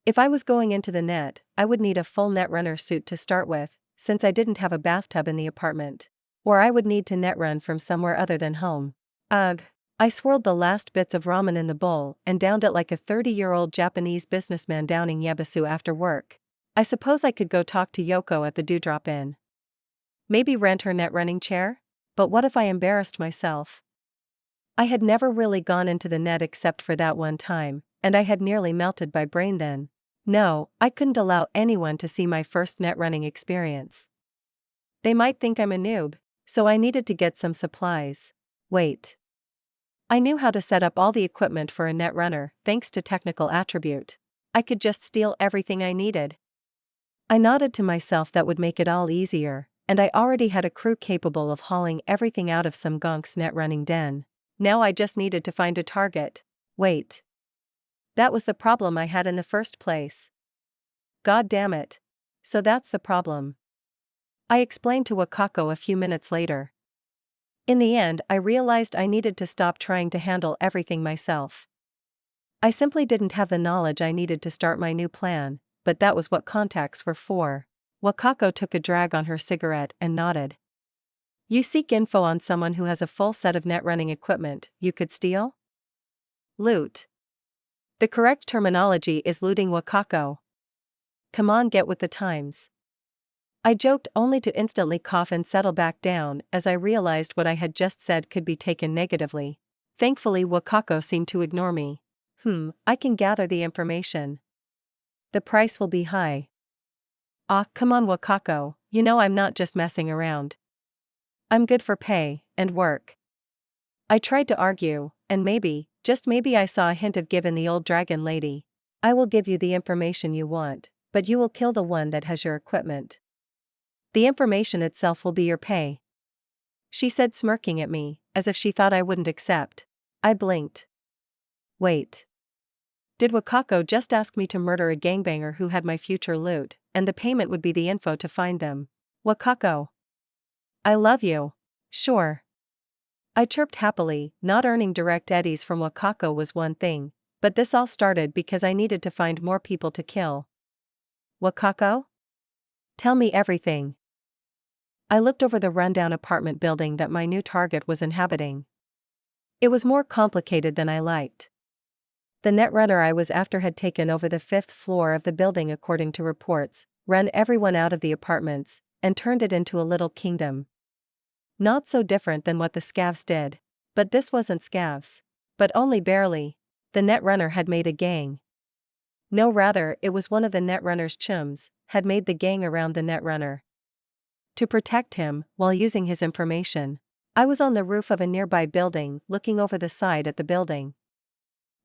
S1: If I was going into the net, I would need a full netrunner suit to start with, since I didn't have a bathtub in the apartment. Or I would need to netrun from somewhere other than home. Ugh. I swirled the last bits of ramen in the bowl and downed it like a 30-year-old Japanese businessman downing yabisu after work. I suppose I could go talk to Yoko at the Dewdrop Inn. Maybe rent her netrunning chair? But what if I embarrassed myself? I had never really gone into the net except for that one time, and I had nearly melted by brain then. No, I couldn't allow anyone to see my first netrunning experience. They might think I'm a noob, so I needed to get some supplies. Wait. I knew how to set up all the equipment for a netrunner, thanks to technical attribute. I could just steal everything I needed. I nodded to myself that would make it all easier, and I already had a crew capable of hauling everything out of some gonk's netrunning den. Now I just needed to find a target. Wait. That was the problem I had in the first place. God damn it. So that's the problem. I explained to Wakako a few minutes later. In the end, I realized I needed to stop trying to handle everything myself. I simply didn't have the knowledge I needed to start my new plan, but that was what contacts were for. Wakako took a drag on her cigarette and nodded. You seek info on someone who has a full set of netrunning equipment you could steal? Loot. The correct terminology is looting, Wakako. Come on, get with the times. I joked, only to instantly cough and settle back down as I realized what I had just said could be taken negatively. Thankfully, Wakako seemed to ignore me. I can gather the information. The price will be high. Ah, come on, Wakako, you know I'm not just messing around. I'm good for pay and work. I tried to argue, and maybe, just maybe, I saw a hint of give in the old dragon lady. I will give you the information you want, but you will kill the one that has your equipment. The information itself will be your pay. She said, smirking at me, as if she thought I wouldn't accept. I blinked. Wait. Did Wakako just ask me to murder a gangbanger who had my future loot, and the payment would be the info to find them? Wakako. I love you. Sure. I chirped happily. Not earning direct eddies from Wakako was one thing, but this all started because I needed to find more people to kill. Wakako? Tell me everything. I looked over the rundown apartment building that my new target was inhabiting. It was more complicated than I liked. The netrunner I was after had taken over the 5th floor of the building according to reports, run everyone out of the apartments, and turned it into a little kingdom. Not so different than what the scavs did. But this wasn't scavs. But only barely. The netrunner had made a gang. No, rather, it was one of the netrunner's chums, had made the gang around the netrunner. to protect him while using his information. I was on the roof of a nearby building looking over the side at the building.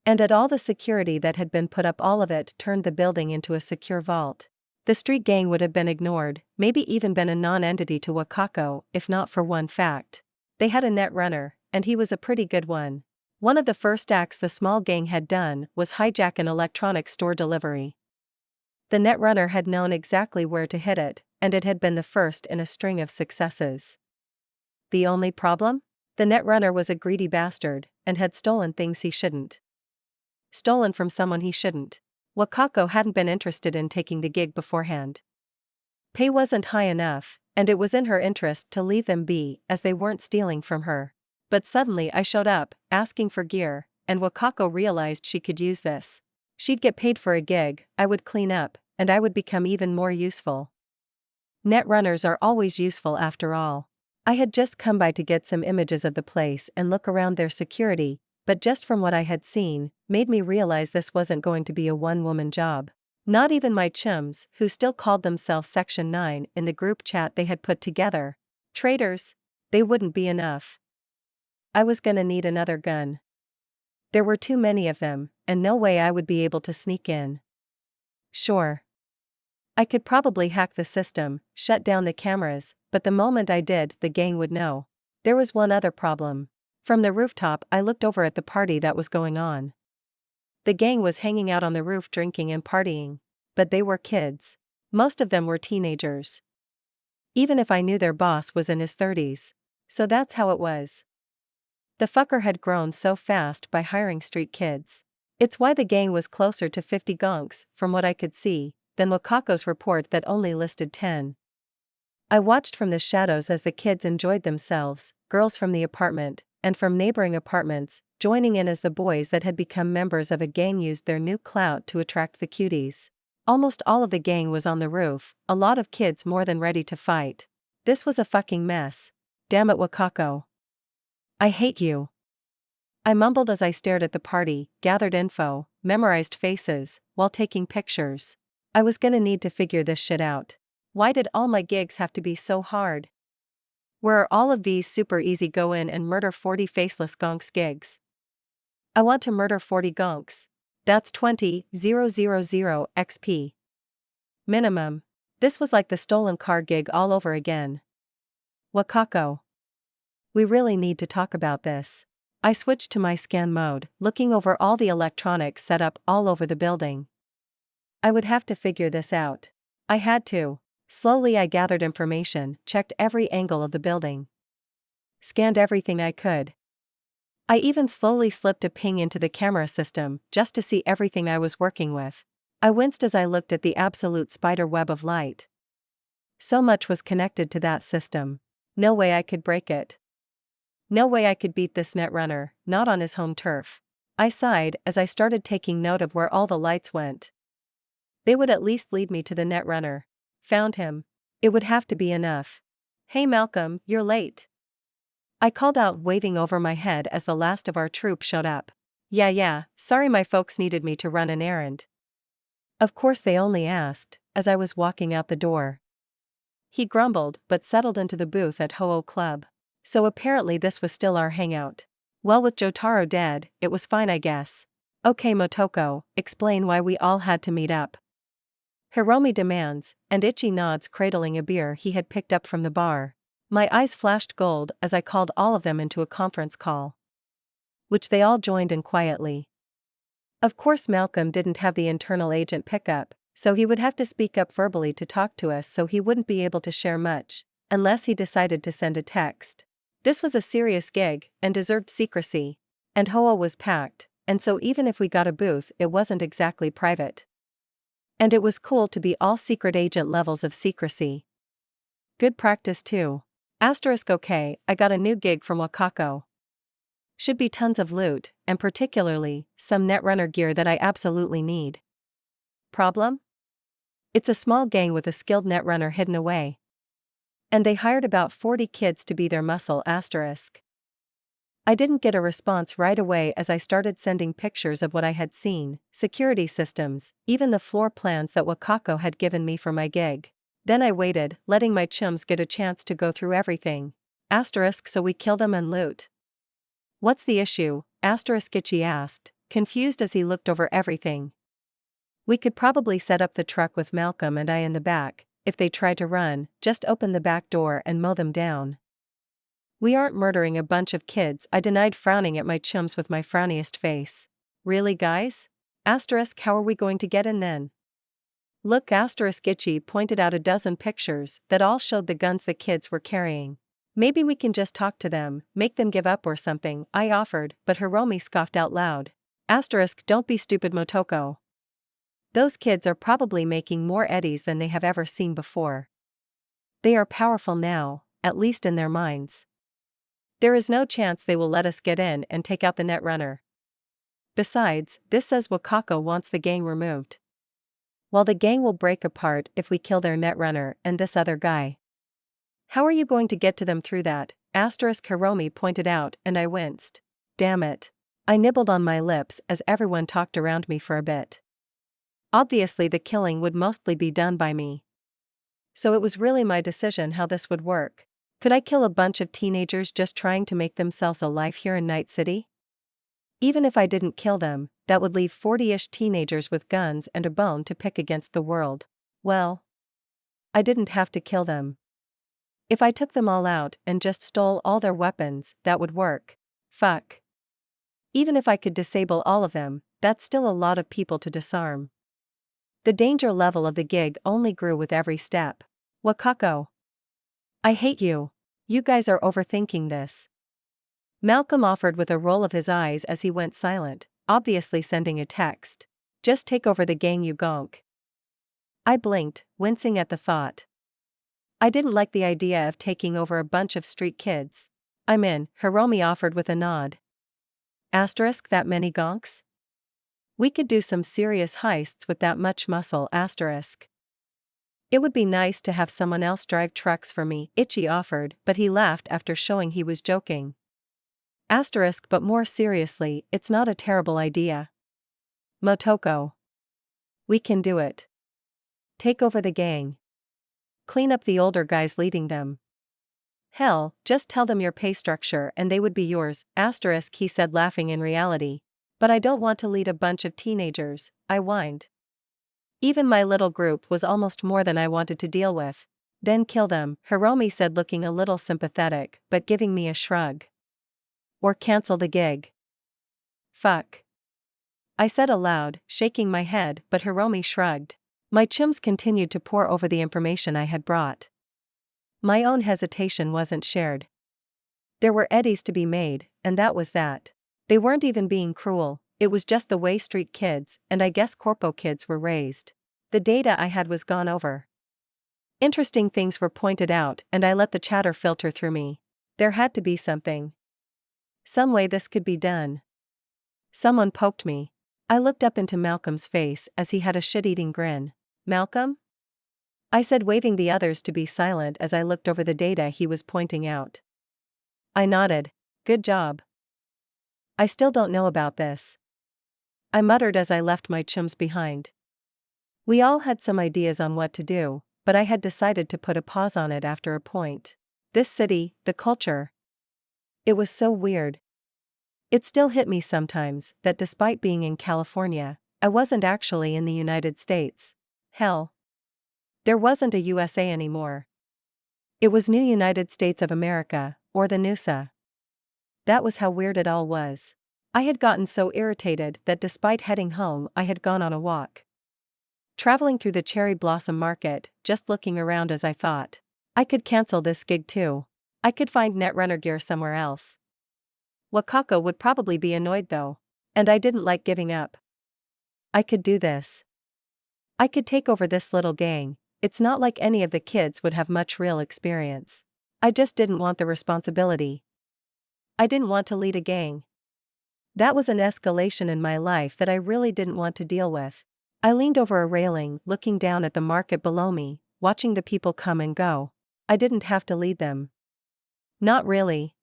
S1: And at all the security that had been put up, all of it turned the building into a secure vault. The street gang would have been ignored, maybe even been a non-entity to Wakako, if not for one fact. They had a net runner, and he was a pretty good one. One of the first acts the small gang had done was hijack an electronics store delivery. The net runner had known exactly where to hit it, and it had been the first in a string of successes. The only problem? The net runner was a greedy bastard, and had stolen things he shouldn't. Stolen from someone he shouldn't. Wakako hadn't been interested in taking the gig beforehand. Pay wasn't high enough, and it was in her interest to leave them be, as they weren't stealing from her. But suddenly I showed up, asking for gear, and Wakako realized she could use this. She'd get paid for a gig, I would clean up, and I would become even more useful. Net runners are always useful after all. I had just come by to get some images of the place and look around their security, but just from what I had seen, made me realize this wasn't going to be a one-woman job. Not even my chums, who still called themselves Section 9 in the group chat they had put together. Traitors. They wouldn't be enough. I was gonna need another gun. There were too many of them, and no way I would be able to sneak in. Sure. I could probably hack the system, shut down the cameras, but the moment I did, the gang would know. There was one other problem. From the rooftop, I looked over at the party that was going on. The gang was hanging out on the roof drinking and partying. But they were kids. Most of them were teenagers. Even if I knew their boss was in his 30s. So that's how it was. The fucker had grown so fast by hiring street kids. It's why the gang was closer to 50 gonks, from what I could see, than Wakako's report that only listed 10. I watched from the shadows as the kids enjoyed themselves, girls from the apartment, and from neighboring apartments, joining in as the boys that had become members of a gang used their new clout to attract the cuties. Almost all of the gang was on the roof, a lot of kids more than ready to fight. This was a fucking mess. Damn it, Wakako. I hate you. I mumbled as I stared at the party, gathered info, memorized faces, while taking pictures. I was gonna need to figure this shit out. Why did all my gigs have to be so hard? Where are all of these super easy go in and murder 40 faceless gonks gigs? I want to murder 40 gonks. That's 20,000 XP. Minimum. This was like the stolen car gig all over again. Wakako. We really need to talk about this. I switched to my scan mode, looking over all the electronics set up all over the building. I would have to figure this out. I had to. Slowly I gathered information, checked every angle of the building. Scanned everything I could. I even slowly slipped a ping into the camera system, just to see everything I was working with. I winced as I looked at the absolute spider web of light. So much was connected to that system. No way I could break it. No way I could beat this netrunner, not on his home turf. I sighed as I started taking note of where all the lights went. They would at least lead me to the netrunner. Found him. It would have to be enough. Hey Malcolm, you're late. I called out, waving over my head as the last of our troop showed up. Yeah, sorry, my folks needed me to run an errand. Of course they only asked, as I was walking out the door. He grumbled, but settled into the booth at Ho-Oh Club. So apparently this was still our hangout. Well, with Jotaro dead, it was fine, I guess. Okay Motoko, explain why we all had to meet up. Hiromi demands, and Ichi nods, cradling a beer he had picked up from the bar. My eyes flashed gold as I called all of them into a conference call, which they all joined in quietly. Of course Malcolm didn't have the internal agent pickup, so he would have to speak up verbally to talk to us, so he wouldn't be able to share much, unless he decided to send a text. This was a serious gig, and deserved secrecy. And Ho-Oh was packed, and so even if we got a booth, it wasn't exactly private. And it was cool to be all secret agent levels of secrecy. Good practice too. Okay, I got a new gig from Wakako. Should be tons of loot, and particularly, some netrunner gear that I absolutely need. Problem? It's a small gang with a skilled netrunner hidden away. And they hired about 40 kids to be their muscle. I didn't get a response right away as I started sending pictures of what I had seen, security systems, even the floor plans that Wakako had given me for my gig. Then I waited, letting my chums get a chance to go through everything. So we kill them and loot. What's the issue? Itchy asked, confused as he looked over everything. We could probably set up the truck with Malcolm and I in the back. If they try to run, just open the back door and mow them down. We aren't murdering a bunch of kids, I denied, frowning at my chums with my frowniest face. Really, guys? How are we going to get in then? Look, Itchy pointed out a dozen pictures that all showed the guns the kids were carrying. Maybe we can just talk to them, make them give up or something, I offered, but Hiromi scoffed out loud. Don't be stupid, Motoko. Those kids are probably making more eddies than they have ever seen before. They are powerful now, at least in their minds. There is no chance they will let us get in and take out the Netrunner. Besides, this says Wakako wants the gang removed. Well, the gang will break apart if we kill their Netrunner and this other guy. How are you going to get to them through that? Hiromi pointed out, and I winced. Damn it. I nibbled on my lips as everyone talked around me for a bit. Obviously the killing would mostly be done by me. So it was really my decision how this would work. Could I kill a bunch of teenagers just trying to make themselves a life here in Night City? Even if I didn't kill them, that would leave 40-ish teenagers with guns and a bone to pick against the world. Well, I didn't have to kill them. If I took them all out and just stole all their weapons, that would work. Fuck. Even if I could disable all of them, that's still a lot of people to disarm. The danger level of the gig only grew with every step. Wakako. I hate you. You guys are overthinking this. Malcolm offered with a roll of his eyes as he went silent, obviously sending a text. Just take over the gang, you gonk. I blinked, wincing at the thought. I didn't like the idea of taking over a bunch of street kids. I'm in, Hiromi offered with a nod. That many gonks? We could do some serious heists with that much muscle. It would be nice to have someone else drive trucks for me, Itchy offered, but he laughed after showing he was joking. But more seriously, it's not a terrible idea. Motoko. We can do it. Take over the gang. Clean up the older guys leading them. Hell, just tell them your pay structure and they would be yours, he said, laughing in reality. But I don't want to lead a bunch of teenagers, I whined. Even my little group was almost more than I wanted to deal with. Then kill them, Hiromi said, looking a little sympathetic, but giving me a shrug. Or cancel the gig. Fuck. I said aloud, shaking my head, but Hiromi shrugged. My chums continued to pore over the information I had brought. My own hesitation wasn't shared. There were eddies to be made, and that was that. They weren't even being cruel, it was just the way street kids, and I guess corpo kids, were raised. The data I had was gone over. Interesting things were pointed out, and I let the chatter filter through me. There had to be something. Some way this could be done. Someone poked me. I looked up into Malcolm's face as he had a shit-eating grin. Malcolm? I said, waving the others to be silent as I looked over the data he was pointing out. I nodded. Good job. I still don't know about this. I muttered as I left my chums behind. We all had some ideas on what to do, but I had decided to put a pause on it after a point. This city, the culture. It was so weird. It still hit me sometimes that despite being in California, I wasn't actually in the United States. Hell. There wasn't a USA anymore. It was New United States of America, or the NUSA. That was how weird it all was. I had gotten so irritated that despite heading home, I had gone on a walk. Traveling through the cherry blossom market, just looking around as I thought. I could cancel this gig too. I could find Netrunner gear somewhere else. Wakako would probably be annoyed though. And I didn't like giving up. I could do this. I could take over this little gang. It's not like any of the kids would have much real experience. I just didn't want the responsibility. I didn't want to lead a gang. That was an escalation in my life that I really didn't want to deal with. I leaned over a railing, looking down at the market below me, watching the people come and go. I didn't have to lead them. Not really.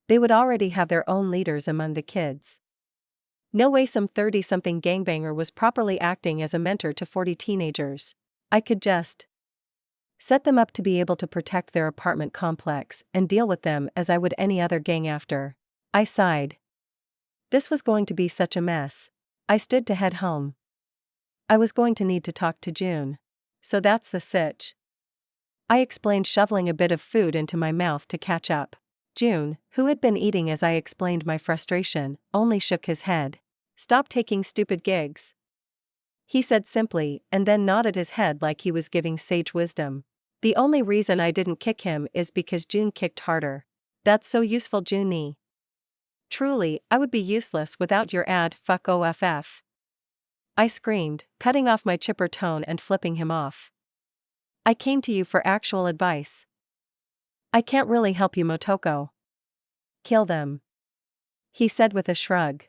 S1: They would already have their own leaders among the kids. No way some 30-something gangbanger was properly acting as a mentor to 40 teenagers. I could just Set them up to be able to protect their apartment complex and deal with them as I would any other gang after. I sighed. This was going to be such a mess. I stood to head home. I was going to need to talk to June. So that's the sitch. I explained, shoveling a bit of food into my mouth to catch up. June, who had been eating as I explained my frustration, only shook his head. Stop taking stupid gigs, he said simply, and then nodded his head like he was giving sage wisdom. The only reason I didn't kick him is because June kicked harder. That's so useful, Junie. Truly, I would be useless without your fuck OFF. I screamed, cutting off my chipper tone and flipping him off. I came to you for actual advice. I can't really help you, Motoko. Kill them, he said with a shrug.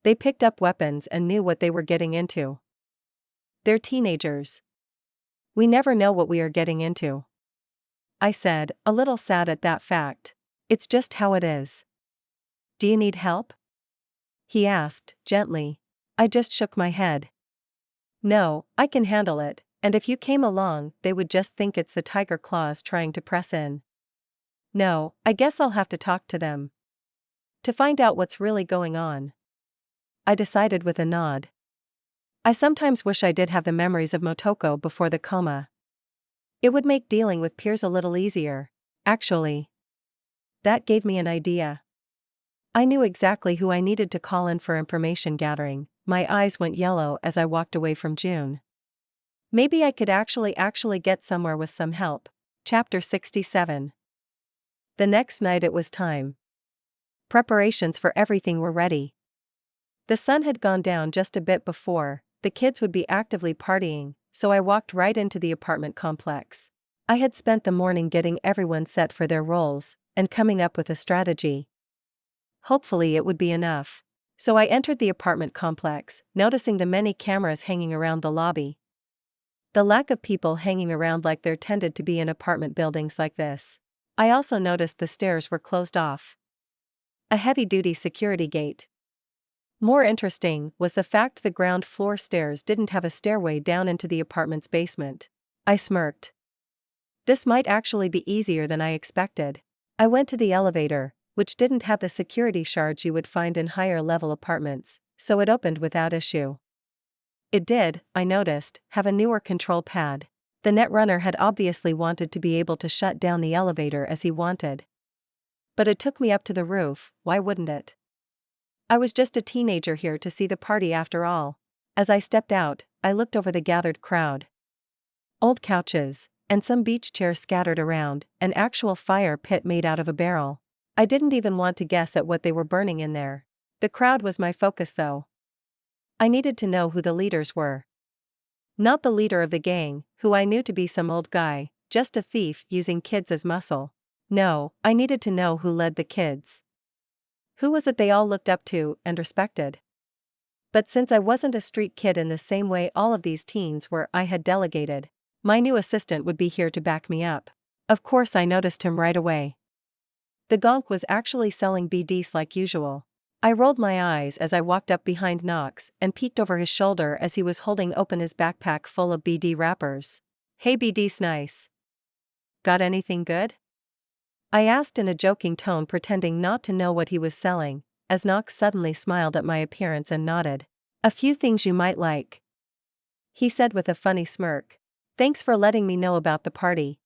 S1: They picked up weapons and knew what they were getting into. They're teenagers. We never know what we are getting into, I said, a little sad at that fact. It's just how it is. Do you need help? He asked, gently. I just shook my head. No, I can handle it, and if you came along, they would just think it's the tiger claws trying to press in. No, I guess I'll have to talk to them to find out what's really going on, I decided with a nod. I sometimes wish I did have the memories of Motoko before the coma. It would make dealing with peers a little easier, actually. That gave me an idea. I knew exactly who I needed to call in for information gathering. My eyes went yellow as I walked away from June. Maybe I could actually get somewhere with some help. Chapter 67. The next night it was time. Preparations for everything were ready. The sun had gone down just a bit before the kids would be actively partying, so I walked right into the apartment complex. I had spent the morning getting everyone set for their roles and coming up with a strategy. Hopefully it would be enough. So I entered the apartment complex, noticing the many cameras hanging around the lobby. The lack of people hanging around like there tended to be in apartment buildings like this. I also noticed the stairs were closed off. A heavy-duty security gate. More interesting was the fact the ground floor stairs didn't have a stairway down into the apartment's basement. I smirked. This might actually be easier than I expected. I went to the elevator, which didn't have the security shards you would find in higher-level apartments, so it opened without issue. It did, I noticed, have a newer control pad. The netrunner had obviously wanted to be able to shut down the elevator as he wanted. But it took me up to the roof, why wouldn't it? I was just a teenager here to see the party after all. As I stepped out, I looked over the gathered crowd. Old couches, and some beach chairs scattered around, an actual fire pit made out of a barrel. I didn't even want to guess at what they were burning in there. The crowd was my focus though. I needed to know who the leaders were. Not the leader of the gang, who I knew to be some old guy, just a thief using kids as muscle. No, I needed to know who led the kids. Who was it they all looked up to and respected? But since I wasn't a street kid in the same way all of these teens were, I had delegated. My new assistant would be here to back me up. Of course I noticed him right away. The gonk was actually selling BDs like usual. I rolled my eyes as I walked up behind Knox and peeked over his shoulder as he was holding open his backpack full of BD wrappers. Hey BD's nice. Got anything good? I asked in a joking tone, pretending not to know what he was selling, as Knox suddenly smiled at my appearance and nodded. A few things you might like, he said with a funny smirk. Thanks for letting me know about the party,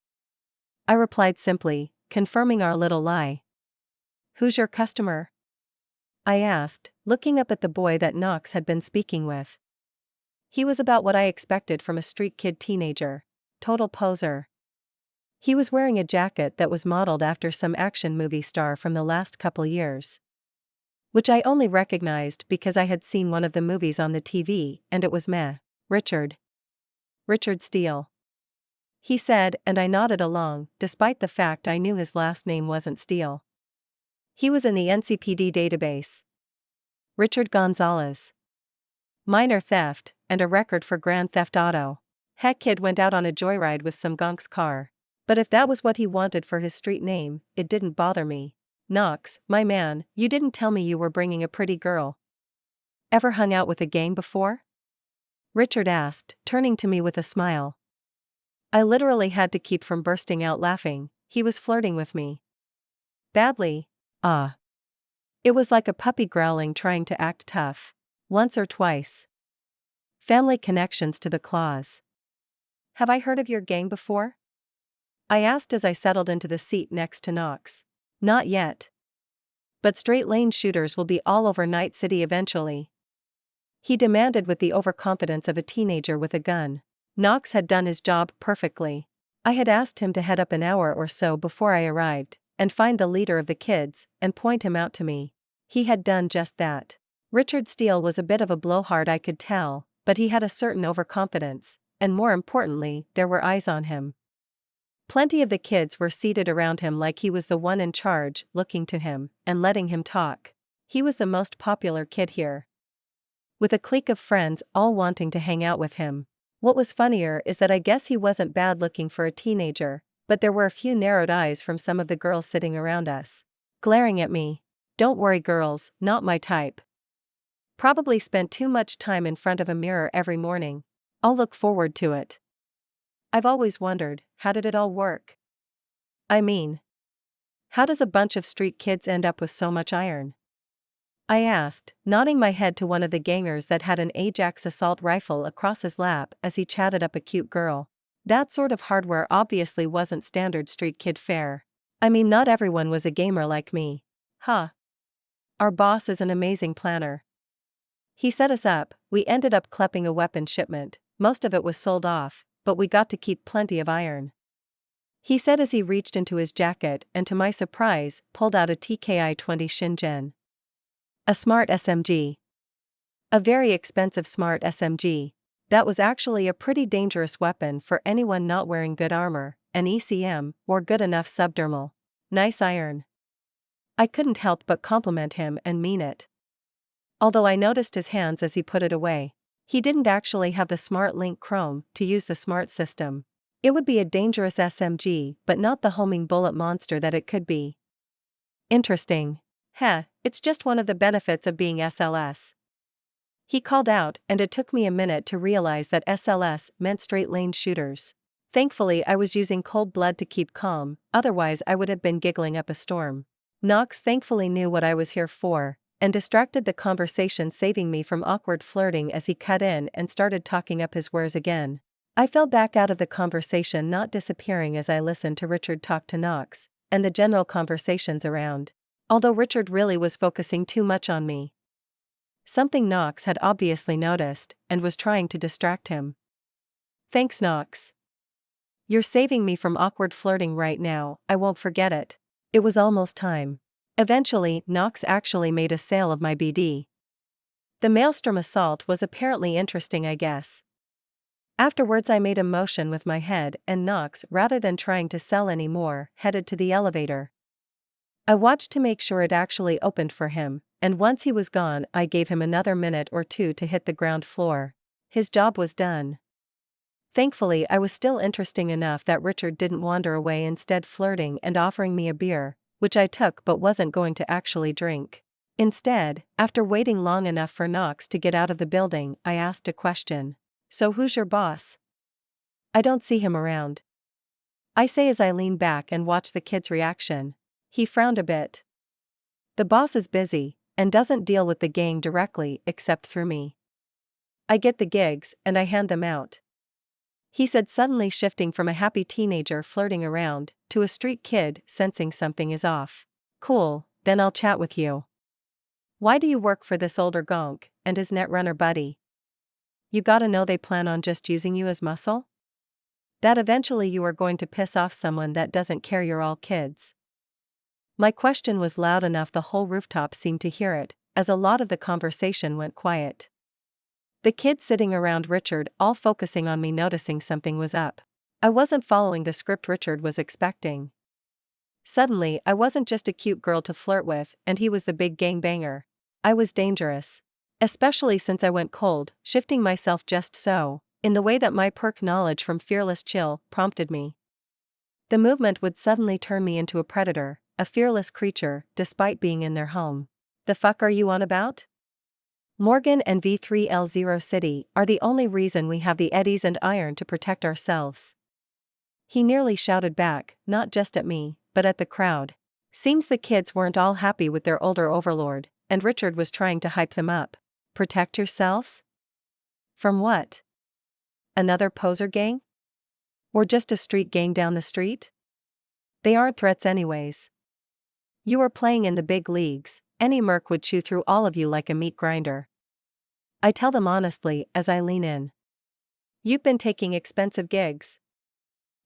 S1: I replied simply, confirming our little lie. Who's your customer? I asked, looking up at the boy that Knox had been speaking with. He was about what I expected from a street kid teenager. Total poser. He was wearing a jacket that was modeled after some action movie star from the last couple years. Which I only recognized because I had seen one of the movies on the TV, and it was meh. Richard Steele, he said, and I nodded along, despite the fact I knew his last name wasn't Steele. He was in the NCPD database. Richard Gonzalez. Minor theft, and a record for Grand Theft Auto. Heck, kid went out on a joyride with some gonk's car. But if that was what he wanted for his street name, it didn't bother me. Knox, my man, you didn't tell me you were bringing a pretty girl. Ever hung out with a gang before? Richard asked, turning to me with a smile. I literally had to keep from bursting out laughing. He was flirting with me. Badly. Ah. It was like a puppy growling trying to act tough. Once or twice. Family connections to the claws. Have I heard of your gang before? I asked as I settled into the seat next to Knox. Not yet. But straight-lane shooters will be all over Night City eventually. He demanded with the overconfidence of a teenager with a gun. Knox had done his job perfectly. I had asked him to head up an hour or so before I arrived, and find the leader of the kids, and point him out to me. He had done just that. Richard Steele was a bit of a blowhard, I could tell, but he had a certain overconfidence, and more importantly, there were eyes on him. Plenty of the kids were seated around him like he was the one in charge, looking to him, and letting him talk. He was the most popular kid here, with a clique of friends all wanting to hang out with him. What was funnier is that I guess he wasn't bad looking for a teenager, but there were a few narrowed eyes from some of the girls sitting around us, glaring at me. Don't worry girls, not my type. Probably spent too much time in front of a mirror every morning. I'll look forward to it. I've always wondered, how did it all work? I mean, how does a bunch of street kids end up with so much iron? I asked, nodding my head to one of the gangers that had an Ajax assault rifle across his lap as he chatted up a cute girl. That sort of hardware obviously wasn't standard street kid fare. I mean, not everyone was a gamer like me. Huh. Our boss is an amazing planner. He set us up, we ended up klepping a weapon shipment, most of it was sold off, but we got to keep plenty of iron. He said as he reached into his jacket and to my surprise, pulled out a TKI-20 Shingen. A smart SMG. A very expensive smart SMG. That was actually a pretty dangerous weapon for anyone not wearing good armor, an ECM, or good enough subdermal. Nice iron. I couldn't help but compliment him and mean it. Although I noticed his hands as he put it away. He didn't actually have the Smart Link Chrome to use the smart system. It would be a dangerous SMG, but not the homing bullet monster that it could be. Interesting. Heh, it's just one of the benefits of being SLS. He called out, and it took me a minute to realize that SLS meant straight-lane shooters. Thankfully I was using cold blood to keep calm, otherwise I would have been giggling up a storm. Knox thankfully knew what I was here for, and distracted the conversation, saving me from awkward flirting as he cut in and started talking up his wares again. I fell back out of the conversation, not disappearing as I listened to Richard talk to Knox, and the general conversations around. Although Richard really was focusing too much on me. Something Knox had obviously noticed, and was trying to distract him. Thanks Knox. You're saving me from awkward flirting right now, I won't forget it. It was almost time. Eventually, Knox actually made a sale of my BD. The Maelstrom assault was apparently interesting, I guess. Afterwards I made a motion with my head, and Knox, rather than trying to sell any more, headed to the elevator. I watched to make sure it actually opened for him, and once he was gone I gave him another minute or two to hit the ground floor. His job was done. Thankfully I was still interesting enough that Richard didn't wander away, instead flirting and offering me a beer, which I took but wasn't going to actually drink. Instead, after waiting long enough for Knox to get out of the building, I asked a question. So who's your boss? I don't see him around. I say as I lean back and watch the kid's reaction. He frowned a bit. The boss is busy, and doesn't deal with the gang directly except through me. I get the gigs, and I hand them out. He said, suddenly shifting from a happy teenager flirting around, to a street kid sensing something is off. Cool, then I'll chat with you. Why do you work for this older gonk, and his netrunner buddy? You gotta know they plan on just using you as muscle? That eventually you are going to piss off someone that doesn't care you're all kids. My question was loud enough the whole rooftop seemed to hear it, as a lot of the conversation went quiet. The kids sitting around Richard all focusing on me, noticing something was up. I wasn't following the script Richard was expecting. Suddenly I wasn't just a cute girl to flirt with, and he was the big gangbanger. I was dangerous. Especially since I went cold, shifting myself just so, in the way that my perk knowledge from Fearless Chill prompted me. The movement would suddenly turn me into a predator, a fearless creature, despite being in their home. The fuck are you on about? Morgan and V3L0 City are the only reason we have the eddies and iron to protect ourselves. He nearly shouted back, not just at me, but at the crowd. Seems the kids weren't all happy with their older overlord, and Richard was trying to hype them up. Protect yourselves? From what? Another poser gang? Or just a street gang down the street? They aren't threats anyways. You are playing in the big leagues, any merc would chew through all of you like a meat grinder. I tell them honestly as I lean in. You've been taking expensive gigs.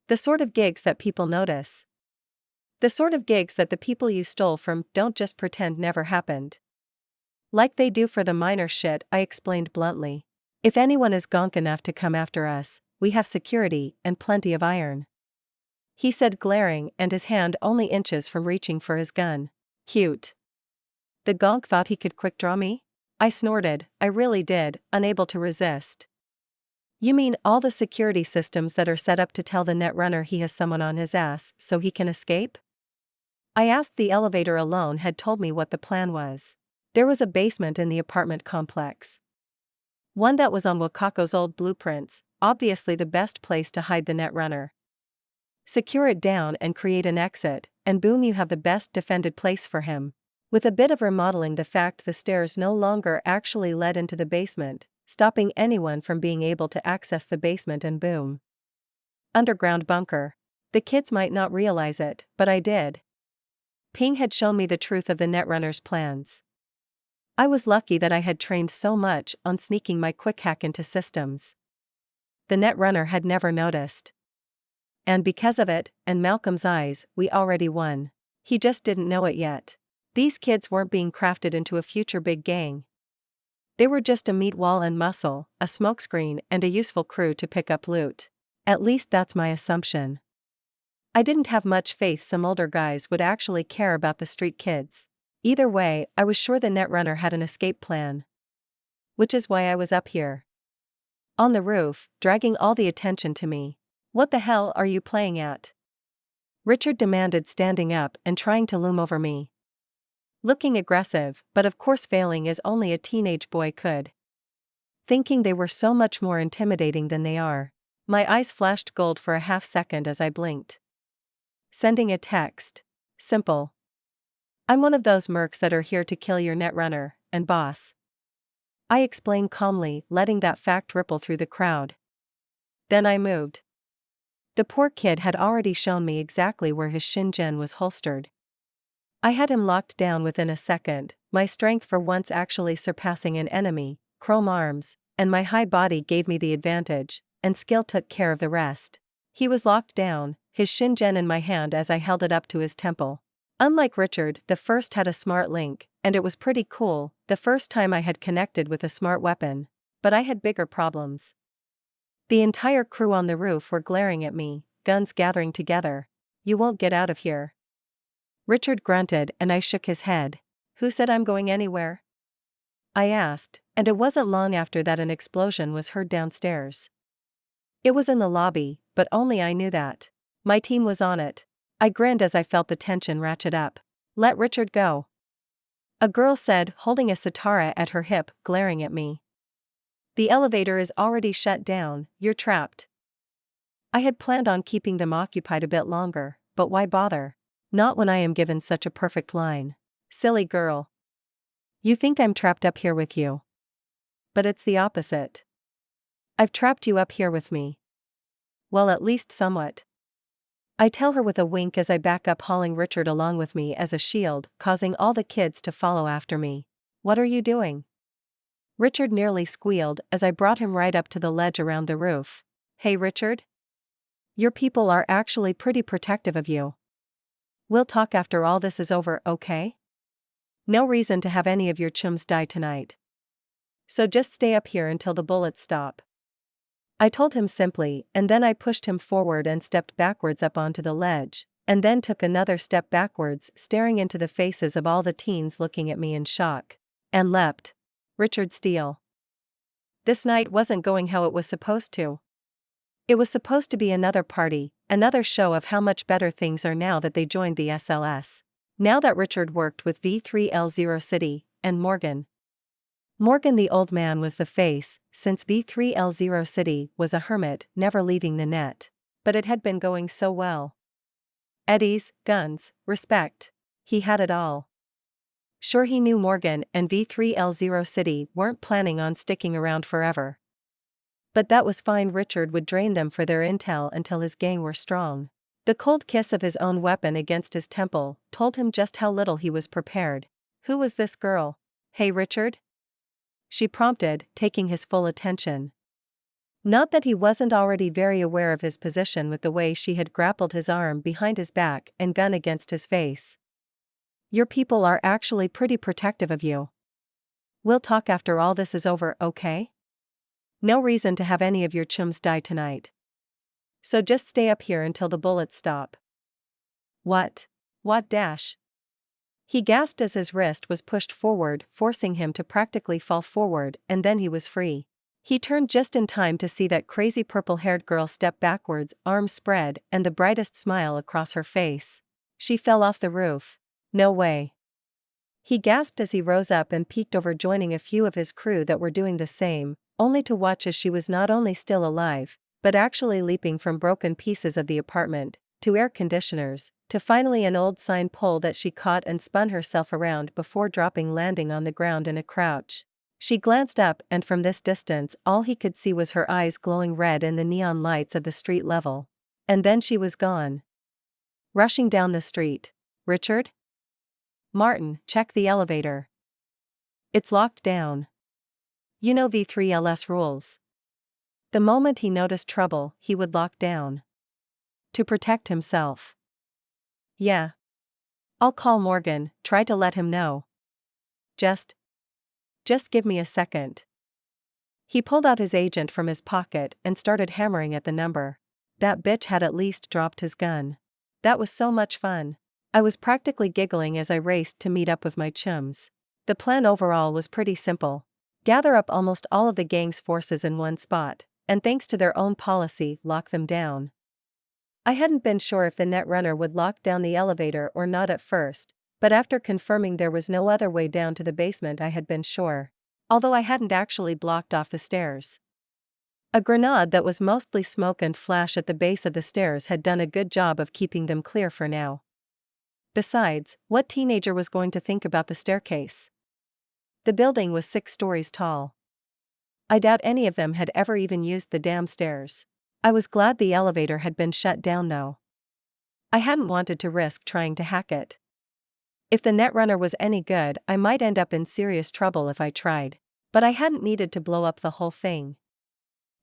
S1: The sort of gigs that people notice. The sort of gigs that the people you stole from don't just pretend never happened. Like they do for the minor shit, I explained bluntly. If anyone is gonk enough to come after us, we have security and plenty of iron. He said, glaring, and his hand only inches from reaching for his gun. Cute. The gonk thought he could quick draw me? I snorted, I really did, unable to resist. You mean all the security systems that are set up to tell the netrunner he has someone on his ass so he can escape? I asked. The elevator alone had told me what the plan was. There was a basement in the apartment complex. One that was on Wakako's old blueprints, obviously the best place to hide the netrunner. Secure it down and create an exit, and boom, you have the best defended place for him. With a bit of remodeling, the fact the stairs no longer actually led into the basement, stopping anyone from being able to access the basement, and boom. Underground bunker. The kids might not realize it, but I did. Ping had shown me the truth of the netrunner's plans. I was lucky that I had trained so much on sneaking my quick hack into systems. The netrunner had never noticed. And because of it, and Malcolm's eyes, we already won. He just didn't know it yet. These kids weren't being crafted into a future big gang. They were just a meat wall and muscle, a smokescreen, and a useful crew to pick up loot. At least that's my assumption. I didn't have much faith some older guys would actually care about the street kids. Either way, I was sure the netrunner had an escape plan. Which is why I was up here. On the roof, dragging all the attention to me. What the hell are you playing at? Richard demanded, standing up and trying to loom over me. Looking aggressive, but of course failing as only a teenage boy could. Thinking they were so much more intimidating than they are. My eyes flashed gold for a half second as I blinked. Sending a text. Simple. I'm one of those mercs that are here to kill your netrunner, and boss. I explained calmly, letting that fact ripple through the crowd. Then I moved. The poor kid had already shown me exactly where his Shingen was holstered. I had him locked down within a second, my strength for once actually surpassing an enemy, chrome arms, and my high body gave me the advantage, and skill took care of the rest. He was locked down, his Shingen in my hand as I held it up to his temple. Unlike Richard, the first had a smart link, and it was pretty cool, the first time I had connected with a smart weapon. But I had bigger problems. The entire crew on the roof were glaring at me, guns gathering together. You won't get out of here. Richard grunted and I shook his head. Who said I'm going anywhere? I asked, and it wasn't long after that an explosion was heard downstairs. It was in the lobby, but only I knew that. My team was on it. I grinned as I felt the tension ratchet up. Let Richard go. A girl said, holding a Sitara at her hip, glaring at me. The elevator is already shut down, you're trapped. I had planned on keeping them occupied a bit longer, but why bother? Not when I am given such a perfect line. Silly girl. You think I'm trapped up here with you. But it's the opposite. I've trapped you up here with me. Well, at least somewhat. I tell her with a wink as I back up, hauling Richard along with me as a shield, causing all the kids to follow after me. What are you doing? Richard nearly squealed as I brought him right up to the ledge around the roof. Hey Richard? Your people are actually pretty protective of you. We'll talk after all this is over, okay? No reason to have any of your chums die tonight. So just stay up here until the bullets stop. I told him simply, and then I pushed him forward and stepped backwards up onto the ledge, and then took another step backwards, staring into the faces of all the teens looking at me in shock. And leapt. Richard Steele. This night wasn't going how it was supposed to. It was supposed to be another party, another show of how much better things are now that they joined the SLS. Now that Richard worked with V3L0 City, and Morgan. Morgan the old man was the face, since V3L0 City was a hermit, never leaving the net. but it had been going so well. Eddies, guns, respect. He had it all. Sure, he knew Morgan and V3L0 City weren't planning on sticking around forever. But that was fine. Richard would drain them for their intel until his gang were strong. The cold kiss of his own weapon against his temple told him just how little he was prepared. Who was this girl? Hey, Richard? She prompted, taking his full attention. Not that he wasn't already very aware of his position with the way she had grappled his arm behind his back and gun against his face. Your people are actually pretty protective of you. We'll talk after all this is over, okay? No reason to have any of your chums die tonight. So just stay up here until the bullets stop. What? What dash? He gasped as his wrist was pushed forward, forcing him to practically fall forward, and then he was free. He turned just in time to see that crazy purple-haired girl step backwards, arms spread, and the brightest smile across her face. She fell off the roof. No way. He gasped as he rose up and peeked over, joining a few of his crew that were doing the same, only to watch as she was not only still alive, but actually leaping from broken pieces of the apartment, to air conditioners, to finally an old sign pole that she caught and spun herself around before landing on the ground in a crouch. She glanced up, and from this distance all he could see was her eyes glowing red in the neon lights of the street level. And then she was gone. Rushing down the street. Richard? Martin, check the elevator. It's locked down. You know V3LS rules. The moment he noticed trouble, he would lock down. To protect himself. Yeah. I'll call Morgan, try to let him know. Just give me a second. He pulled out his agent from his pocket and started hammering at the number. That bitch had at least dropped his gun. That was so much fun. I was practically giggling as I raced to meet up with my chums. The plan overall was pretty simple. Gather up almost all of the gang's forces in one spot, and thanks to their own policy, lock them down. I hadn't been sure if the Netrunner would lock down the elevator or not at first, but after confirming there was no other way down to the basement I had been sure. Although I hadn't actually blocked off the stairs. A grenade that was mostly smoke and flash at the base of the stairs had done a good job of keeping them clear for now. Besides, what teenager was going to think about the staircase? The building was 6 stories tall. I doubt any of them had ever even used the damn stairs. I was glad the elevator had been shut down though. I hadn't wanted to risk trying to hack it. If the Netrunner was any good, I might end up in serious trouble if I tried. But I hadn't needed to blow up the whole thing.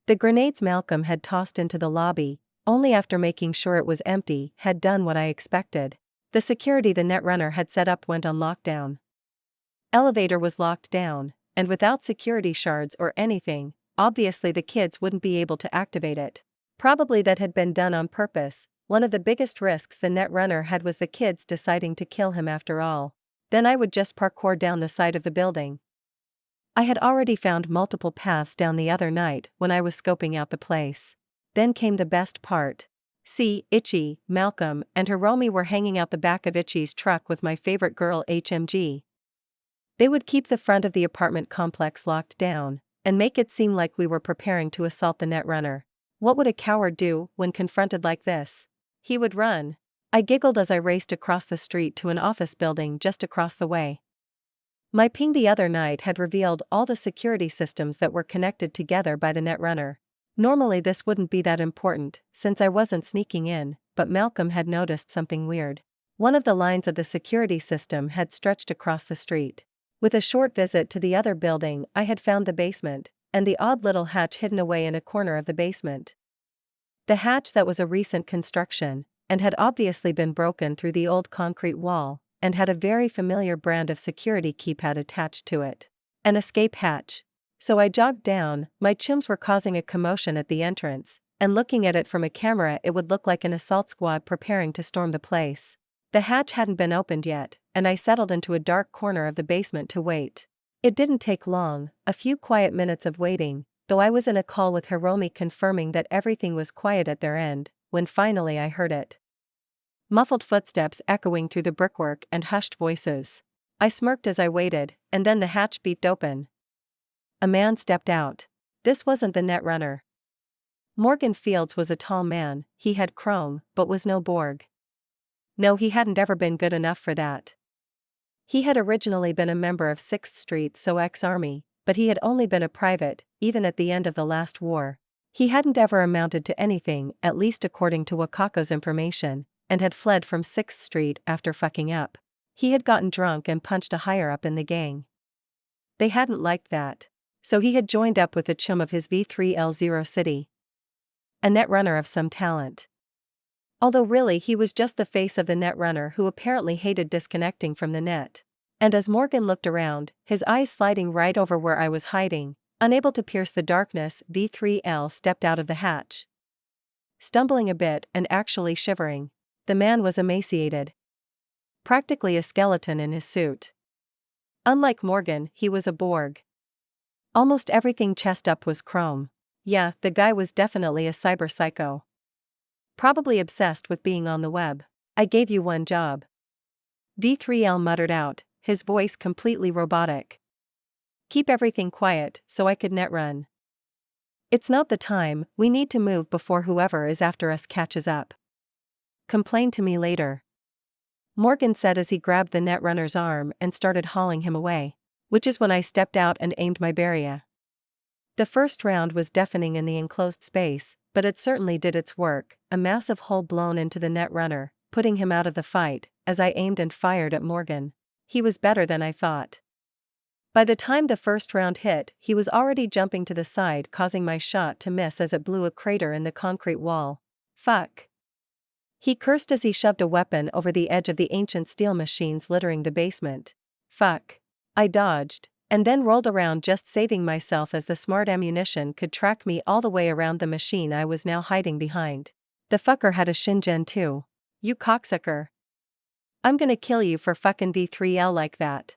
S1: The grenades Malcolm had tossed into the lobby, only after making sure it was empty, had done what I expected. The security the Netrunner had set up went on lockdown. Elevator was locked down, and without security shards or anything, obviously the kids wouldn't be able to activate it. Probably that had been done on purpose. One of the biggest risks the Netrunner had was the kids deciding to kill him after all. Then I would just parkour down the side of the building. I had already found multiple paths down the other night when I was scoping out the place. Then came the best part. See, Itchy, Malcolm, and Hiromi were hanging out the back of Itchy's truck with my favorite girl HMG. They would keep the front of the apartment complex locked down, and make it seem like we were preparing to assault the Netrunner. What would a coward do when confronted like this? He would run. I giggled as I raced across the street to an office building just across the way. My ping the other night had revealed all the security systems that were connected together by the Netrunner. Normally this wouldn't be that important, since I wasn't sneaking in, but Malcolm had noticed something weird. One of the lines of the security system had stretched across the street. With a short visit to the other building, I had found the basement, and the odd little hatch hidden away in a corner of the basement. The hatch that was a recent construction, and had obviously been broken through the old concrete wall, and had a very familiar brand of security keypad attached to it. An escape hatch. So I jogged down. My chums were causing a commotion at the entrance, and looking at it from a camera it would look like an assault squad preparing to storm the place. The hatch hadn't been opened yet, and I settled into a dark corner of the basement to wait. It didn't take long, a few quiet minutes of waiting, though I was in a call with Hiromi confirming that everything was quiet at their end, when finally I heard it. Muffled footsteps echoing through the brickwork and hushed voices. I smirked as I waited, and then the hatch beeped open. A man stepped out. This wasn't the Netrunner. Morgan Fields was a tall man, he had chrome, but was no Borg. No, he hadn't ever been good enough for that. He had originally been a member of 6th Street, so ex-army, but he had only been a private, even at the end of the last war. He hadn't ever amounted to anything, at least according to Wakako's information, and had fled from 6th Street after fucking up. He had gotten drunk and punched a higher-up in the gang. They hadn't liked that. So he had joined up with a chum of his V3L0 City. A netrunner of some talent. Although really he was just the face of the netrunner who apparently hated disconnecting from the net. And as Morgan looked around, his eyes sliding right over where I was hiding, unable to pierce the darkness, V3L stepped out of the hatch. Stumbling a bit and actually shivering. The man was emaciated. Practically a skeleton in his suit. Unlike Morgan, he was a Borg. Almost everything chest up was chrome. Yeah, the guy was definitely a cyber psycho. Probably obsessed with being on the web. I gave you one job. V3L muttered out, his voice completely robotic. Keep everything quiet, so I could net run. It's not the time, we need to move before whoever is after us catches up. Complain to me later. Morgan said as he grabbed the netrunner's arm and started hauling him away. Which is when I stepped out and aimed my barrier. The first round was deafening in the enclosed space, but it certainly did its work, a massive hole blown into the netrunner, putting him out of the fight, as I aimed and fired at Morgan. He was better than I thought. By the time the first round hit, he was already jumping to the side, causing my shot to miss as it blew a crater in the concrete wall. Fuck. He cursed as he shoved a weapon over the edge of the ancient steel machines littering the basement. Fuck. I dodged, and then rolled around, just saving myself as the smart ammunition could track me all the way around the machine I was now hiding behind. The fucker had a Shingen too. You cocksucker. I'm gonna kill you for fucking V3L like that.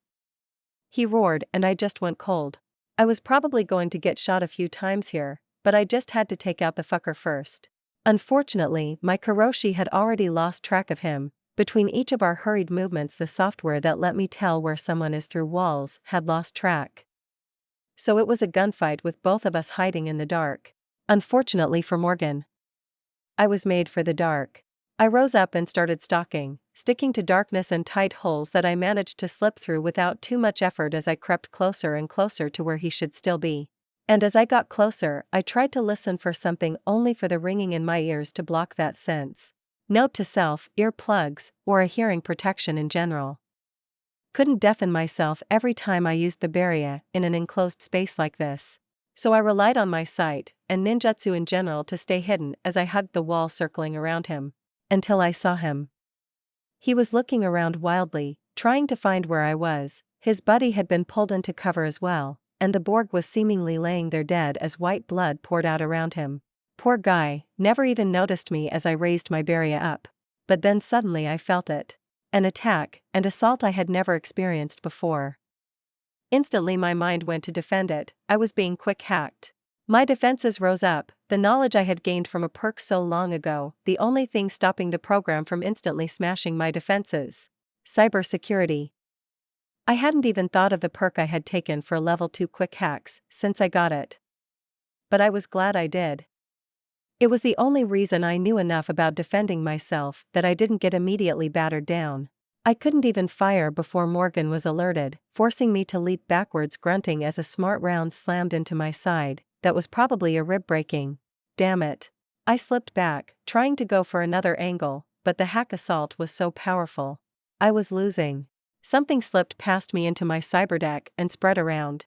S1: He roared and I just went cold. I was probably going to get shot a few times here, but I just had to take out the fucker first. Unfortunately, my Kuroshi had already lost track of him. Between each of our hurried movements, the software that let me tell where someone is through walls had lost track. So it was a gunfight with both of us hiding in the dark. Unfortunately for Morgan. I was made for the dark. I rose up and started stalking, sticking to darkness and tight holes that I managed to slip through without too much effort as I crept closer and closer to where he should still be. And as I got closer, I tried to listen for something, only for the ringing in my ears to block that sense. Note to self, earplugs, or a hearing protection in general. Couldn't deafen myself every time I used the barrier in an enclosed space like this. So I relied on my sight, and ninjutsu in general, to stay hidden as I hugged the wall circling around him. Until I saw him. He was looking around wildly, trying to find where I was. His buddy had been pulled into cover as well, and the Borg was seemingly laying there dead as white blood poured out around him. Poor guy, never even noticed me as I raised my barrier up. But then suddenly I felt it. An attack, and assault I had never experienced before. Instantly my mind went to defend it. I was being quick-hacked. My defenses rose up, the knowledge I had gained from a perk so long ago, the only thing stopping the program from instantly smashing my defenses. Cybersecurity. I hadn't even thought of the perk I had taken for level 2 quick hacks since I got it. But I was glad I did. It was the only reason I knew enough about defending myself that I didn't get immediately battered down. I couldn't even fire before Morgan was alerted, forcing me to leap backwards, grunting as a smart round slammed into my side. That was probably a rib breaking. Damn it. I slipped back, trying to go for another angle, but the hack assault was so powerful. I was losing. Something slipped past me into my cyberdeck and spread around.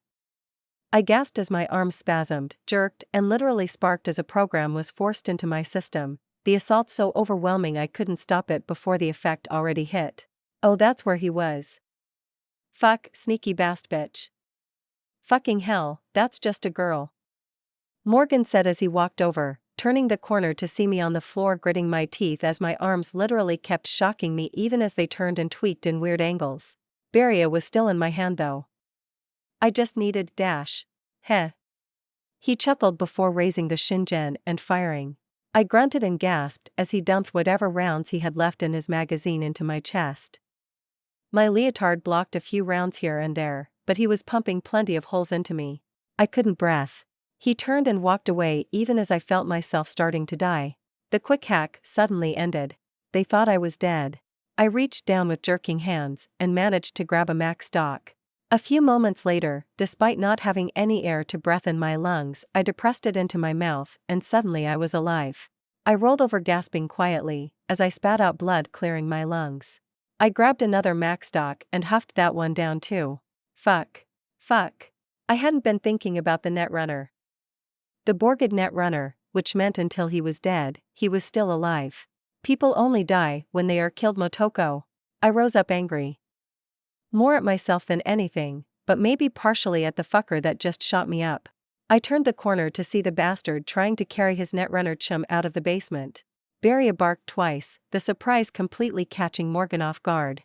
S1: I gasped as my arms spasmed, jerked, and literally sparked as a program was forced into my system, the assault so overwhelming I couldn't stop it before the effect already hit. Oh, that's where he was. Fuck, sneaky bast bitch. Fucking hell, that's just a girl. Morgan said as he walked over, turning the corner to see me on the floor, gritting my teeth as my arms literally kept shocking me even as they turned and tweaked in weird angles. Barrier was still in my hand though. I just needed dash. Heh. He chuckled before raising the Shingen and firing. I grunted and gasped as he dumped whatever rounds he had left in his magazine into my chest. My leotard blocked a few rounds here and there, but he was pumping plenty of holes into me. I couldn't breathe. He turned and walked away even as I felt myself starting to die. The quick hack suddenly ended. They thought I was dead. I reached down with jerking hands and managed to grab a Mac stock. A few moments later, despite not having any air to breathe in my lungs, I depressed it into my mouth, and suddenly I was alive. I rolled over gasping quietly, as I spat out blood clearing my lungs. I grabbed another Mac stock and huffed that one down too. Fuck. Fuck. I hadn't been thinking about the Netrunner. The Borged Netrunner, which meant until he was dead, he was still alive. People only die when they are killed. Motoko. I rose up angry. More at myself than anything, but maybe partially at the fucker that just shot me up. I turned the corner to see the bastard trying to carry his Netrunner chum out of the basement. Barry barked twice, the surprise completely catching Morgan off guard.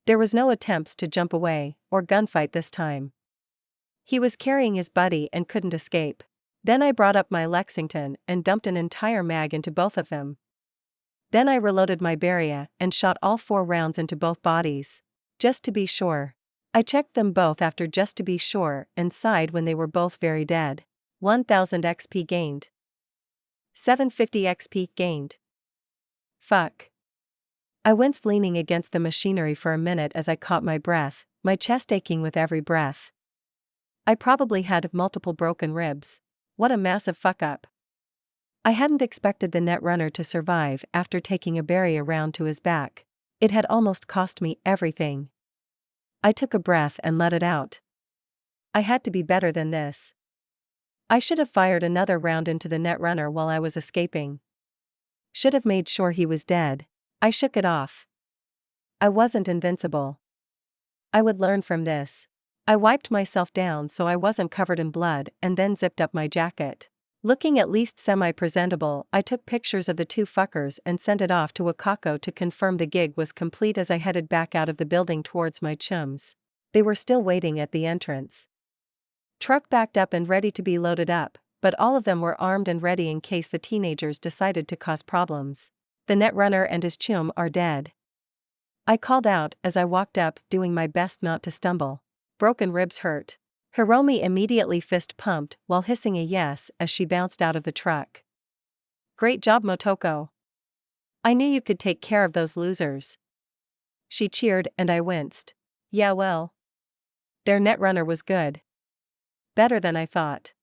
S1: There was no attempts to jump away, or gunfight this time. He was carrying his buddy and couldn't escape. Then I brought up my Lexington and dumped an entire mag into both of them. Then I reloaded my Barrier and shot all 4 rounds into both bodies. Just to be sure. I checked them both after just to be sure and sighed when they were both very dead. 1000 XP gained. 750 XP gained. Fuck. I winced leaning against the machinery for a minute as I caught my breath, my chest aching with every breath. I probably had multiple broken ribs. What a massive fuck up. I hadn't expected the Netrunner to survive after taking a barrier round to his back. It had almost cost me everything. I took a breath and let it out. I had to be better than this. I should have fired another round into the Netrunner while I was escaping. Should have made sure he was dead. I shook it off. I wasn't invincible. I would learn from this. I wiped myself down so I wasn't covered in blood and then zipped up my jacket. Looking at least semi-presentable, I took pictures of the 2 fuckers and sent it off to Wakako to confirm the gig was complete as I headed back out of the building towards my chums. They were still waiting at the entrance. Truck backed up and ready to be loaded up, but all of them were armed and ready in case the teenagers decided to cause problems. The Netrunner and his chum are dead. I called out as I walked up, doing my best not to stumble. Broken ribs hurt. Hiromi immediately fist pumped while hissing a yes as she bounced out of the truck. Great job, Motoko. I knew you could take care of those losers. She cheered and I winced. Yeah, well. Their Netrunner was good. Better than I thought.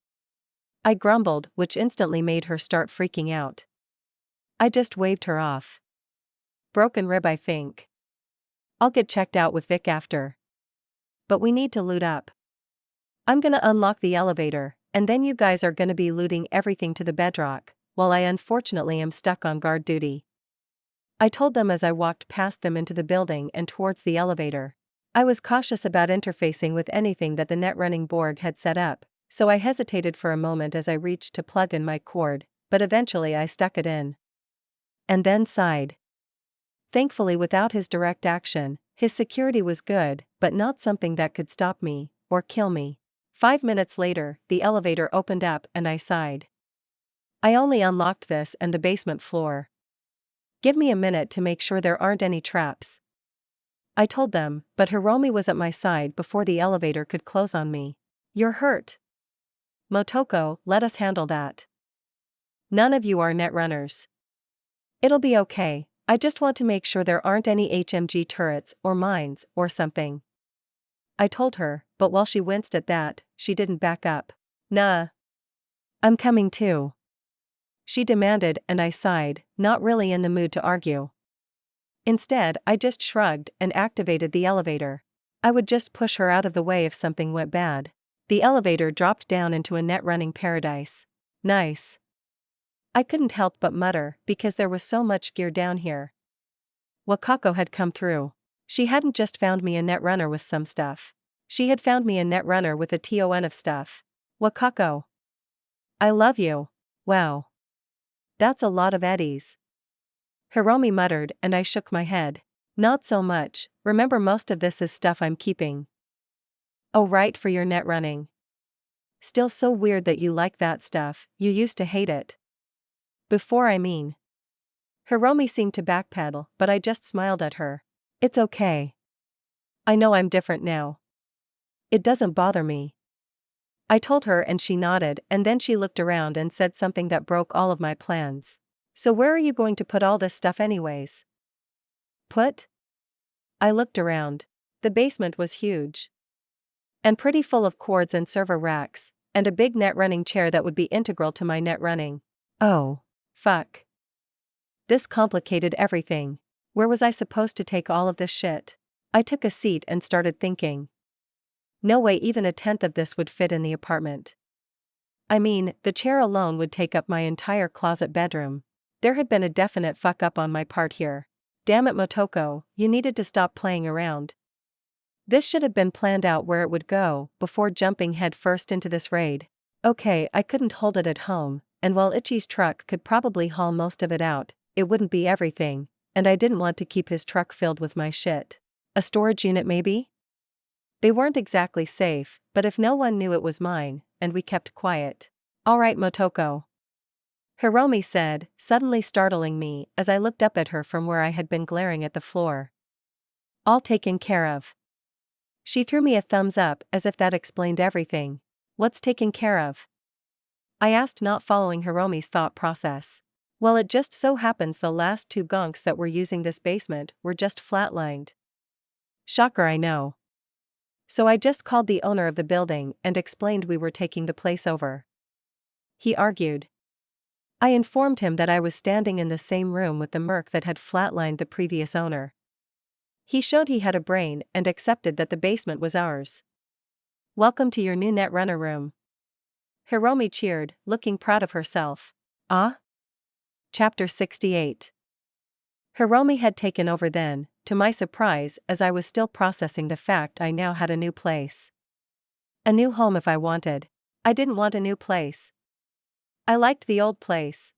S1: I grumbled, which instantly made her start freaking out. I just waved her off. Broken rib, I think. I'll get checked out with Vic after. But we need to loot up. I'm gonna unlock the elevator, and then you guys are gonna be looting everything to the bedrock, while I unfortunately am stuck on guard duty. I told them as I walked past them into the building and towards the elevator. I was cautious about interfacing with anything that the net-running Borg had set up, so I hesitated for a moment as I reached to plug in my cord, but eventually I stuck it in. And then sighed. Thankfully, without his direct action, his security was good, but not something that could stop me, or kill me. 5 minutes later, the elevator opened up and I sighed. I only unlocked this and the basement floor. Give me a minute to make sure there aren't any traps. I told them, but Hiromi was at my side before the elevator could close on me. You're hurt. Motoko, let us handle that. None of you are netrunners. It'll be okay, I just want to make sure there aren't any HMG turrets or mines or something. I told her, but while she winced at that, she didn't back up. Nah. I'm coming too. She demanded and I sighed, not really in the mood to argue. Instead, I just shrugged and activated the elevator. I would just push her out of the way if something went bad. The elevator dropped down into a net-running paradise. Nice. I couldn't help but mutter, because there was so much gear down here. Wakako had come through. She hadn't just found me a netrunner with some stuff. She had found me a netrunner with a ton of stuff. Wakako. I love you. Wow. That's a lot of eddies. Hiromi muttered and I shook my head. Not so much, remember most of this is stuff I'm keeping. Oh right, for your net running. Still so weird that you like that stuff, you used to hate it. Before I mean. Hiromi seemed to backpedal, but I just smiled at her. It's okay. I know I'm different now. It doesn't bother me. I told her and she nodded, and then she looked around and said something that broke all of my plans. So where are you going to put all this stuff anyways? Put? I looked around. The basement was huge. And pretty full of cords and server racks, and a big net running chair that would be integral to my net running. Oh. Fuck. This complicated everything. Where was I supposed to take all of this shit? I took a seat and started thinking. No way even a tenth of this would fit in the apartment. I mean, the chair alone would take up my entire closet bedroom. There had been a definite fuck up on my part here. Damn it, Motoko, you needed to stop playing around. This should have been planned out where it would go before jumping head first into this raid. Okay, I couldn't hold it at home, and while Ichi's truck could probably haul most of it out, it wouldn't be everything, and I didn't want to keep his truck filled with my shit. A storage unit maybe? They weren't exactly safe, but if no one knew it was mine, and we kept quiet. Alright, Motoko. Hiromi said, suddenly startling me as I looked up at her from where I had been glaring at the floor. All taken care of. She threw me a thumbs up as if that explained everything. What's taken care of? I asked, not following Hiromi's thought process. Well, it just so happens the last 2 gonks that were using this basement were just flatlined. Shocker, I know. So I just called the owner of the building and explained we were taking the place over. He argued. I informed him that I was standing in the same room with the merc that had flatlined the previous owner. He showed he had a brain and accepted that the basement was ours. Welcome to your new netrunner room. Hiromi cheered, looking proud of herself. Ah? Chapter 68. Hiromi had taken over then, to my surprise, as I was still processing the fact I now had a new place. A new home if I wanted. I didn't want a new place. I liked the old place.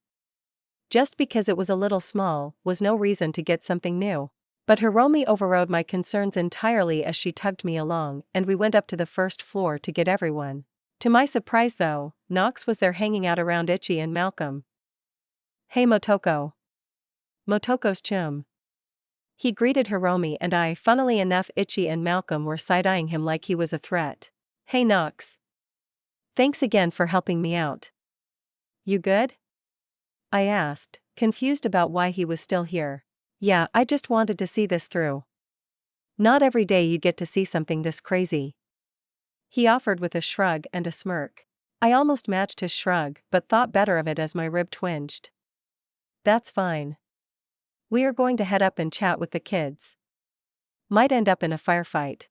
S1: Just because it was a little small was no reason to get something new. But Hiromi overrode my concerns entirely as she tugged me along, and we went up to the first floor to get everyone. To my surprise though, Nox was there hanging out around Ichi and Malcolm. Hey Motoko. Motoko's chum. He greeted Hiromi and I. Funnily enough, Ichi and Malcolm were side-eyeing him like he was a threat. Hey Nox. Thanks again for helping me out. You good? I asked, confused about why he was still here. Yeah, I just wanted to see this through. Not every day you get to see something this crazy. He offered with a shrug and a smirk. I almost matched his shrug but thought better of it as my rib twinged. That's fine. We are going to head up and chat with the kids. Might end up in a firefight.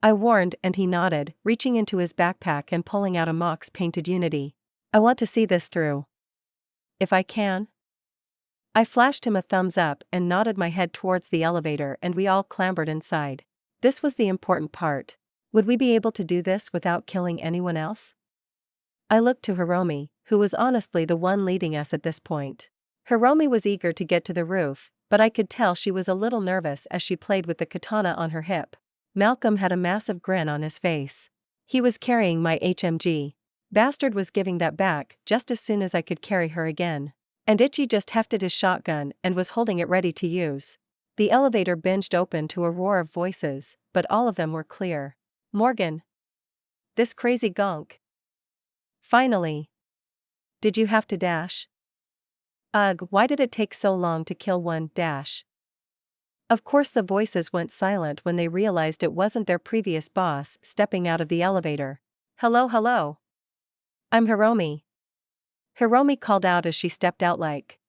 S1: I warned and he nodded, reaching into his backpack and pulling out a Mox painted Unity. I want to see this through. If I can. I flashed him a thumbs up and nodded my head towards the elevator and we all clambered inside. This was the important part. Would we be able to do this without killing anyone else? I looked to Hiromi, who was honestly the one leading us at this point. Hiromi was eager to get to the roof, but I could tell she was a little nervous as she played with the katana on her hip. Malcolm had a massive grin on his face. He was carrying my HMG. Bastard was giving that back just as soon as I could carry her again. And Ichi just hefted his shotgun and was holding it ready to use. The elevator binged open to a roar of voices, but all of them were clear. Morgan. This crazy gonk. Finally. Did you have to dash? Ugh, why did it take so long to kill one dash? Of course the voices went silent when they realized it wasn't their previous boss stepping out of the elevator. Hello, hello. I'm Hiromi. Hiromi called out as she stepped out like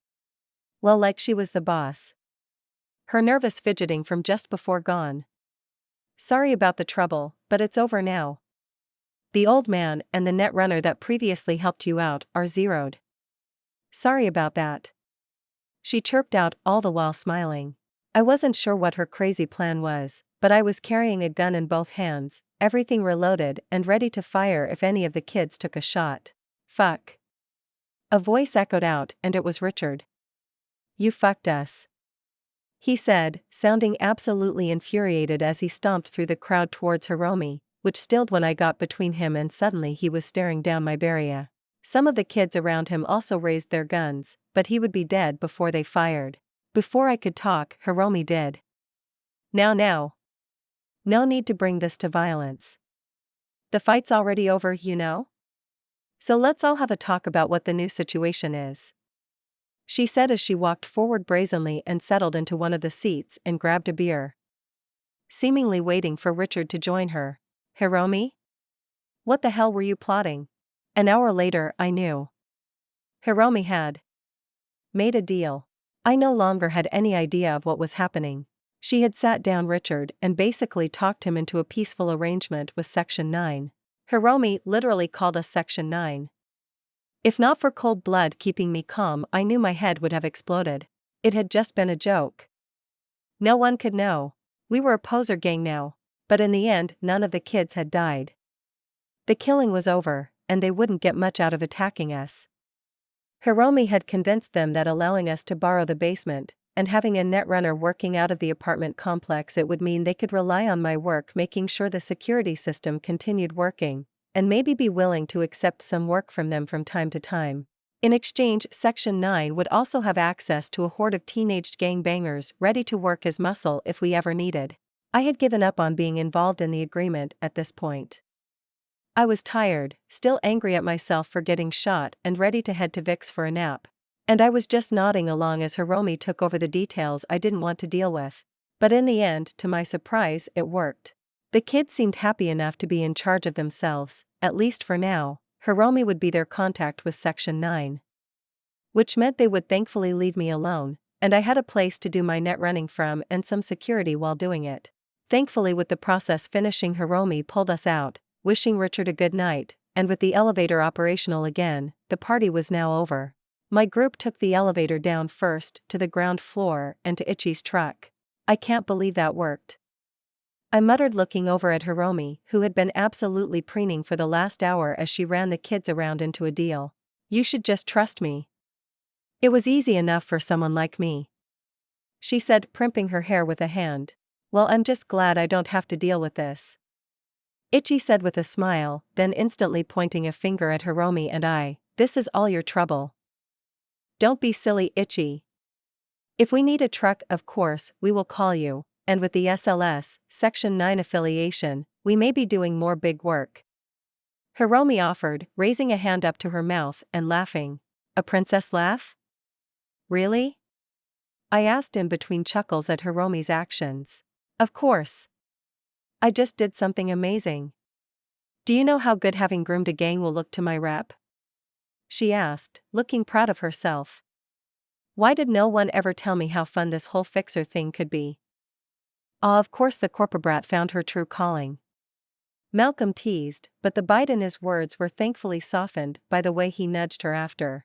S1: she was the boss. Her nervous fidgeting from just before gone. Sorry about the trouble, but it's over now. The old man and the netrunner that previously helped you out are zeroed. Sorry about that. She chirped out, all the while smiling. I wasn't sure what her crazy plan was, but I was carrying a gun in both hands, everything reloaded and ready to fire if any of the kids took a shot. Fuck. A voice echoed out, and it was Richard. You fucked us. He said, sounding absolutely infuriated as he stomped through the crowd towards Hiromi, which stilled when I got between him and suddenly he was staring down my barrier. Some of the kids around him also raised their guns, but he would be dead before they fired. Before I could talk, Hiromi did. Now. No need to bring this to violence. The fight's already over, you know? So let's all have a talk about what the new situation is. She said as she walked forward brazenly and settled into one of the seats and grabbed a beer, seemingly waiting for Richard to join her. Hiromi? What the hell were you plotting? An hour later, I knew. Hiromi had made a deal. I no longer had any idea of what was happening. She had sat down Richard and basically talked him into a peaceful arrangement with Section 9. Hiromi literally called us Section 9. If not for cold blood keeping me calm, I knew my head would have exploded. It had just been a joke. No one could know. We were a poser gang now. But in the end, none of the kids had died. The killing was over, and they wouldn't get much out of attacking us. Hiromi had convinced them that allowing us to borrow the basement, and having a netrunner working out of the apartment complex, it would mean they could rely on my work making sure the security system continued working, and maybe be willing to accept some work from them from time to time. In exchange, Section 9 would also have access to a horde of teenaged gangbangers ready to work as muscle if we ever needed. I had given up on being involved in the agreement at this point. I was tired, still angry at myself for getting shot and ready to head to Vic's for a nap. And I was just nodding along as Hiromi took over the details I didn't want to deal with. But in the end, to my surprise, it worked. The kids seemed happy enough to be in charge of themselves, at least for now. Hiromi would be their contact with Section 9. Which meant they would thankfully leave me alone, and I had a place to do my net running from and some security while doing it. Thankfully, with the process finishing, Hiromi pulled us out, wishing Richard a good night, and with the elevator operational again, the party was now over. My group took the elevator down first to the ground floor and to Ichi's truck. I can't believe that worked. I muttered, looking over at Hiromi, who had been absolutely preening for the last hour as she ran the kids around into a deal. You should just trust me. It was easy enough for someone like me, she said, primping her hair with a hand. Well, I'm just glad I don't have to deal with this, Ichi said with a smile, then instantly pointing a finger at Hiromi and I. This is all your trouble. Don't be silly, Ichi. If we need a truck, of course, we will call you, and with the SLS, Section 9 affiliation, we may be doing more big work. Hiromi offered, raising a hand up to her mouth and laughing. A princess laugh? Really? I asked in between chuckles at Hiromi's actions. Of course. I just did something amazing. Do you know how good having groomed a gang will look to my rep? She asked, looking proud of herself. Why did no one ever tell me how fun this whole fixer thing could be? Ah, of course the corporate found her true calling. Malcolm teased, but the bite in his words were thankfully softened by the way he nudged her after.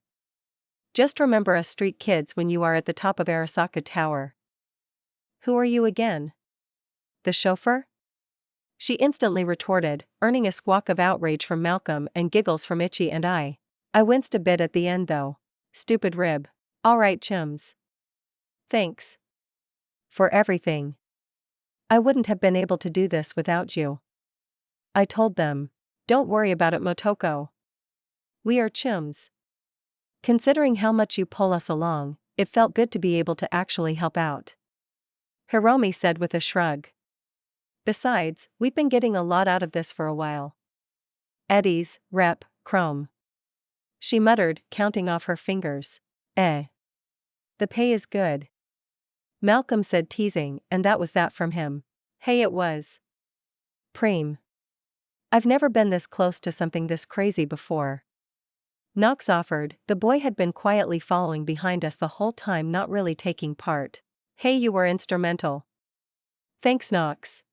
S1: Just remember us street kids when you are at the top of Arasaka Tower. Who are you again? The chauffeur? She instantly retorted, earning a squawk of outrage from Malcolm and giggles from Ichi and I. I winced a bit at the end though. Stupid rib. Alright, chums. Thanks. For everything. I wouldn't have been able to do this without you. I told them. Don't worry about it, Motoko. We are chums. Considering how much you pull us along, it felt good to be able to actually help out, Hiromi said with a shrug. Besides, we've been getting a lot out of this for a while. Eddies, rep, chrome. She muttered, counting off her fingers. The pay is good. Malcolm said, teasing, and that was that from him. Hey, it was. Preem. I've never been this close to something this crazy before. Knox offered. The boy had been quietly following behind us the whole time, not really taking part. Hey, you were instrumental. Thanks, Knox.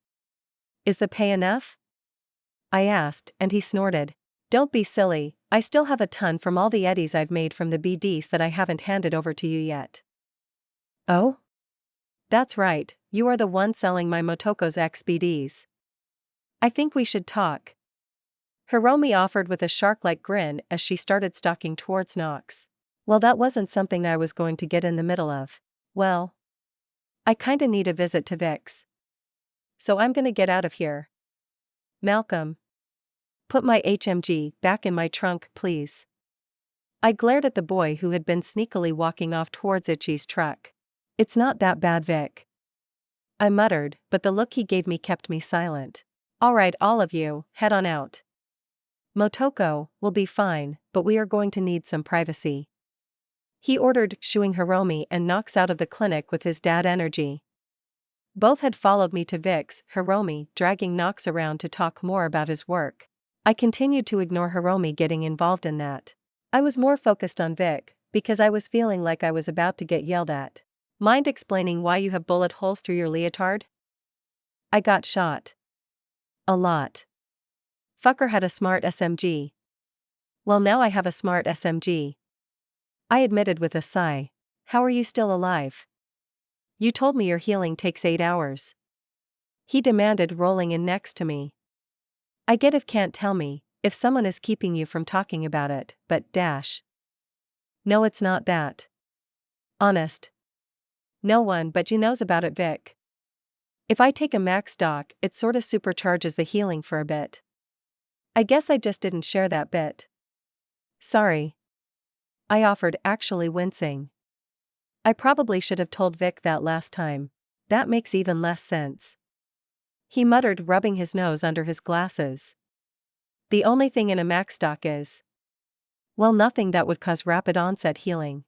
S1: Is the pay enough? I asked, and he snorted. Don't be silly, I still have a ton from all the eddies I've made from the BDs that I haven't handed over to you yet. Oh? That's right, you are the one selling my Motoko's XBDs. I think we should talk, Hiromi offered with a shark-like grin as she started stalking towards Knox. Well, that wasn't something I was going to get in the middle of. Well, I kinda need a visit to Vic's. So I'm gonna get out of here. Malcolm. Put my HMG back in my trunk, please. I glared at the boy who had been sneakily walking off towards Ichi's truck. It's not that bad, Vic, I muttered, but the look he gave me kept me silent. Alright, all of you, head on out. Motoko, will be fine, but we are going to need some privacy. He ordered, shooing Hiromi and Nox out of the clinic with his dad energy. Both had followed me to Vic's, Hiromi dragging Nox around to talk more about his work. I continued to ignore Hiromi getting involved in that. I was more focused on Vic, because I was feeling like I was about to get yelled at. Mind explaining why you have bullet holes through your leotard? I got shot. A lot. Fucker had a smart SMG. Well, now I have a smart SMG. I admitted with a sigh. How are you still alive? You told me your healing takes 8 hours. He demanded, rolling in next to me. I get if can't tell me, if someone is keeping you from talking about it, but dash. No, it's not that. Honest. No one but you knows about it, Vic. If I take a max doc, it sorta supercharges the healing for a bit. I guess I just didn't share that bit. Sorry. I offered, actually wincing. I probably should have told Vic that last time. That makes even less sense. He muttered, rubbing his nose under his glasses. The only thing in a max doc is, well, nothing that would cause rapid onset healing.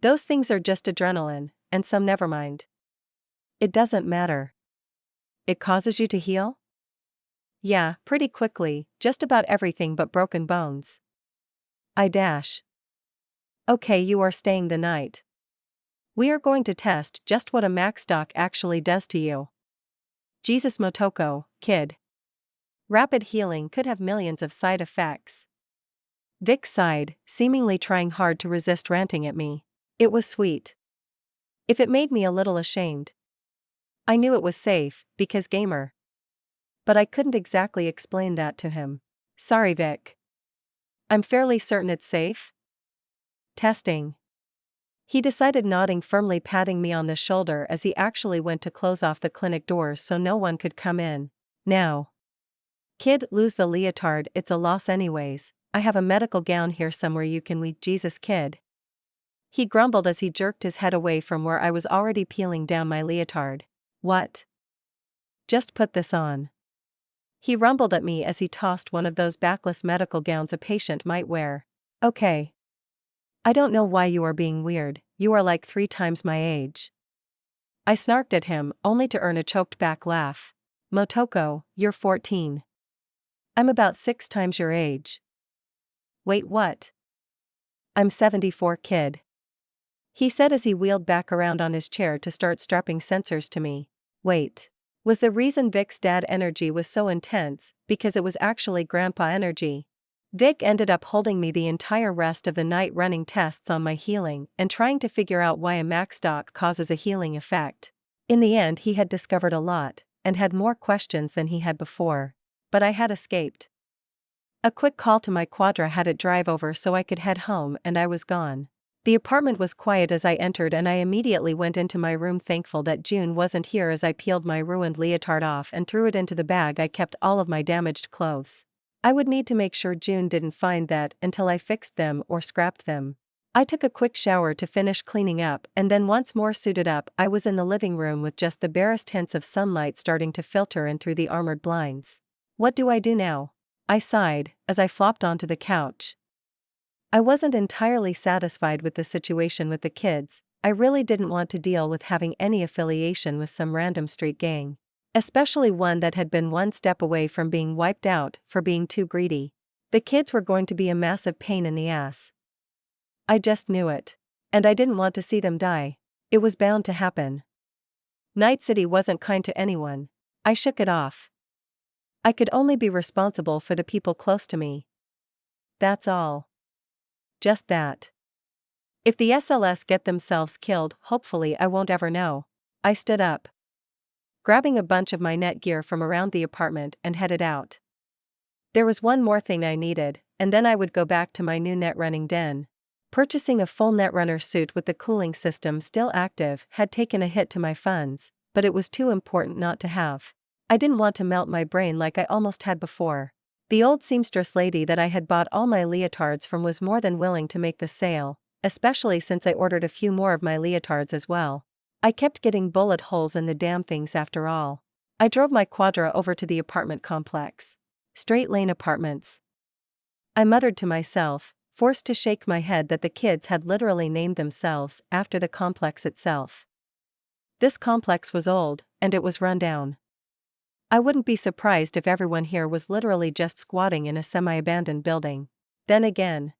S1: Those things are just adrenaline, and some never mind. It doesn't matter. It causes you to heal? Yeah, pretty quickly, just about everything but broken bones. I dash. Okay, you are staying the night. We are going to test just what a max doc actually does to you. Jesus, Motoko, kid. Rapid healing could have millions of side effects. Vic sighed, seemingly trying hard to resist ranting at me. It was sweet. If it made me a little ashamed. I knew it was safe, because gamer. But I couldn't exactly explain that to him. Sorry, Vic. I'm fairly certain it's safe? Testing. He decided, nodding, firmly patting me on the shoulder as he actually went to close off the clinic doors so no one could come in. Now. Kid, lose the leotard, it's a loss anyways. I have a medical gown here somewhere you can weed. Jesus, kid. He grumbled as he jerked his head away from where I was already peeling down my leotard. What? Just put this on. He rumbled at me as he tossed one of those backless medical gowns a patient might wear. Okay. I don't know why you are being weird, you are like 3 times my age. I snarked at him, only to earn a choked back laugh. Motoko, you're 14. I'm about 6 times your age. Wait, what? I'm 74, kid. He said as he wheeled back around on his chair to start strapping sensors to me. Wait. Was the reason Vic's dad energy was so intense because it was actually grandpa energy? Vic ended up holding me the entire rest of the night, running tests on my healing and trying to figure out why a max doc causes a healing effect. In the end, he had discovered a lot, and had more questions than he had before. But I had escaped. A quick call to my quadra had it drive over so I could head home, and I was gone. The apartment was quiet as I entered, and I immediately went into my room, thankful that June wasn't here, as I peeled my ruined leotard off and threw it into the bag I kept all of my damaged clothes. I would need to make sure June didn't find that until I fixed them or scrapped them. I took a quick shower to finish cleaning up, and then, once more suited up, I was in the living room with just the barest hints of sunlight starting to filter in through the armored blinds. What do I do now? I sighed, as I flopped onto the couch. I wasn't entirely satisfied with the situation with the kids. I really didn't want to deal with having any affiliation with some random street gang. Especially one that had been one step away from being wiped out for being too greedy. The kids were going to be a massive pain in the ass. I just knew it. And I didn't want to see them die. It was bound to happen. Night City wasn't kind to anyone. I shook it off. I could only be responsible for the people close to me. That's all. Just that. If the SLS get themselves killed, hopefully I won't ever know. I stood up, grabbing a bunch of my net gear from around the apartment, and headed out. There was one more thing I needed, and then I would go back to my new netrunning den. Purchasing a full netrunner suit with the cooling system still active had taken a hit to my funds, but it was too important not to have. I didn't want to melt my brain like I almost had before. The old seamstress lady that I had bought all my leotards from was more than willing to make the sale, especially since I ordered a few more of my leotards as well. I kept getting bullet holes in the damn things after all. I drove my quadra over to the apartment complex. Straight lane apartments. I muttered to myself, forced to shake my head that the kids had literally named themselves after the complex itself. This complex was old, and it was run down. I wouldn't be surprised if everyone here was literally just squatting in a semi-abandoned building. Then again,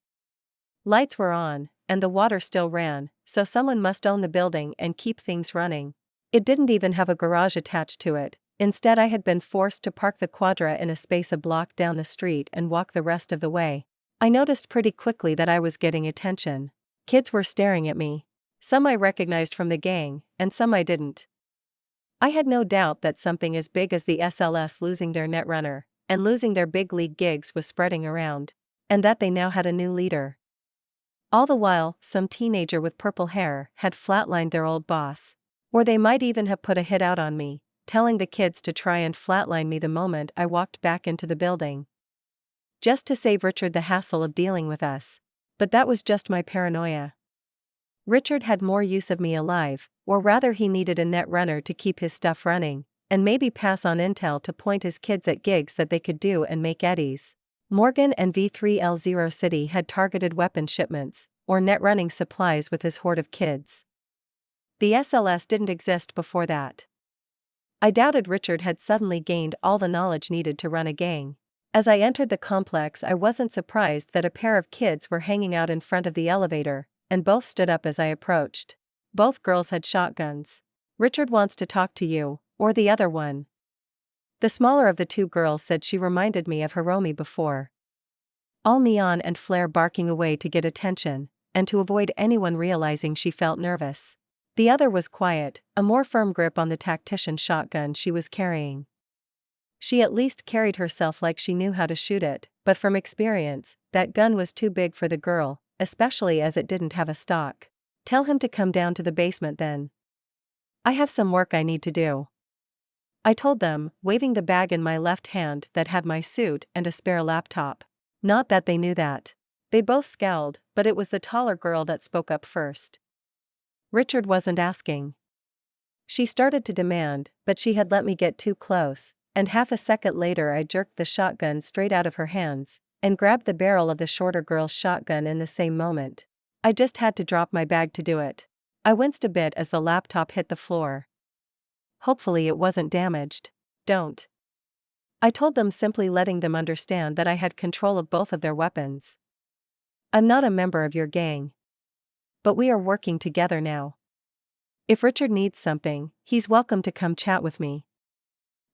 S1: lights were on, and the water still ran, so someone must own the building and keep things running. It didn't even have a garage attached to it. Instead, I had been forced to park the quadra in a space a block down the street and walk the rest of the way. I noticed pretty quickly that I was getting attention. Kids were staring at me. Some I recognized from the gang, and some I didn't. I had no doubt that something as big as the SLS losing their netrunner, and losing their big league gigs was spreading around, and that they now had a new leader. All the while, some teenager with purple hair had flatlined their old boss. Or they might even have put a hit out on me, telling the kids to try and flatline me the moment I walked back into the building. Just to save Richard the hassle of dealing with us. But that was just my paranoia. Richard had more use of me alive, or rather he needed a net runner to keep his stuff running, and maybe pass on intel to point his kids at gigs that they could do and make eddies. Morgan and V3L0 City had targeted weapon shipments, or net running supplies with his horde of kids. The SLS didn't exist before that. I doubted Richard had suddenly gained all the knowledge needed to run a gang. As I entered the complex, I wasn't surprised that a pair of kids were hanging out in front of the elevator, and both stood up as I approached. Both girls had shotguns. "Richard wants to talk to you," or the other one. The smaller of the two girls said she reminded me of Hiromi before. All neon and flare barking away to get attention, and to avoid anyone realizing she felt nervous. The other was quiet, a more firm grip on the tactician shotgun she was carrying. She at least carried herself like she knew how to shoot it, but from experience, that gun was too big for the girl, especially as it didn't have a stock. "Tell him to come down to the basement then. I have some work I need to do," I told them, waving the bag in my left hand that had my suit and a spare laptop. Not that they knew that. They both scowled, but it was the taller girl that spoke up first. Richard wasn't asking. She started to demand, but she had let me get too close, and half a second later I jerked the shotgun straight out of her hands, and grabbed the barrel of the shorter girl's shotgun in the same moment. I just had to drop my bag to do it. I winced a bit as the laptop hit the floor. Hopefully it wasn't damaged. "Don't," I told them, simply letting them understand that I had control of both of their weapons. "I'm not a member of your gang. But we are working together now. If Richard needs something, he's welcome to come chat with me."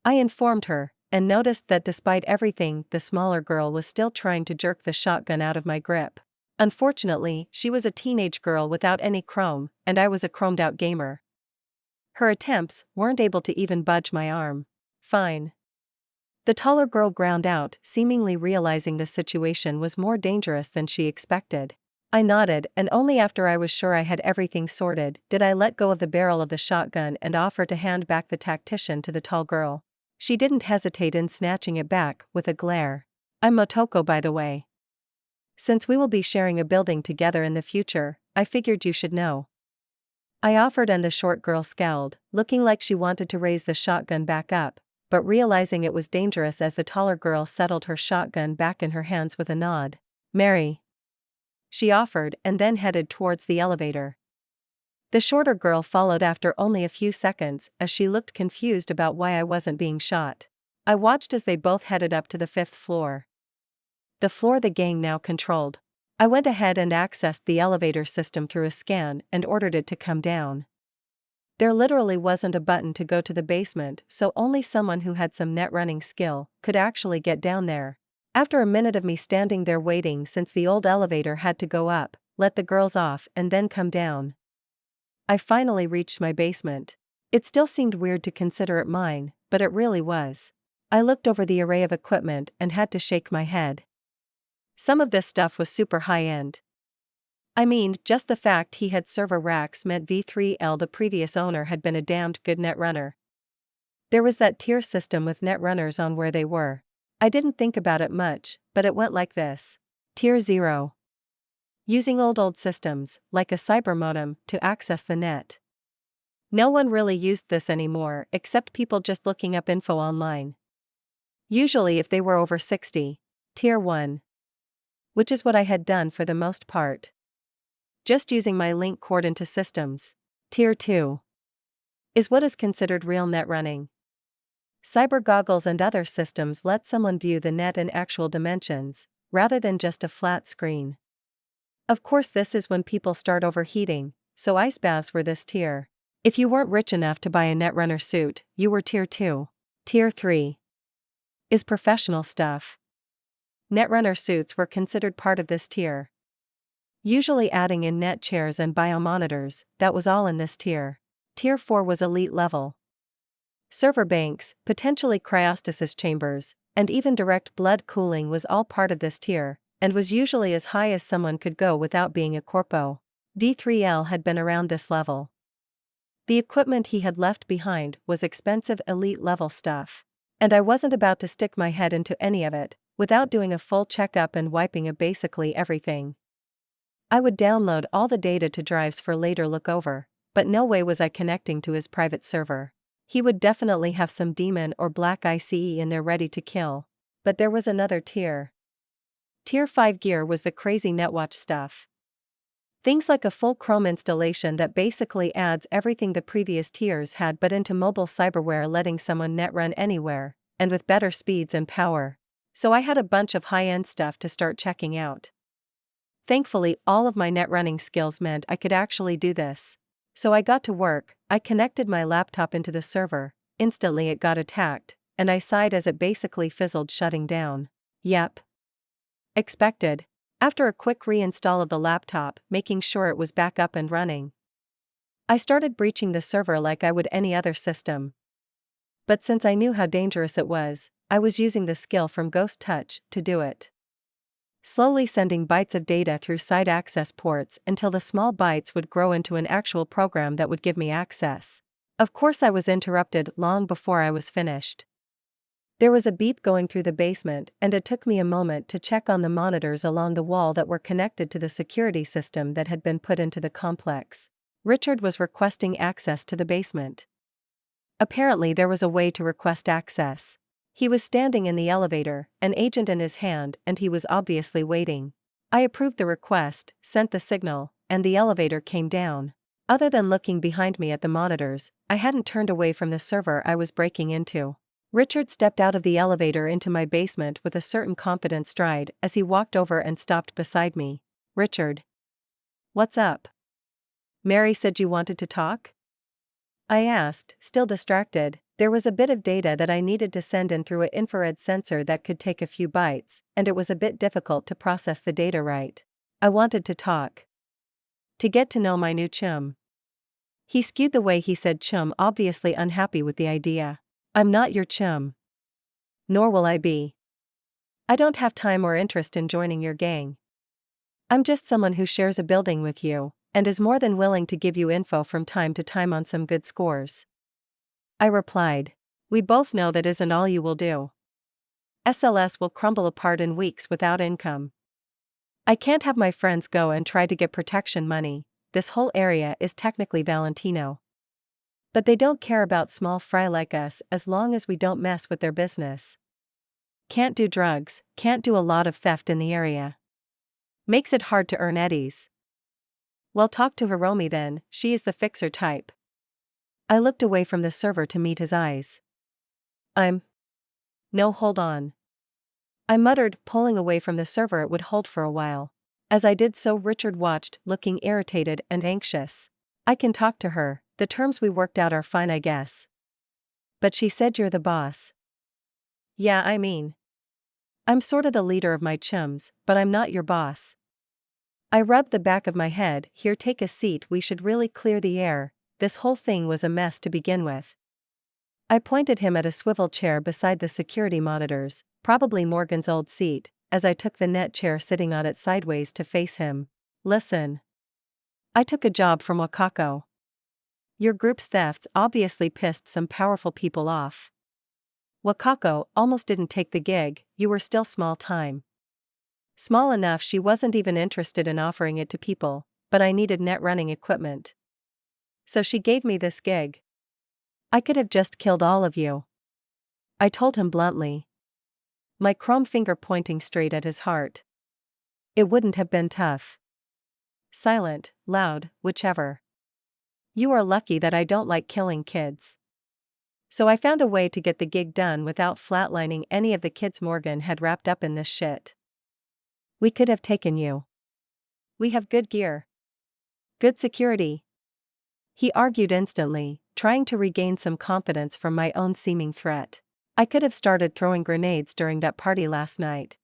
S1: I informed her, and noticed that despite everything, the smaller girl was still trying to jerk the shotgun out of my grip. Unfortunately, she was a teenage girl without any chrome, and I was a chromed-out gamer. Her attempts weren't able to even budge my arm. "Fine." The taller girl ground out, seemingly realizing the situation was more dangerous than she expected. I nodded, and only after I was sure I had everything sorted did I let go of the barrel of the shotgun and offer to hand back the tactician to the tall girl. She didn't hesitate in snatching it back, with a glare. "I'm Motoko, by the way. Since we will be sharing a building together in the future, I figured you should know." I offered, and the short girl scowled, looking like she wanted to raise the shotgun back up, but realizing it was dangerous as the taller girl settled her shotgun back in her hands with a nod. "Mary," she offered, and then headed towards the elevator. The shorter girl followed after only a few seconds, as she looked confused about why I wasn't being shot. I watched as they both headed up to the 5th floor. The floor the gang now controlled. I went ahead and accessed the elevator system through a scan and ordered it to come down. There literally wasn't a button to go to the basement, so only someone who had some net running skill could actually get down there. After a minute of me standing there waiting, since the old elevator had to go up, let the girls off, and then come down, I finally reached my basement. It still seemed weird to consider it mine, but it really was. I looked over the array of equipment and had to shake my head. Some of this stuff was super high-end. I mean, just the fact he had server racks meant V3L, the previous owner, had been a damned good netrunner. There was that tier system with netrunners on where they were. I didn't think about it much, but it went like this. Tier 0. Using old systems, like a cyber modem, to access the net. No one really used this anymore except people just looking up info online. Usually if they were over 60. Tier 1. Which is what I had done for the most part. Just using my link cord into systems. Tier 2. Is what is considered real net running. Cyber goggles and other systems let someone view the net in actual dimensions, rather than just a flat screen. Of course, this is when people start overheating, so ice baths were this tier. If you weren't rich enough to buy a netrunner suit, you were tier 2. Tier 3 is professional stuff. Netrunner suits were considered part of this tier. Usually adding in net chairs and biomonitors, that was all in this tier. Tier 4 was elite level. Server banks, potentially cryostasis chambers, and even direct blood cooling was all part of this tier, and was usually as high as someone could go without being a corpo. D3L had been around this level. The equipment he had left behind was expensive elite level stuff. And I wasn't about to stick my head into any of it, without doing a full checkup and wiping of basically everything. I would download all the data to drives for later look over, but no way was I connecting to his private server. He would definitely have some demon or black ICE in there ready to kill. But there was another tier. Tier 5 gear was the crazy netwatch stuff. Things like a full Chrome installation that basically adds everything the previous tiers had but into mobile cyberware, letting someone net run anywhere, and with better speeds and power. So I had a bunch of high-end stuff to start checking out. Thankfully, all of my net running skills meant I could actually do this. So I got to work. I connected my laptop into the server. Instantly it got attacked, and I sighed as it basically fizzled, shutting down. Yep. Expected. After a quick reinstall of the laptop, making sure it was back up and running, I started breaching the server like I would any other system. But since I knew how dangerous it was, I was using the skill from Ghost Touch to do it. Slowly sending bytes of data through side access ports until the small bytes would grow into an actual program that would give me access. Of course, I was interrupted long before I was finished. There was a beep going through the basement, and it took me a moment to check on the monitors along the wall that were connected to the security system that had been put into the complex. Richard was requesting access to the basement. Apparently there was a way to request access. He was standing in the elevator, an agent in his hand, and he was obviously waiting. I approved the request, sent the signal, and the elevator came down. Other than looking behind me at the monitors, I hadn't turned away from the server I was breaking into. Richard stepped out of the elevator into my basement with a certain confident stride as he walked over and stopped beside me. Richard. What's up? Mary said you wanted to talk? I asked, still distracted. There was a bit of data that I needed to send in through an infrared sensor that could take a few bytes, and it was a bit difficult to process the data right. I wanted to talk. To get to know my new chum. He skewed the way he said chum, obviously unhappy with the idea. I'm not your chum. Nor will I be. I don't have time or interest in joining your gang. I'm just someone who shares a building with you, and is more than willing to give you info from time to time on some good scores. I replied. We both know that isn't all you will do. SLS will crumble apart in weeks without income. I can't have my friends go and try to get protection money. This whole area is technically Valentino. But they don't care about small fry like us as long as we don't mess with their business. Can't do drugs, can't do a lot of theft in the area. Makes it hard to earn eddies. Well, talk to Hiromi then, she is the fixer type. I looked away from the server to meet his eyes. No, hold on. I muttered, pulling away from the server. It would hold for a while. As I did so, Richard watched, looking irritated and anxious. I can talk to her, the terms we worked out are fine, I guess. But she said you're the boss. Yeah, I'm sorta the leader of my chums, but I'm not your boss. I rubbed the back of my head. Here, take a seat, we should really clear the air, this whole thing was a mess to begin with. I pointed him at a swivel chair beside the security monitors, probably Morgan's old seat, as I took the net chair sitting on it sideways to face him. Listen. I took a job from Wakako. Your group's thefts obviously pissed some powerful people off. Wakako almost didn't take the gig, you were still small time. Small enough she wasn't even interested in offering it to people, but I needed net running equipment. So she gave me this gig. I could have just killed all of you. I told him bluntly. My chrome finger pointing straight at his heart. It wouldn't have been tough. Silent, loud, whichever. You are lucky that I don't like killing kids. So I found a way to get the gig done without flatlining any of the kids Morgan had wrapped up in this shit. We could have taken you. We have good gear. Good security. He argued instantly, trying to regain some confidence from my own seeming threat. I could have started throwing grenades during that party last night.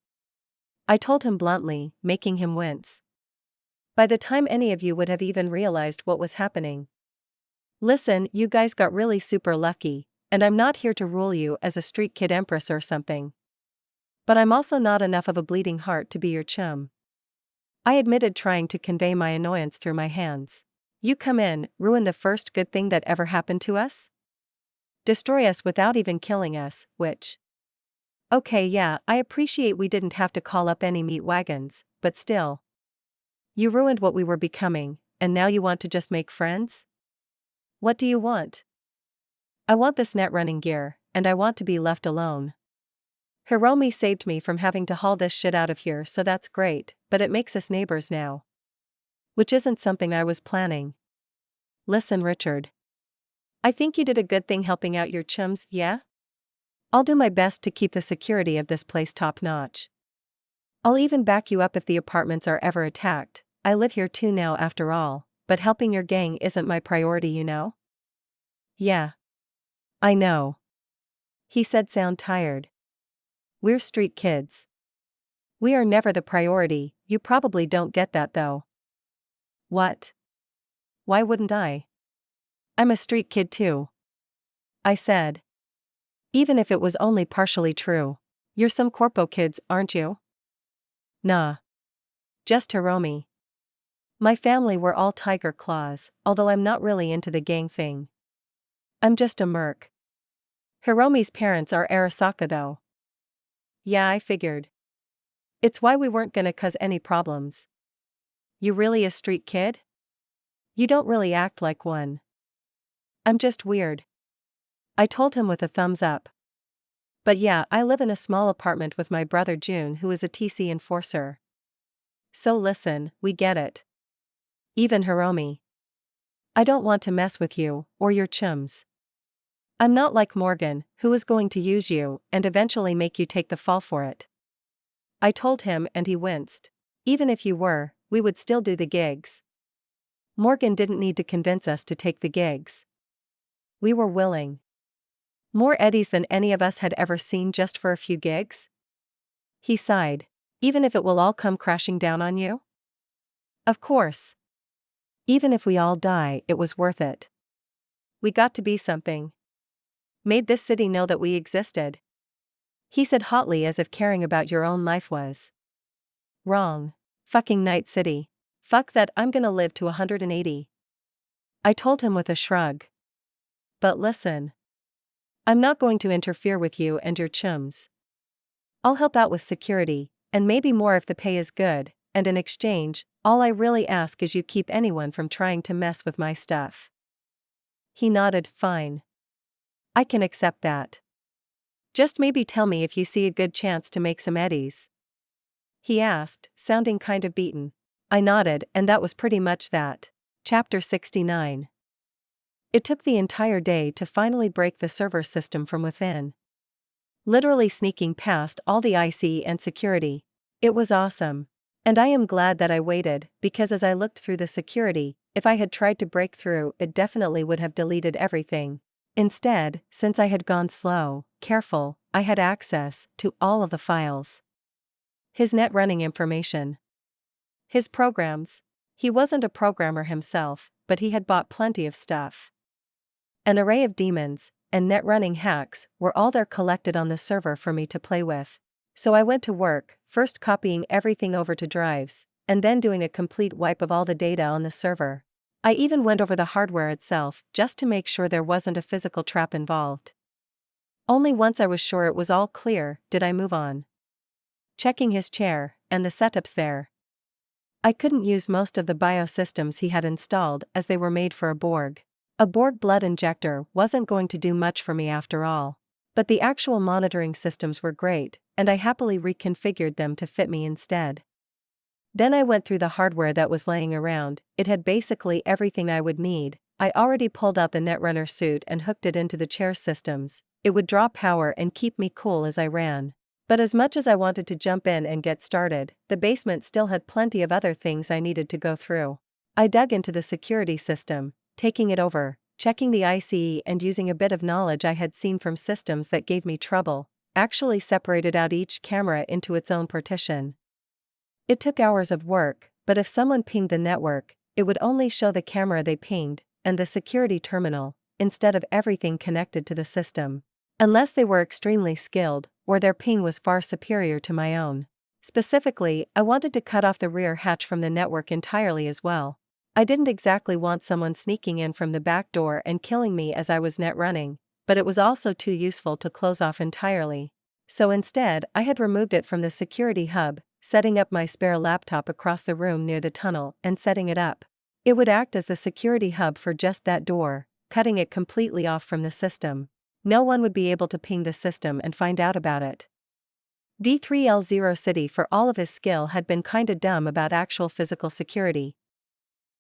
S1: I told him bluntly, making him wince. By the time any of you would have even realized what was happening. Listen, you guys got really super lucky, and I'm not here to rule you as a street kid empress or something. But I'm also not enough of a bleeding heart to be your chum. I admitted, trying to convey my annoyance through my hands. You come in, ruin the first good thing that ever happened to us? Destroy us without even killing us, which... Okay, yeah, I appreciate we didn't have to call up any meat wagons, but still. You ruined what we were becoming, and now you want to just make friends? What do you want? I want this net running gear, and I want to be left alone. Hiromi saved me from having to haul this shit out of here, so that's great, but it makes us neighbors now. Which isn't something I was planning. Listen, Richard. I think you did a good thing helping out your chums, yeah? I'll do my best to keep the security of this place top-notch. I'll even back you up if the apartments are ever attacked. I live here too now after all, but helping your gang isn't my priority, you know? Yeah. I know. He said, sound tired. We're street kids. We are never the priority. You probably don't get that though. What? Why wouldn't I? I'm a street kid too. I said. Even if it was only partially true. You're some corpo kids, aren't you? Nah. Just Hiromi. My family were all tiger claws, although I'm not really into the gang thing. I'm just a merc. Hiromi's parents are Arasaka though. Yeah, I figured. It's why we weren't gonna cause any problems. You really a street kid? You don't really act like one. I'm just weird. I told him with a thumbs up. But yeah, I live in a small apartment with my brother June, who is a TC enforcer. So listen, we get it. Even Hiromi. I don't want to mess with you, or your chums. I'm not like Morgan, who is going to use you, and eventually make you take the fall for it. I told him, and he winced. Even if you were, we would still do the gigs. Morgan didn't need to convince us to take the gigs. We were willing. More eddies than any of us had ever seen just for a few gigs? He sighed. Even if it will all come crashing down on you? Of course. Even if we all die, it was worth it. We got to be something. Made this city know that we existed. He said hotly, as if caring about your own life was wrong. Fucking Night City. Fuck that, I'm gonna live to 180. I told him with a shrug. But listen. I'm not going to interfere with you and your chums. I'll help out with security, and maybe more if the pay is good, and in exchange, all I really ask is you keep anyone from trying to mess with my stuff. He nodded, fine. I can accept that. Just maybe tell me if you see a good chance to make some eddies. He asked, sounding kind of beaten. I nodded, and that was pretty much that. Chapter 69. It took the entire day to finally break the server system from within. Literally sneaking past all the IC and security. It was awesome. And I am glad that I waited, because as I looked through the security, if I had tried to break through, it definitely would have deleted everything. Instead, since I had gone slow, careful, I had access to all of the files. His net running information. His programs. He wasn't a programmer himself, but he had bought plenty of stuff. An array of demons and net running hacks were all there collected on the server for me to play with. So I went to work, first copying everything over to drives, and then doing a complete wipe of all the data on the server. I even went over the hardware itself just to make sure there wasn't a physical trap involved. Only once I was sure it was all clear did I move on. Checking his chair and the setups there. I couldn't use most of the biosystems he had installed as they were made for a borg. A Borg blood injector wasn't going to do much for me after all. But the actual monitoring systems were great, and I happily reconfigured them to fit me instead. Then I went through the hardware that was laying around. It had basically everything I would need. I already pulled out the Netrunner suit and hooked it into the chair systems. It would draw power and keep me cool as I ran. But as much as I wanted to jump in and get started, the basement still had plenty of other things I needed to go through. I dug into the security system, taking it over, checking the ICE and using a bit of knowledge I had seen from systems that gave me trouble, actually separated out each camera into its own partition. It took hours of work, but if someone pinged the network, it would only show the camera they pinged, and the security terminal, instead of everything connected to the system. Unless they were extremely skilled, or their ping was far superior to my own. Specifically, I wanted to cut off the rear hatch from the network entirely as well. I didn't exactly want someone sneaking in from the back door and killing me as I was net running, but it was also too useful to close off entirely. So instead, I had removed it from the security hub, setting up my spare laptop across the room near the tunnel and setting it up. It would act as the security hub for just that door, cutting it completely off from the system. No one would be able to ping the system and find out about it. D3L0 City, for all of his skill, had been kinda dumb about actual physical security.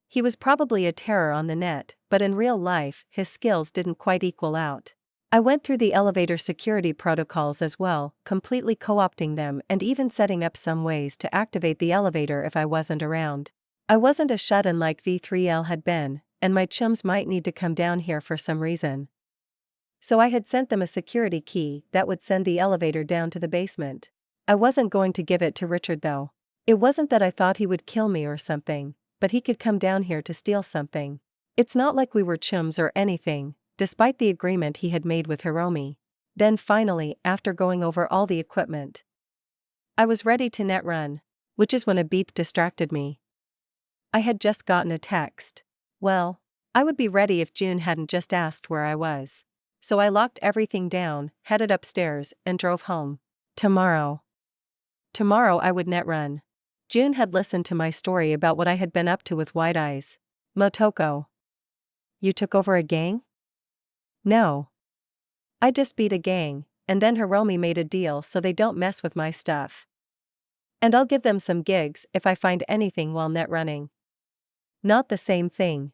S1: He was probably a terror on the net, but in real life, his skills didn't quite equal out. I went through the elevator security protocols as well, completely co-opting them and even setting up some ways to activate the elevator if I wasn't around. I wasn't a shut-in like V3L had been, and my chums might need to come down here for some reason. So I had sent them a security key that would send the elevator down to the basement. I wasn't going to give it to Richard though. It wasn't that I thought he would kill me or something, but he could come down here to steal something. It's not like we were chums or anything, despite the agreement he had made with Hiromi. Then finally, after going over all the equipment, I was ready to net run, which is when a beep distracted me. I had just gotten a text. Well, I would be ready if June hadn't just asked where I was. So I locked everything down, headed upstairs, and drove home. Tomorrow I would net run. June had listened to my story about what I had been up to with wide eyes. Motoko. You took over a gang? No. I just beat a gang, and then Hiromi made a deal so they don't mess with my stuff. And I'll give them some gigs if I find anything while net running. Not the same thing.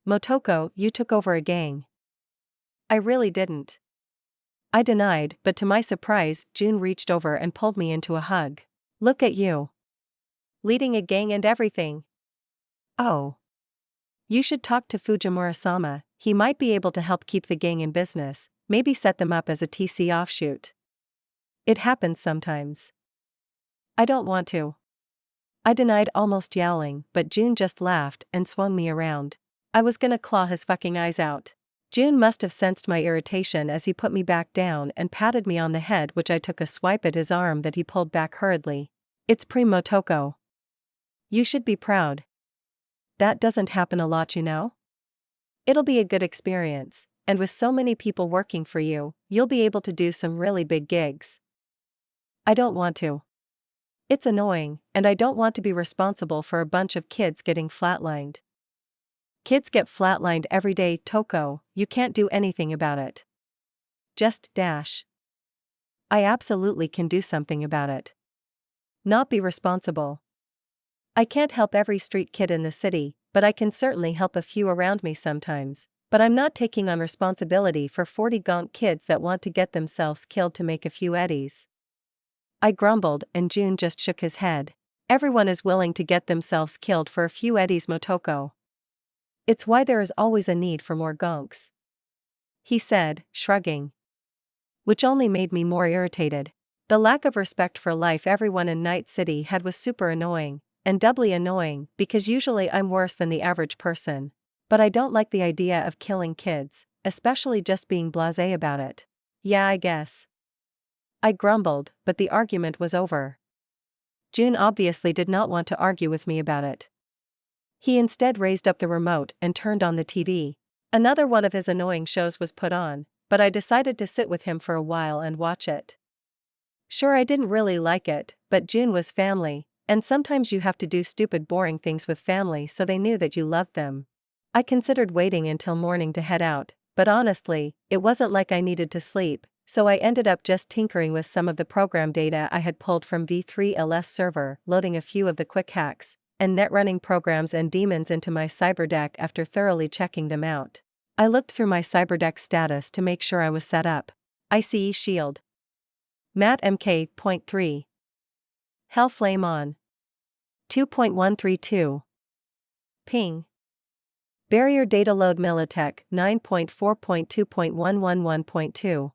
S1: Motoko, you took over a gang. I really didn't. I denied, but to my surprise, June reached over and pulled me into a hug. Look at you. Leading a gang and everything. Oh. You should talk to Fujimura-sama, he might be able to help keep the gang in business, maybe set them up as a TC offshoot. It happens sometimes. I don't want to. I denied, almost yowling, but June just laughed and swung me around. I was gonna claw his fucking eyes out. June must have sensed my irritation as he put me back down and patted me on the head, which I took a swipe at his arm that he pulled back hurriedly. It's pre-Motoko. You should be proud. That doesn't happen a lot, you know? It'll be a good experience, and with so many people working for you, you'll be able to do some really big gigs. I don't want to. It's annoying, and I don't want to be responsible for a bunch of kids getting flatlined. Kids get flatlined every day, Toko, you can't do anything about it. Just dash. I absolutely can do something about it. Not be responsible. I can't help every street kid in the city, but I can certainly help a few around me sometimes. But I'm not taking on responsibility for 40 gaunt kids that want to get themselves killed to make a few eddies. I grumbled, and June just shook his head. Everyone is willing to get themselves killed for a few eddies, Motoko. It's why there is always a need for more gonks. He said, shrugging. Which only made me more irritated. The lack of respect for life everyone in Night City had was super annoying. And doubly annoying, because usually I'm worse than the average person. But I don't like the idea of killing kids, especially just being blasé about it. Yeah, I guess. I grumbled, but the argument was over. June obviously did not want to argue with me about it. He instead raised up the remote and turned on the TV. Another one of his annoying shows was put on, but I decided to sit with him for a while and watch it. Sure, I didn't really like it, but June was family. And sometimes you have to do stupid boring things with family so they knew that you loved them. I considered waiting until morning to head out, but honestly, it wasn't like I needed to sleep, so I ended up just tinkering with some of the program data I had pulled from V3LS server, loading a few of the quick hacks and net-running programs and daemons into my CyberDeck after thoroughly checking them out. I looked through my CyberDeck status to make sure I was set up. ICE Shield. Mat MK.3. Hell Flame on. 2.132. Ping. Barrier Data Load Militech 9.4.2.111.2.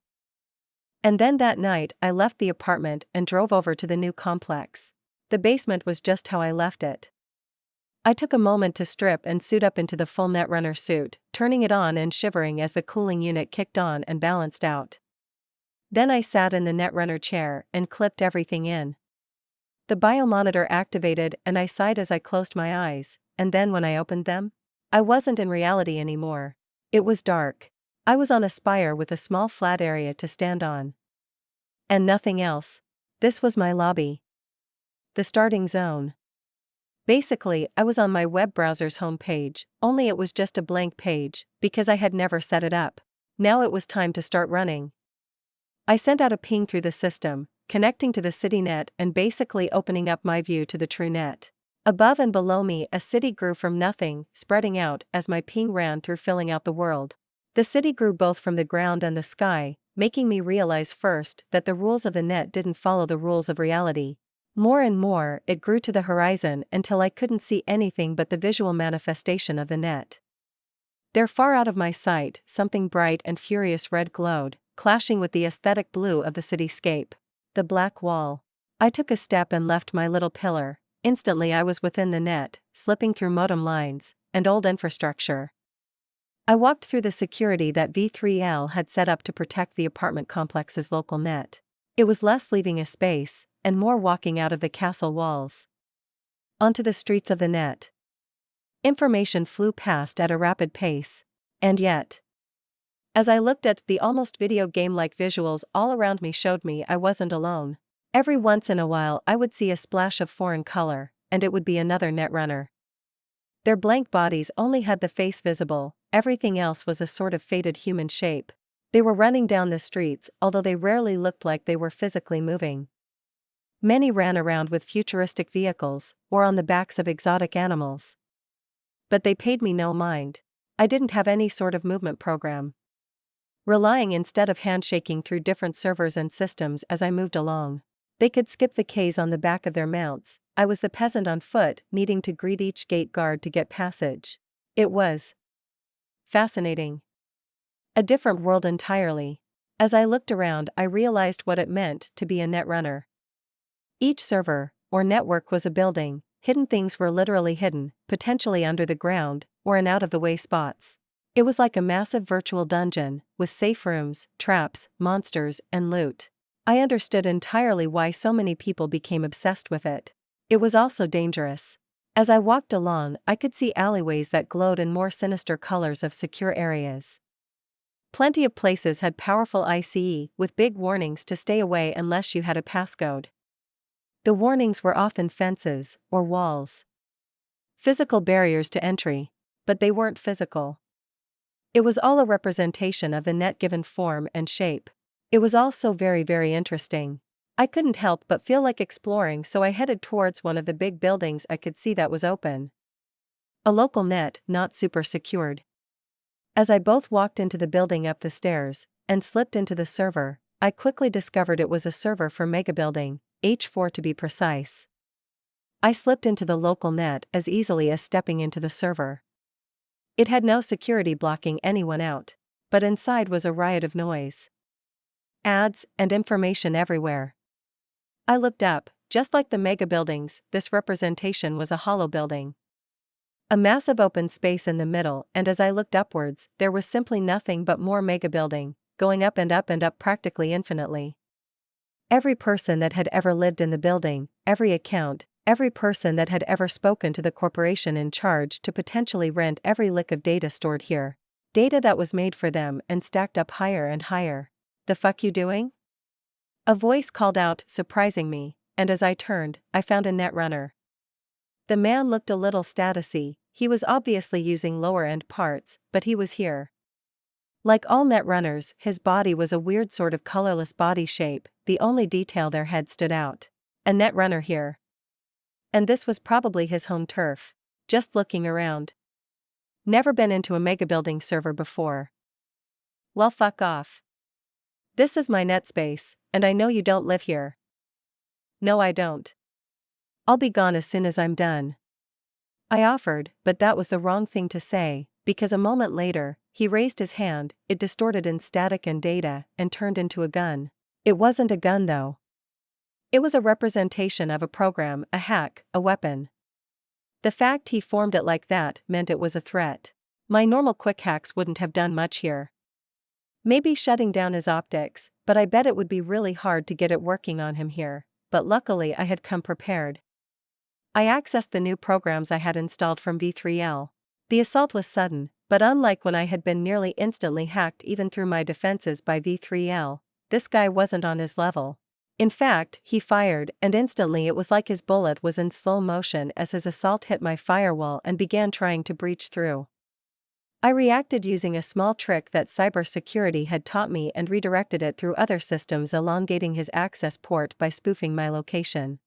S1: And then that night I left the apartment and drove over to the new complex. The basement was just how I left it. I took a moment to strip and suit up into the full Netrunner suit, turning it on and shivering as the cooling unit kicked on and balanced out. Then I sat in the Netrunner chair and clipped everything in. The biomonitor activated and I sighed as I closed my eyes, and then when I opened them, I wasn't in reality anymore. It was dark. I was on a spire with a small flat area to stand on. And nothing else. This was my lobby. The starting zone. Basically, I was on my web browser's homepage, only it was just a blank page, because I had never set it up. Now it was time to start running. I sent out a ping through the system, connecting to the CityNet and basically opening up my view to the TrueNet. Above and below me a city grew from nothing, spreading out as my ping ran through filling out the world. The city grew both from the ground and the sky, making me realize first that the rules of the net didn't follow the rules of reality. More and more, it grew to the horizon until I couldn't see anything but the visual manifestation of the net. There far out of my sight, something bright and furious red glowed, clashing with the aesthetic blue of the cityscape. The black wall. I took a step and left my little pillar. Instantly I was within the net, slipping through modem lines and old infrastructure. I walked through the security that V3L had set up to protect the apartment complex's local net. It was less leaving a space, and more walking out of the castle walls. Onto the streets of the net. Information flew past at a rapid pace. And yet, as I looked at the almost video game-like visuals all around me showed me I wasn't alone. Every once in a while I would see a splash of foreign color, and it would be another Netrunner. Their blank bodies only had the face visible, everything else was a sort of faded human shape. They were running down the streets, although they rarely looked like they were physically moving. Many ran around with futuristic vehicles, or on the backs of exotic animals. But they paid me no mind. I didn't have any sort of movement program. Relying instead of handshaking through different servers and systems as I moved along. They could skip the Ks on the back of their mounts. I was the peasant on foot, needing to greet each gate guard to get passage. It was fascinating. A different world entirely. As I looked around, I realized what it meant to be a Netrunner. Each server, or network, was a building. Hidden things were literally hidden, potentially under the ground, or in out-of-the-way spots. It was like a massive virtual dungeon, with safe rooms, traps, monsters, and loot. I understood entirely why so many people became obsessed with it. It was also dangerous. As I walked along, I could see alleyways that glowed in more sinister colors of secure areas. Plenty of places had powerful ICE, with big warnings to stay away unless you had a passcode. The warnings were often fences, or walls. Physical barriers to entry. But they weren't physical. It was all a representation of the net given form and shape. It was all so very, very interesting. I couldn't help but feel like exploring, so I headed towards one of the big buildings I could see that was open. A local net, not super secured. As I both walked into the building up the stairs, and slipped into the server, I quickly discovered it was a server for Megabuilding, H4 to be precise. I slipped into the local net as easily as stepping into the server. It had no security blocking anyone out, but inside was a riot of noise. Ads and information everywhere. I looked up. Just like the mega buildings, this representation was a hollow building. A massive open space in the middle, and as I looked upwards, there was simply nothing but more mega building, going up and up and up practically infinitely. Every person that had ever lived in the building, every account, every person that had ever spoken to the corporation in charge to potentially rent every lick of data stored here. Data that was made for them and stacked up higher and higher. "The fuck you doing?" A voice called out, surprising me, and as I turned, I found a Netrunner. The man looked a little statusy, He was obviously using lower-end parts, but he was here. Like all netrunners, his body was a weird sort of colorless body shape, the only detail their head stood out. A netrunner here. And this was probably his home turf. Just looking around. Never been into a megabuilding server before. Well, fuck off. This is my net space, and I know you don't live here. No, I don't. I'll be gone as soon as I'm done. I offered, but that was the wrong thing to say, because a moment later, he raised his hand, it distorted in static and data, and turned into a gun. It wasn't a gun though. It was a representation of a program, a hack, a weapon. The fact he formed it like that meant it was a threat. My normal quick hacks wouldn't have done much here. Maybe shutting down his optics, but I bet it would be really hard to get it working on him here, but luckily I had come prepared. I accessed the new programs I had installed from V3L. The assault was sudden, but unlike when I had been nearly instantly hacked even through my defenses by V3L, this guy wasn't on his level. In fact, he fired, and instantly it was like his bullet was in slow motion as his assault hit my firewall and began trying to breach through. I reacted using a small trick that cybersecurity had taught me and redirected it through other systems, elongating his access port by spoofing my location.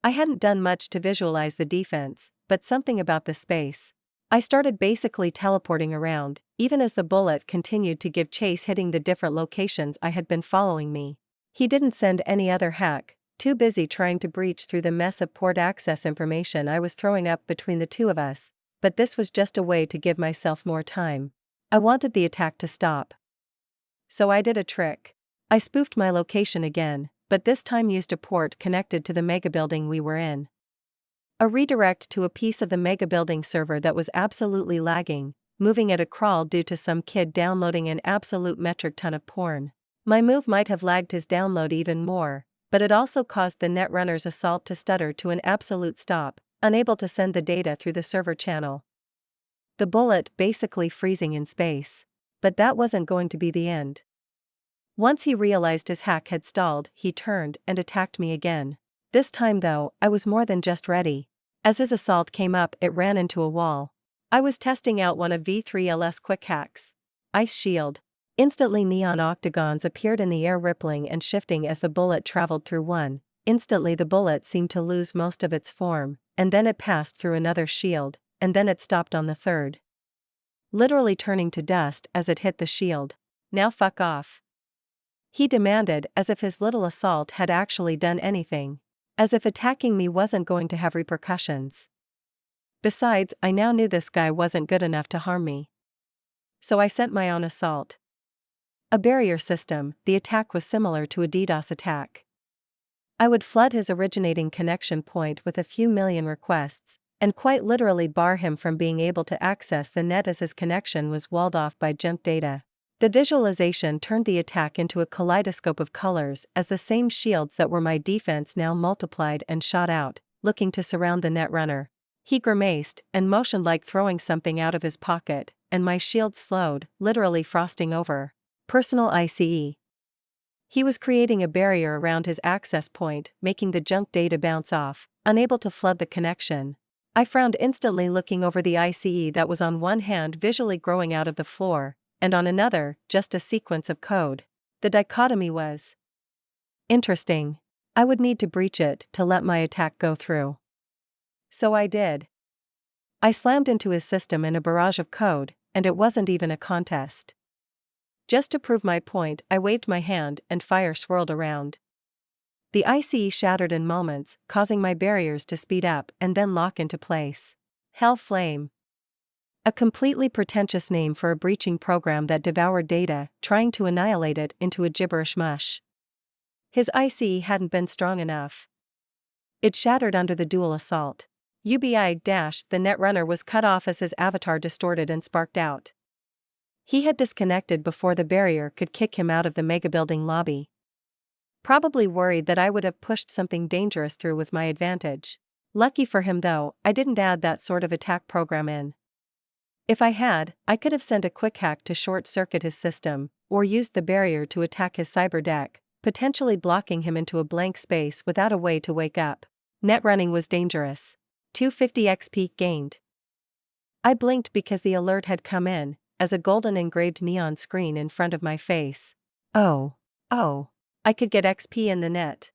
S1: I hadn't done much to visualize the defense, but something about the space. I started basically teleporting around, even as the bullet continued to give chase, hitting the different locations I had been following me. He didn't send any other hack, too busy trying to breach through the mess of port access information I was throwing up between the two of us, but this was just a way to give myself more time. I wanted the attack to stop. So I did a trick. I spoofed my location again, but this time used a port connected to the megabuilding we were in. A redirect to a piece of the megabuilding server that was absolutely lagging, moving at a crawl due to some kid downloading an absolute metric ton of porn. My move might have lagged his download even more, but it also caused the netrunner's assault to stutter to an absolute stop, unable to send the data through the server channel. The bullet basically freezing in space. But that wasn't going to be the end. Once he realized his hack had stalled, he turned and attacked me again. This time though, I was more than just ready. As his assault came up, it ran into a wall. I was testing out one of V3L's quick hacks. Ice Shield. Instantly neon octagons appeared in the air, rippling and shifting as the bullet traveled through one. Instantly the bullet seemed to lose most of its form, and then it passed through another shield, and then it stopped on the third. Literally turning to dust as it hit the shield. Now fuck off. He demanded, as if his little assault had actually done anything. As if attacking me wasn't going to have repercussions. Besides, I now knew this guy wasn't good enough to harm me. So I sent my own assault. A barrier system, the attack was similar to a DDoS attack. I would flood his originating connection point with a few million requests, and quite literally bar him from being able to access the net as his connection was walled off by junk data. The visualization turned the attack into a kaleidoscope of colors as the same shields that were my defense now multiplied and shot out, looking to surround the netrunner. He grimaced and motioned like throwing something out of his pocket, and my shield slowed, literally frosting over. Personal ICE. He was creating a barrier around his access point, making the junk data bounce off, unable to flood the connection. I frowned instantly, looking over the ICE that was on one hand visually growing out of the floor, and on another, just a sequence of code. The dichotomy was interesting. I would need to breach it to let my attack go through. So I did. I slammed into his system in a barrage of code, and it wasn't even a contest. Just to prove my point, I waved my hand and fire swirled around. The ICE shattered in moments, causing my barriers to speed up and then lock into place. Hell Flame. A completely pretentious name for a breaching program that devoured data, trying to annihilate it into a gibberish mush. His ICE hadn't been strong enough. It shattered under the dual assault. UBI- the netrunner was cut off as his avatar distorted and sparked out. He had disconnected before the barrier could kick him out of the megabuilding lobby. Probably worried that I would have pushed something dangerous through with my advantage. Lucky for him though, I didn't add that sort of attack program in. If I had, I could have sent a quick hack to short-circuit his system, or used the barrier to attack his cyber deck, potentially blocking him into a blank space without a way to wake up. Net running was dangerous. 250 XP gained. I blinked because the alert had come in, as a golden engraved neon screen in front of my face. Oh. Oh. I could get XP in the net.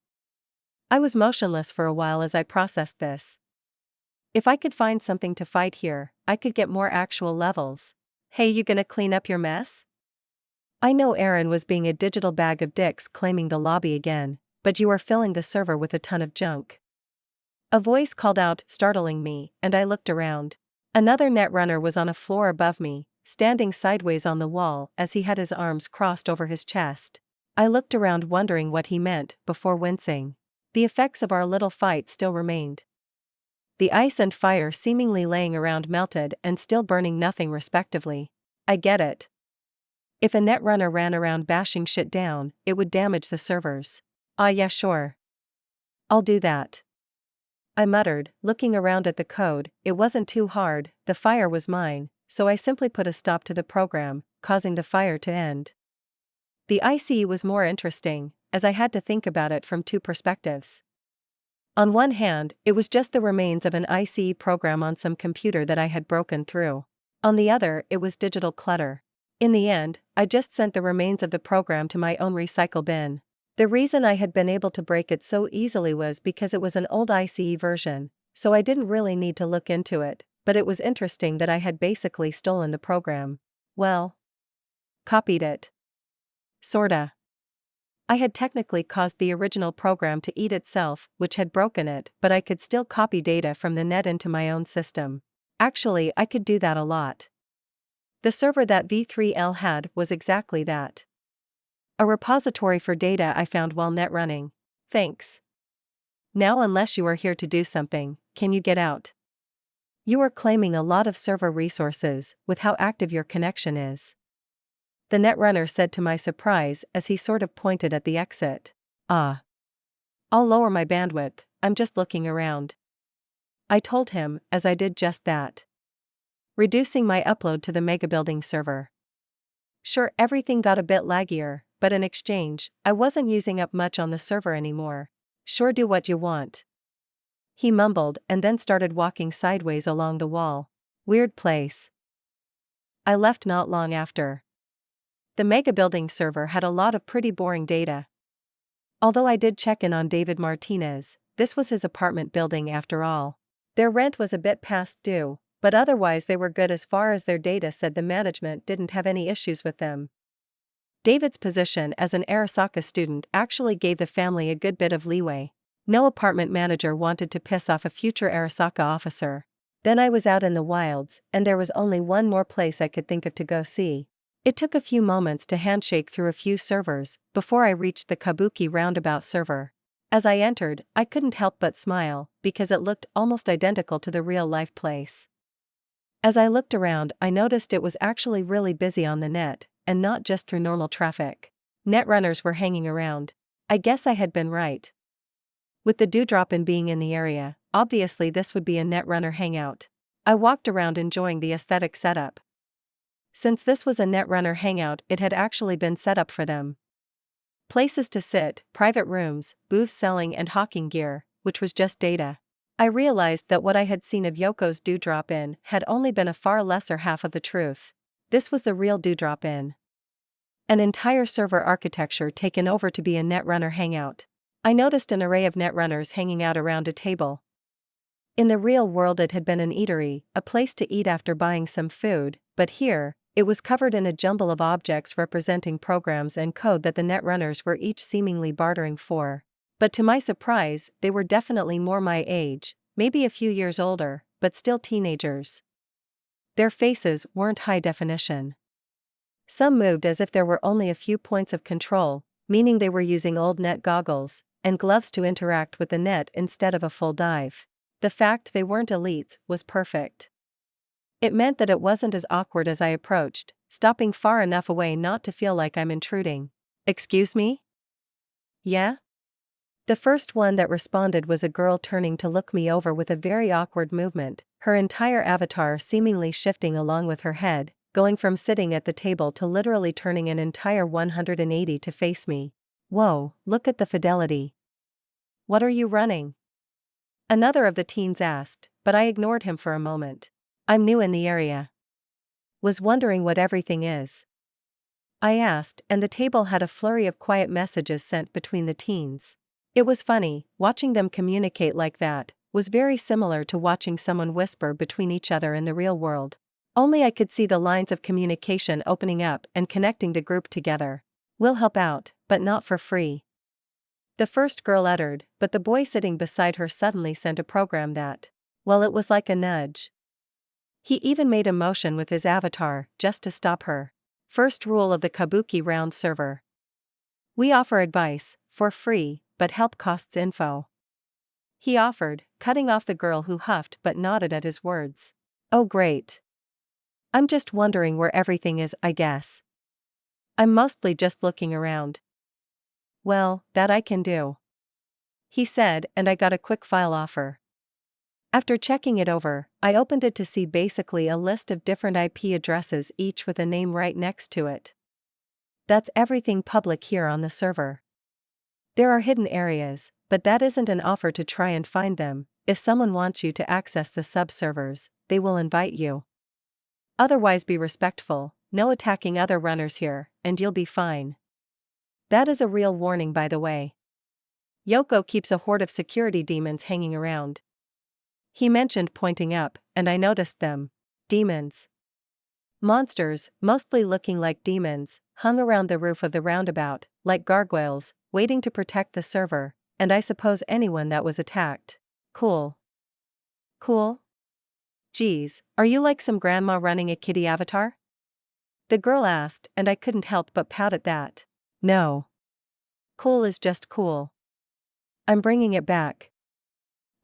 S1: I was motionless for a while as I processed this. If I could find something to fight here, I could get more actual levels. Hey, you gonna clean up your mess? I know Aaron was being a digital bag of dicks claiming the lobby again, but you are filling the server with a ton of junk. A voice called out, startling me, and I looked around. Another netrunner was on a floor above me, standing sideways on the wall as he had his arms crossed over his chest. I looked around wondering what he meant, before wincing. The effects of our little fight still remained. The ice and fire seemingly laying around melted and still burning nothing respectively. I get it. If a netrunner ran around bashing shit down, it would damage the servers. Ah yeah sure. I'll do that. I muttered, looking around at the code. It wasn't too hard, the fire was mine, so I simply put a stop to the program, causing the fire to end. The ICE was more interesting, as I had to think about it from two perspectives. On one hand, it was just the remains of an ICE program on some computer that I had broken through. On the other, it was digital clutter. In the end, I just sent the remains of the program to my own recycle bin. The reason I had been able to break it so easily was because it was an old ICE version, so I didn't really need to look into it, but it was interesting that I had basically stolen the program. Well, copied it. Sorta. I had technically caused the original program to eat itself, which had broken it, but I could still copy data from the net into my own system. Actually, I could do that a lot. The server that V3L had was exactly that. A repository for data I found while net running. Thanks. Now, unless you are here to do something, can you get out? You are claiming a lot of server resources with how active your connection is. The netrunner said to my surprise as he sort of pointed at the exit. Ah. I'll lower my bandwidth, I'm just looking around. I told him, as I did just that. Reducing my upload to the megabuilding server. Sure, everything got a bit laggier, but in exchange, I wasn't using up much on the server anymore. Sure, do what you want. He mumbled and then started walking sideways along the wall. Weird place. I left not long after. The megabuilding server had a lot of pretty boring data. Although I did check in on David Martinez, this was his apartment building after all. Their rent was a bit past due, but otherwise they were good as far as their data said. The management didn't have any issues with them. David's position as an Arasaka student actually gave the family a good bit of leeway. No apartment manager wanted to piss off a future Arasaka officer. Then I was out in the wilds, and there was only one more place I could think of to go see. It took a few moments to handshake through a few servers before I reached the Kabuki roundabout server. As I entered, I couldn't help but smile, because it looked almost identical to the real-life place. As I looked around, I noticed it was actually really busy on the net, and not just through normal traffic. Netrunners were hanging around. I guess I had been right. With the dewdrop-in being in the area, obviously this would be a netrunner hangout. I walked around enjoying the aesthetic setup. Since this was a netrunner hangout, it had actually been set up for them. Places to sit, private rooms, booths selling and hawking gear, which was just data. I realized that what I had seen of Yoko's dewdrop-in had only been a far lesser half of the truth. This was the real dewdrop-in. An entire server architecture taken over to be a netrunner hangout. I noticed an array of netrunners hanging out around a table. In the real world it had been an eatery, a place to eat after buying some food, but here, it was covered in a jumble of objects representing programs and code that the netrunners were each seemingly bartering for. But to my surprise, they were definitely more my age, maybe a few years older, but still teenagers. Their faces weren't high definition. Some moved as if there were only a few points of control, meaning they were using old net goggles and gloves to interact with the net instead of a full dive. The fact they weren't elites was perfect. It meant that it wasn't as awkward as I approached, stopping far enough away not to feel like I'm intruding. Excuse me? Yeah? The first one that responded was a girl turning to look me over with a very awkward movement, her entire avatar seemingly shifting along with her head, going from sitting at the table to literally turning an entire 180 to face me. Whoa, look at the fidelity. What are you running? Another of the teens asked, but I ignored him for a moment. I'm new in the area. Was wondering what everything is. I asked, and the table had a flurry of quiet messages sent between the teens. It was funny, watching them communicate like that was very similar to watching someone whisper between each other in the real world. Only I could see the lines of communication opening up and connecting the group together. We'll help out, but not for free. The first girl uttered, but the boy sitting beside her suddenly sent a program that, well, it was like a nudge. He even made a motion with his avatar, just to stop her. First rule of the Kabuki round server. We offer advice, for free, but help costs info. He offered, cutting off the girl who huffed but nodded at his words. Oh great. I'm just wondering where everything is, I guess. I'm mostly just looking around. Well, that I can do. He said, and I got a quick file offer. After checking it over, I opened it to see basically a list of different IP addresses, each with a name right next to it. That's everything public here on the server. There are hidden areas, but that isn't an offer to try and find them. If someone wants you to access the sub-servers, they will invite you. Otherwise be respectful, no attacking other runners here, and you'll be fine. That is a real warning, by the way. Yoko keeps a horde of security demons hanging around. He mentioned, pointing up, and I noticed them. Demons. Monsters, mostly looking like demons, hung around the roof of the roundabout, like gargoyles, waiting to protect the server, and I suppose anyone that was attacked. Cool. Cool? Geez, are you like some grandma running a kitty avatar? The girl asked, and I couldn't help but pout at that. No. Cool is just cool. I'm bringing it back.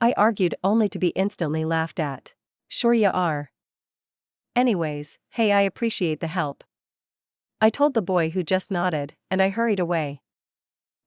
S1: I argued, only to be instantly laughed at. Sure you are. Anyways, hey, I appreciate the help. I told the boy, who just nodded, and I hurried away.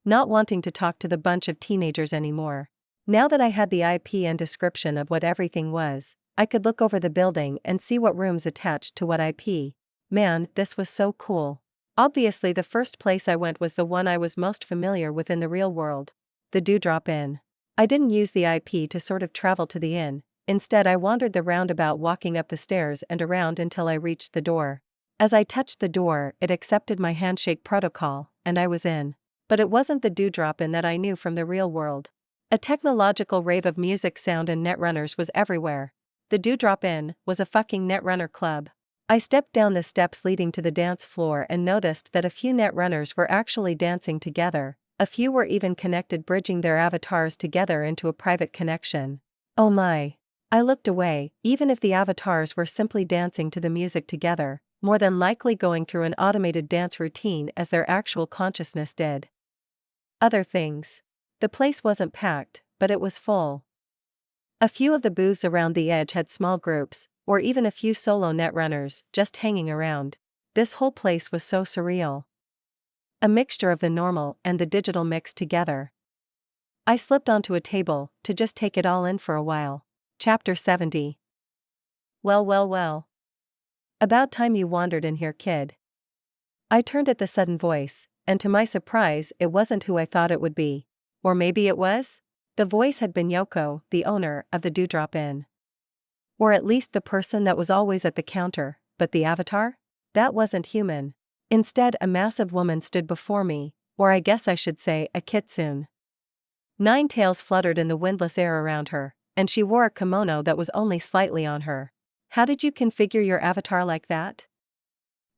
S1: Not wanting to talk to the bunch of teenagers anymore. Now that I had the IP and description of what everything was, I could look over the building and see what rooms attached to what IP. Man, this was so cool. Obviously the first place I went was the one I was most familiar with in the real world. The Dewdrop Inn. I didn't use the IP to sort of travel to the inn. Instead I wandered the roundabout, walking up the stairs and around until I reached the door. As I touched the door, it accepted my handshake protocol, and I was in. But it wasn't the Dewdrop Inn that I knew from the real world. A technological rave of music, sound and netrunners was everywhere. The Dewdrop Inn was a fucking netrunner club. I stepped down the steps leading to the dance floor and noticed that a few netrunners were actually dancing together. A few were even connected, bridging their avatars together into a private connection. Oh my. I looked away. Even if the avatars were simply dancing to the music together, more than likely going through an automated dance routine as their actual consciousness did. Other things. The place wasn't packed, but it was full. A few of the booths around the edge had small groups, or even a few solo netrunners, just hanging around. This whole place was so surreal. A mixture of the normal and the digital mixed together. I slipped onto a table, to just take it all in for a while. Chapter 70. Well, well, well. About time you wandered in here, kid. I turned at the sudden voice, and to my surprise it wasn't who I thought it would be. Or maybe it was? The voice had been Yoko, the owner of the Dewdrop Inn. Or at least the person that was always at the counter, but the avatar? That wasn't human. Instead, a massive woman stood before me, or I guess I should say a kitsune. 9 tails fluttered in the windless air around her, and she wore a kimono that was only slightly on her. How did you configure your avatar like that?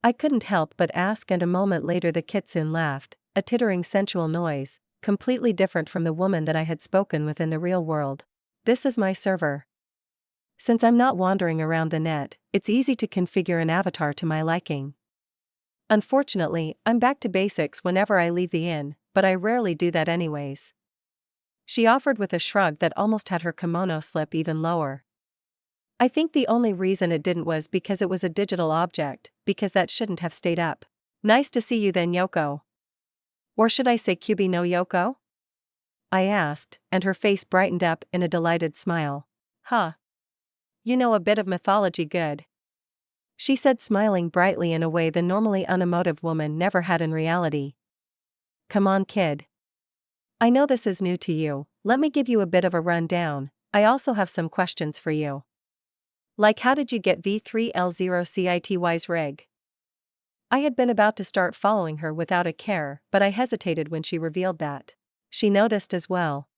S1: I couldn't help but ask, and a moment later the kitsune laughed, a tittering sensual noise, completely different from the woman that I had spoken with in the real world. This is my server. Since I'm not wandering around the net, it's easy to configure an avatar to my liking. Unfortunately, I'm back to basics whenever I leave the inn, but I rarely do that anyways. She offered with a shrug that almost had her kimono slip even lower. I think the only reason it didn't was because it was a digital object, because that shouldn't have stayed up. Nice to see you then, Yoko. Or should I say Kyubi no Yoko? I asked, and her face brightened up in a delighted smile. Huh. You know a bit of mythology, good. She said, smiling brightly in a way the normally unemotive woman never had in reality. Come on, kid. I know this is new to you, let me give you a bit of a rundown. I also have some questions for you. Like, how did you get V3L0CITY's rig? I had been about to start following her without a care, but I hesitated when she revealed that. She noticed as well.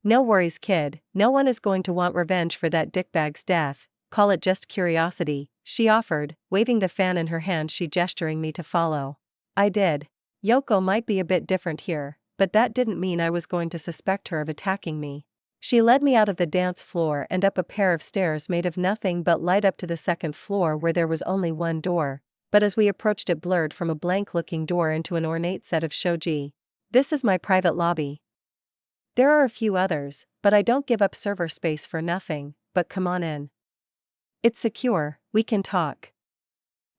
S1: No worries, kid, no one is going to want revenge for that dickbag's death, call it just curiosity, she offered, waving the fan in her hand, she gesturing me to follow. I did. Yoko might be a bit different here, but that didn't mean I was going to suspect her of attacking me. She led me out of the dance floor and up a pair of stairs made of nothing but light up to the second floor where there was only one door, but as we approached it blurred from a blank-looking door into an ornate set of shoji. This is my private lobby. There are a few others, but I don't give up server space for nothing, but come on in. It's secure, we can talk.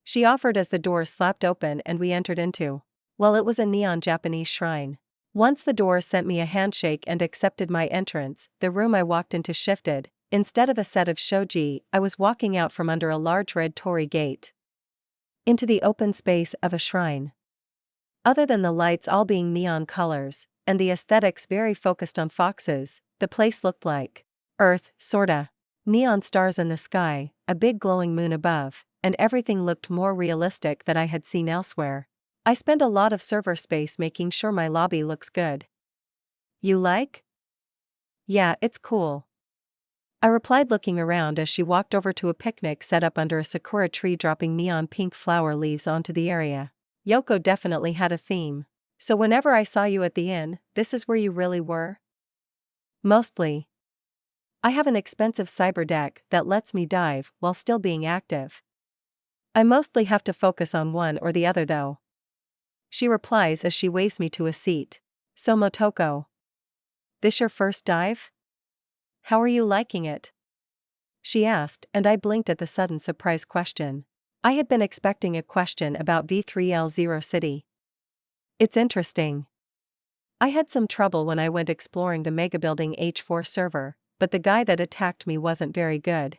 S1: She offered as the doors slapped open and we entered into. Well, it was a neon Japanese shrine. Once the door sent me a handshake and accepted my entrance, the room I walked into shifted. Instead of a set of shoji, I was walking out from under a large red torii gate into the open space of a shrine. Other than the lights all being neon colors, and the aesthetics very focused on foxes, the place looked like Earth, sorta. Neon stars in the sky, a big glowing moon above, and everything looked more realistic than I had seen elsewhere. I spend a lot of server space making sure my lobby looks good. You like? Yeah, it's cool. I replied, looking around as she walked over to a picnic set up under a sakura tree, dropping neon pink flower leaves onto the area. Yoko definitely had a theme. So whenever I saw you at the inn, this is where you really were? Mostly. I have an expensive cyber deck that lets me dive while still being active. I mostly have to focus on one or the other though. She replies as she waves me to a seat. So Motoko, this your first dive? How are you liking it? She asked, and I blinked at the sudden surprise question. I had been expecting a question about V3L0 City. It's interesting. I had some trouble when I went exploring the megabuilding H4 server, but the guy that attacked me wasn't very good.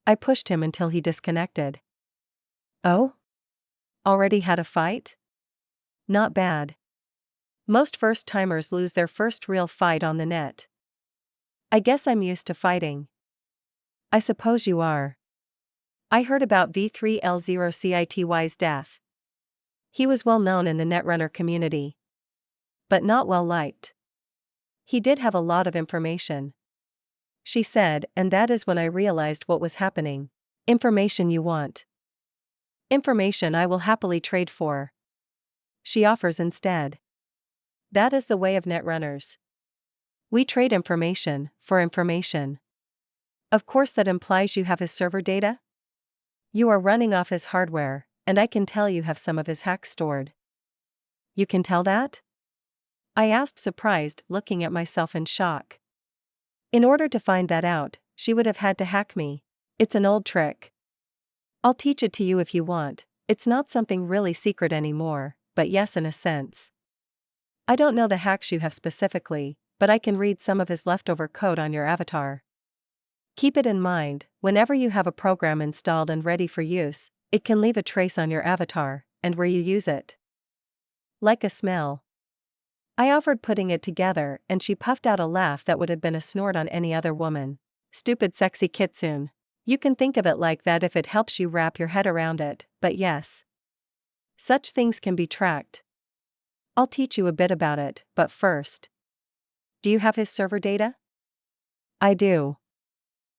S1: I pushed him until he disconnected. Oh? Already had a fight? Not bad. Most first-timers lose their first real fight on the net. I guess I'm used to fighting. I suppose you are. I heard about V3L0CITY's death. He was well known in the Netrunner community. But not well liked. He did have a lot of information. She said, and that is when I realized what was happening. Information you want. Information I will happily trade for. She offers instead. That is the way of Netrunners. We trade information for information. Of course, that implies you have his server data? You are running off his hardware, and I can tell you have some of his hacks stored. You can tell that? I asked, surprised, looking at myself in shock. In order to find that out, she would have had to hack me. It's an old trick. I'll teach it to you if you want. It's not something really secret anymore, but yes, in a sense. I don't know the hacks you have specifically, but I can read some of his leftover code on your avatar. Keep it in mind, whenever you have a program installed and ready for use, it can leave a trace on your avatar, and where you use it. Like a smell. I offered putting it together, and she puffed out a laugh that would have been a snort on any other woman. Stupid sexy kitsune. You can think of it like that if it helps you wrap your head around it, but yes. Such things can be tracked. I'll teach you a bit about it, but first. Do you have his server data? I do.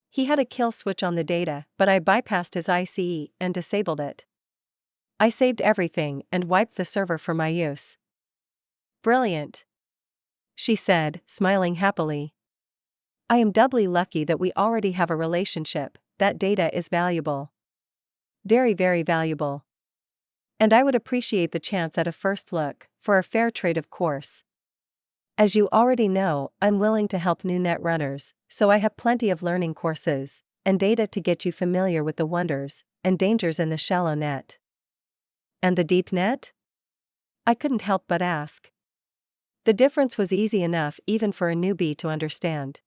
S1: He had a kill switch on the data, but I bypassed his ICE and disabled it. I saved everything and wiped the server for my use. Brilliant. She said, smiling happily. I am doubly lucky that we already have a relationship. That data is valuable. Very, very valuable. And I would appreciate the chance at a first look, for a fair trade, of course. As you already know, I'm willing to help new net runners, so I have plenty of learning courses and data to get you familiar with the wonders and dangers in the shallow net. And the deep net? I couldn't help but ask. The difference was easy enough even for a newbie to understand.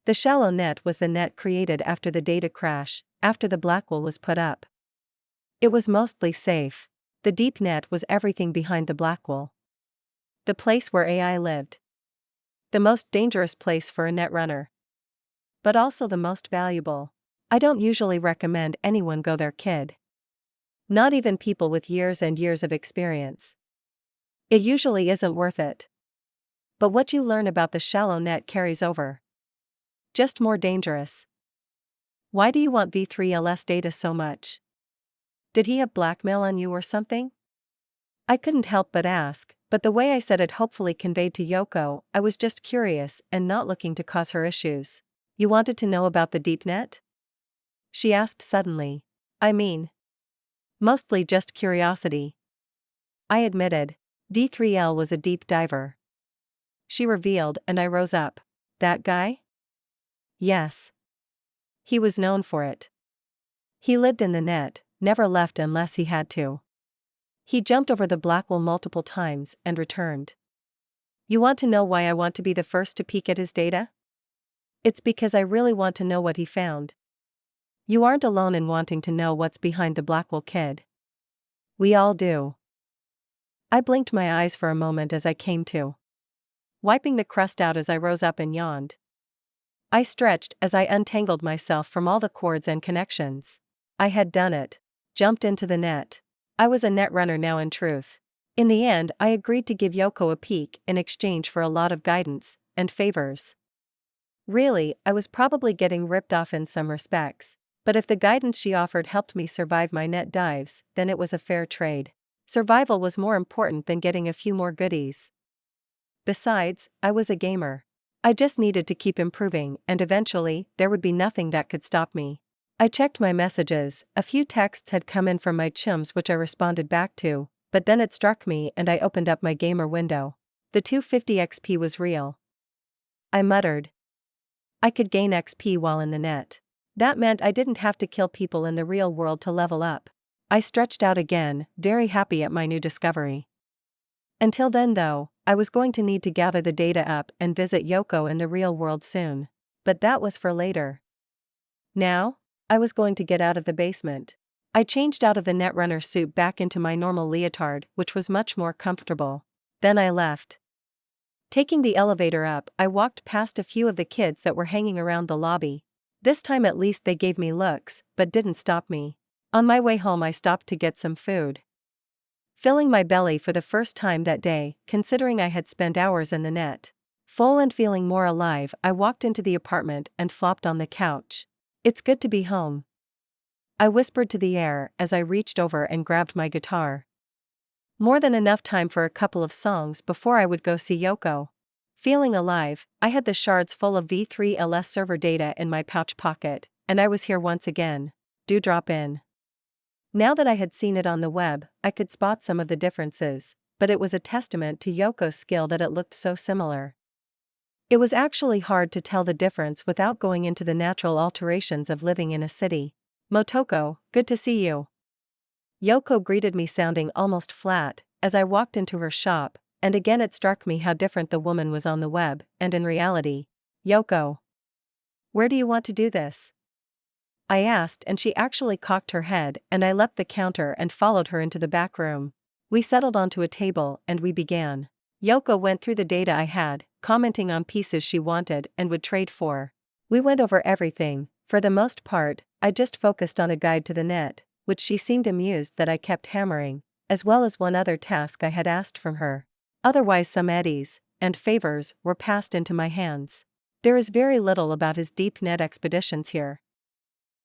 S1: The shallow net was the net created after the data crash, after the Blackwall was put up. It was mostly safe. The deep net was everything behind the Blackwall. The place where AI lived. The most dangerous place for a netrunner. But also the most valuable. I don't usually recommend anyone go there, kid. Not even people with years and years of experience. It usually isn't worth it. But what you learn about the shallow net carries over. Just more dangerous. Why do you want V3LS data so much? Did he have blackmail on you or something? I couldn't help but ask, but the way I said it hopefully conveyed to Yoko I was just curious and not looking to cause her issues. You wanted to know about the deep net? She asked suddenly. I mean, mostly just curiosity. I admitted. D3L was a deep diver. She revealed, and I rose up. That guy? Yes. He was known for it. He lived in the net, never left unless he had to. He jumped over the black wall multiple times and returned. You want to know why I want to be the first to peek at his data? It's because I really want to know what he found. You aren't alone in wanting to know what's behind the Blackwell kid. We all do. I blinked my eyes for a moment as I came to, wiping the crust out as I rose up and yawned. I stretched as I untangled myself from all the cords and connections. I had done it. Jumped into the net. I was a net runner now in truth. In the end, I agreed to give Yoko a peek in exchange for a lot of guidance and favors. Really, I was probably getting ripped off in some respects, but if the guidance she offered helped me survive my net dives, then it was a fair trade. Survival was more important than getting a few more goodies. Besides, I was a gamer. I just needed to keep improving, and eventually, there would be nothing that could stop me. I checked my messages. A few texts had come in from my chums which I responded back to, but then it struck me and I opened up my gamer window. The 250 XP was real. I muttered. I could gain XP while in the net. That meant I didn't have to kill people in the real world to level up. I stretched out again, very happy at my new discovery. Until then though, I was going to need to gather the data up and visit Yoko in the real world soon. But that was for later. Now, I was going to get out of the basement. I changed out of the netrunner suit back into my normal leotard, which was much more comfortable. Then I left. Taking the elevator up, I walked past a few of the kids that were hanging around the lobby. This time at least they gave me looks, but didn't stop me. On my way home I stopped to get some food. Filling my belly for the first time that day, considering I had spent hours in the net. Full and feeling more alive, I walked into the apartment and flopped on the couch. It's good to be home. I whispered to the air as I reached over and grabbed my guitar. More than enough time for a couple of songs before I would go see Yoko. Feeling alive, I had the shards full of V3LS server data in my pouch pocket, and I was here once again. Do drop in. Now that I had seen it on the web, I could spot some of the differences, but it was a testament to Yoko's skill that it looked so similar. It was actually hard to tell the difference without going into the natural alterations of living in a city. Motoko, good to see you. Yoko greeted me sounding almost flat, as I walked into her shop, and again it struck me how different the woman was on the web, and in reality. Yoko. Where do you want to do this? I asked and she actually cocked her head and I leapt the counter and followed her into the back room. We settled onto a table and we began. Yoko went through the data I had, commenting on pieces she wanted and would trade for. We went over everything. For the most part, I just focused on a guide to the net, which she seemed amused that I kept hammering, as well as one other task I had asked from her. Otherwise some eddies and favors were passed into my hands. There is very little about his deep net expeditions here.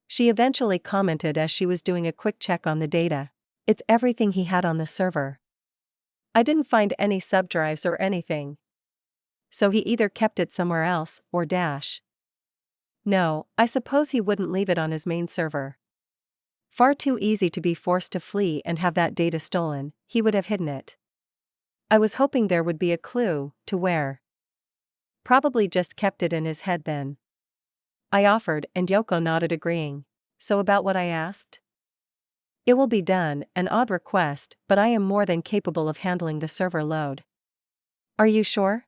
S1: She eventually commented as she was doing a quick check on the data. It's everything he had on the server. I didn't find any subdrives or anything. So he either kept it somewhere else, or dash. No, I suppose he wouldn't leave it on his main server. Far too easy to be forced to flee and have that data stolen, he would have hidden it. I was hoping there would be a clue to where. Probably just kept it in his head then. I offered and Yoko nodded agreeing. So about what I asked? It will be done, an odd request, but I am more than capable of handling the server load. Are you sure?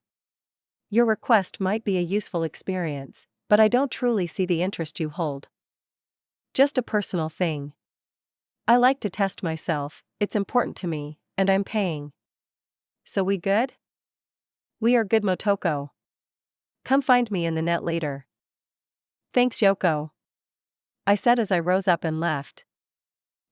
S1: Your request might be a useful experience, but I don't truly see the interest you hold. Just a personal thing. I like to test myself, it's important to me, and I'm paying. So we good? We are good, Motoko. Come find me in the net later. Thanks, Yoko. I said as I rose up and left.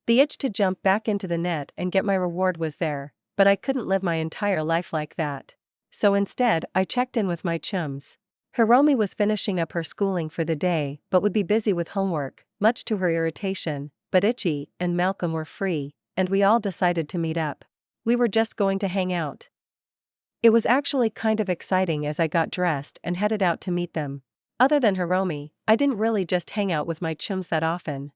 S1: The itch to jump back into the net and get my reward was there, but I couldn't live my entire life like that. So instead, I checked in with my chums. Hiromi was finishing up her schooling for the day but would be busy with homework, much to her irritation, but Ichi and Malcolm were free, and we all decided to meet up. We were just going to hang out. It was actually kind of exciting as I got dressed and headed out to meet them. Other than Hiromi, I didn't really just hang out with my chums that often.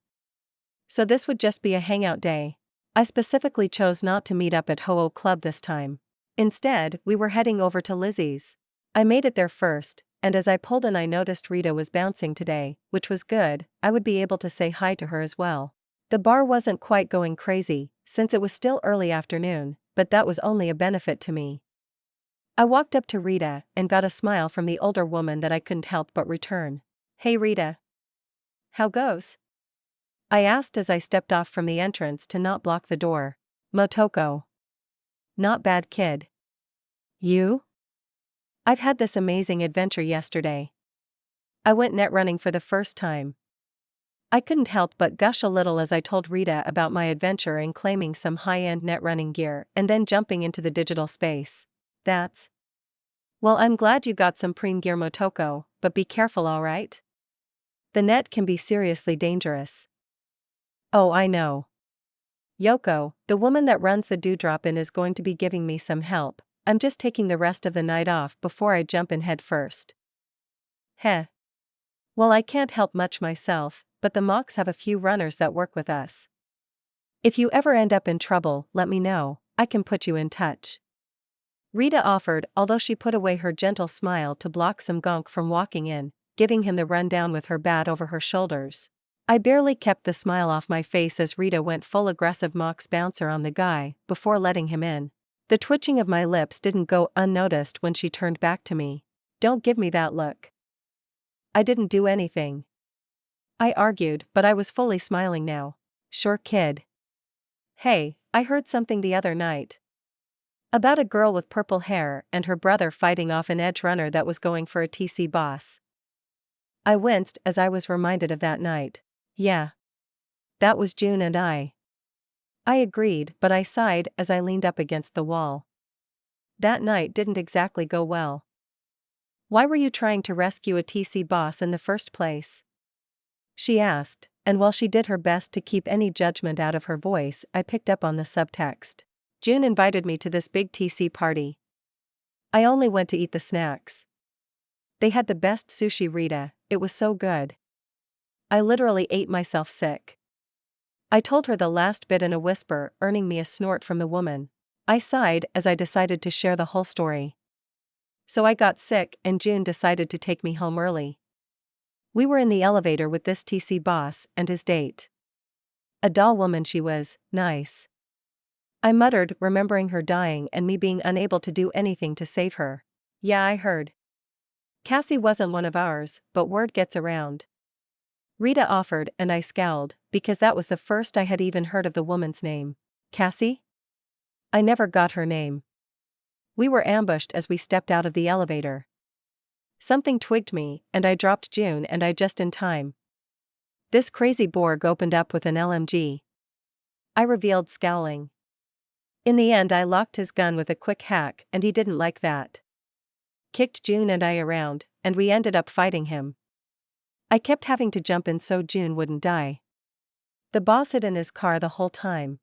S1: So this would just be a hangout day. I specifically chose not to meet up at Ho-Oh Club this time. Instead, we were heading over to Lizzie's. I made it there first, and as I pulled in I noticed Rita was bouncing today, which was good. I would be able to say hi to her as well. The bar wasn't quite going crazy, since it was still early afternoon, but that was only a benefit to me. I walked up to Rita and got a smile from the older woman that I couldn't help but return. "Hey Rita. How goes?" I asked as I stepped off from the entrance to not block the door. "Motoko. Not bad, kid. You?" "I've had this amazing adventure yesterday. I went net running for the first time." I couldn't help but gush a little as I told Rita about my adventure in claiming some high-end net running gear and then jumping into the digital space. "That's... Well, I'm glad you got some preem gear, Motoko, but be careful, alright? The net can be seriously dangerous." "Oh, I know. Yoko, the woman that runs the Dewdrop Inn, is going to be giving me some help. I'm just taking the rest of the night off before I jump in head first." "Heh. Well, I can't help much myself, but the Mocs have a few runners that work with us. If you ever end up in trouble, let me know, I can put you in touch." Rita offered, although she put away her gentle smile to block some gonk from walking in, giving him the rundown with her bat over her shoulders. I barely kept the smile off my face as Rita went full aggressive Mocs bouncer on the guy before letting him in. The twitching of my lips didn't go unnoticed when she turned back to me. "Don't give me that look. I didn't do anything," I argued, but I was fully smiling now. "Sure, kid. Hey, I heard something the other night about a girl with purple hair and her brother fighting off an edge runner that was going for a TC boss." I winced as I was reminded of that night. "Yeah. That was June and I." I agreed, but I sighed as I leaned up against the wall. That night didn't exactly go well. "Why were you trying to rescue a TC boss in the first place?" she asked, and while she did her best to keep any judgment out of her voice, I picked up on the subtext. "June invited me to this big TC party. I only went to eat the snacks. They had the best sushi, Rita, it was so good. I literally ate myself sick." I told her the last bit in a whisper, earning me a snort from the woman. I sighed as I decided to share the whole story. "So I got sick and June decided to take me home early. We were in the elevator with this TC boss and his date. A doll woman she was, nice." I muttered, remembering her dying and me being unable to do anything to save her. "Yeah, I heard. Cassie wasn't one of ours, but word gets around." Rita offered, and I scowled, because that was the first I had even heard of the woman's name. Cassie? I never got her name. We were ambushed as we stepped out of the elevator. Something twigged me, and I dropped June and I just in time. This crazy Borg opened up with an LMG. I revealed, scowling. In the end I locked his gun with a quick hack and he didn't like that. Kicked June and I around, and we ended up fighting him. I kept having to jump in so June wouldn't die. The boss hid in his car the whole time.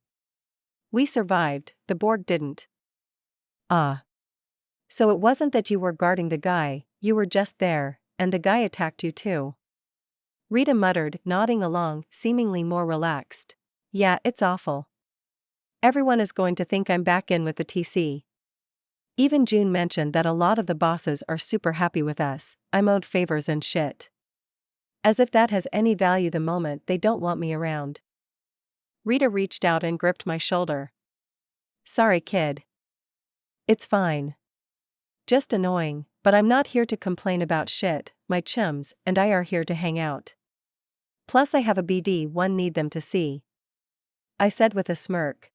S1: We survived, the Borg didn't. Ah. So it wasn't that you were guarding the guy, you were just there, and the guy attacked you too. Rita muttered, nodding along, seemingly more relaxed. Yeah, it's awful. Everyone is going to think I'm back in with the TC. Even June mentioned that a lot of the bosses are super happy with us, I'm owed favors and shit. As if that has any value the moment they don't want me around. Rita reached out and gripped my shoulder. Sorry, kid. It's fine. Just annoying, but I'm not here to complain about shit, my chums and I are here to hang out. Plus I have a BD one need them to see. I said with a smirk.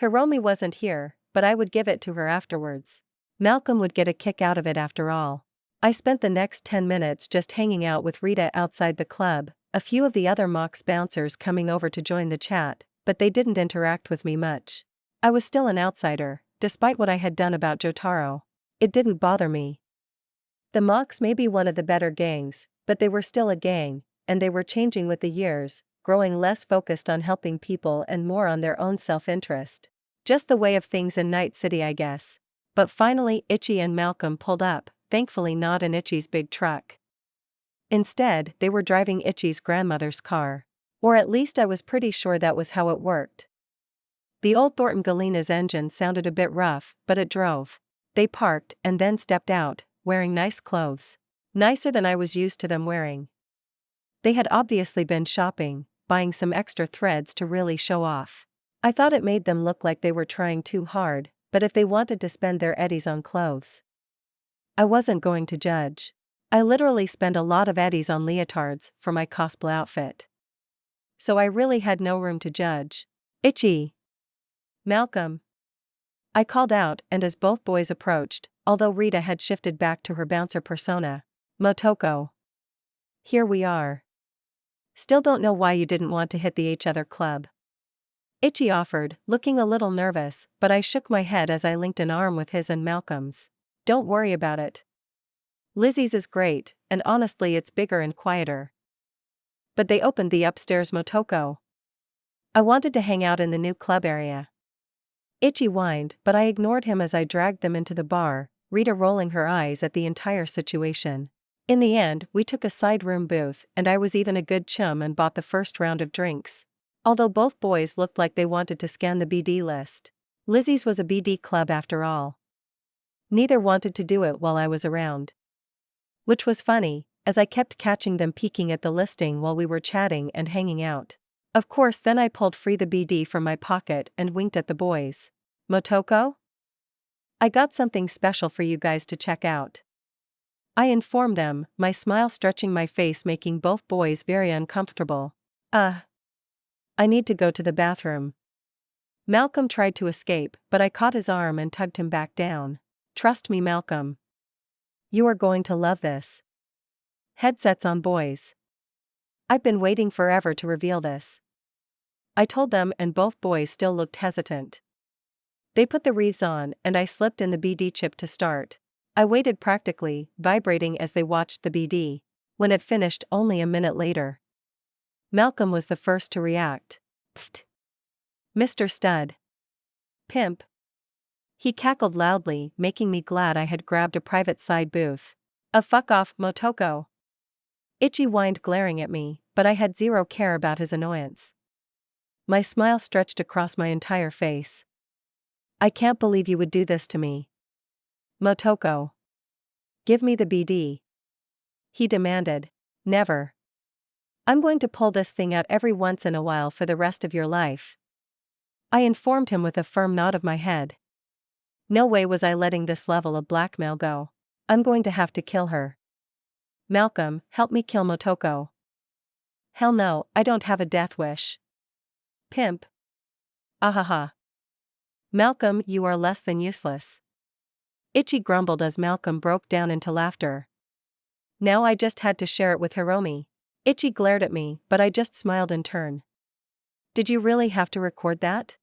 S1: Hiromi wasn't here, but I would give it to her afterwards. Malcolm would get a kick out of it after all. I spent the next 10 minutes just hanging out with Rita outside the club, a few of the other Mox bouncers coming over to join the chat, but they didn't interact with me much. I was still an outsider, despite what I had done about Jotaro. It didn't bother me. The Mox may be one of the better gangs, but they were still a gang, and they were changing with the years, growing less focused on helping people and more on their own self-interest. Just the way of things in Night City, I guess. But finally Ichi and Malcolm pulled up, thankfully not in Ichi's big truck. Instead, they were driving Ichi's grandmother's car. Or at least I was pretty sure that was how it worked. The old Thornton Galena's engine sounded a bit rough, but it drove. They parked and then stepped out, wearing nice clothes. Nicer than I was used to them wearing. They had obviously been shopping, buying some extra threads to really show off. I thought it made them look like they were trying too hard, but if they wanted to spend their eddies on clothes, I wasn't going to judge. I literally spent a lot of eddies on leotards for my cosplay outfit. So I really had no room to judge. Ichi! Malcolm! I called out, and as both boys approached, although Rita had shifted back to her bouncer persona, Motoko. Here we are. Still don't know why you didn't want to hit the each other club. Ichi offered, looking a little nervous, but I shook my head as I linked an arm with his and Malcolm's. Don't worry about it. Lizzie's is great, and honestly it's bigger and quieter. But they opened the upstairs Motoko. I wanted to hang out in the new club area. Ichi whined, but I ignored him as I dragged them into the bar, Rita rolling her eyes at the entire situation. In the end, we took a side room booth, and I was even a good chum and bought the first round of drinks. Although both boys looked like they wanted to scan the BD list. Lizzie's was a BD club after all. Neither wanted to do it while I was around. Which was funny, as I kept catching them peeking at the listing while we were chatting and hanging out. Of course then I pulled free the BD from my pocket and winked at the boys. Motoko? I got something special for you guys to check out. I informed them, my smile stretching my face making both boys very uncomfortable. I need to go to the bathroom. Malcolm tried to escape, but I caught his arm and tugged him back down. Trust me, Malcolm. You are going to love this. Headsets on, boys. I've been waiting forever to reveal this. I told them, and both boys still looked hesitant. They put the wreaths on, and I slipped in the BD chip to start. I waited practically, vibrating as they watched the BD. When it finished only a minute later, Malcolm was the first to react. Pfft. Mr. Stud. Pimp. He cackled loudly, making me glad I had grabbed a private side booth. Fuck off, Motoko. Ichi whined, glaring at me, but I had zero care about his annoyance. My smile stretched across my entire face. I can't believe you would do this to me. Motoko. Give me the BD. He demanded. Never. I'm going to pull this thing out every once in a while for the rest of your life. I informed him with a firm nod of my head. No way was I letting this level of blackmail go. I'm going to have to kill her. Malcolm, help me kill Motoko. Hell no, I don't have a death wish. Pimp. Ahaha. Malcolm, you are less than useless. Ichi grumbled as Malcolm broke down into laughter. Now I just had to share it with Hiromi. Ichi glared at me, but I just smiled in turn. Did you really have to record that?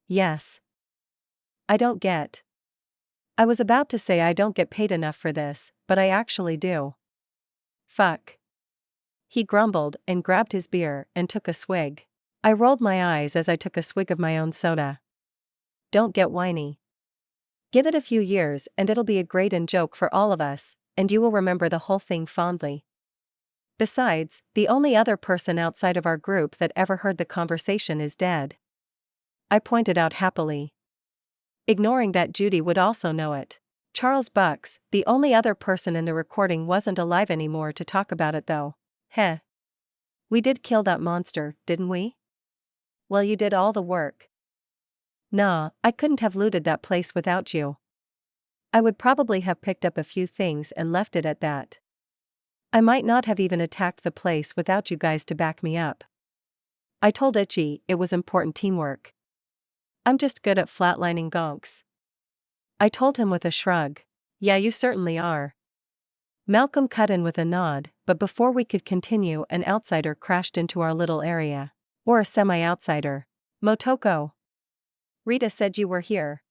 S1: Yes. I don't get. I was about to say I don't get paid enough for this, but I actually do. Fuck. He grumbled and grabbed his beer and took a swig. I rolled my eyes as I took a swig of my own soda. Don't get whiny. Give it a few years and it'll be a great in-joke for all of us, and you will remember the whole thing fondly. Besides, the only other person outside of our group that ever heard the conversation is dead. I pointed out happily. Ignoring that Judy would also know it. Charles Bucks, the only other person in the recording, wasn't alive anymore to talk about it though. Heh. We did kill that monster, didn't we? Well, you did all the work. Nah, I couldn't have looted that place without you. I would probably have picked up a few things and left it at that. I might not have even attacked the place without you guys to back me up. I told Ichi it was important teamwork. I'm just good at flatlining gonks. I told him with a shrug. Yeah, you certainly are. Malcolm cut in with a nod, but before we could continue, an outsider crashed into our little area. Or a semi-outsider. Motoko. Rita said you were here.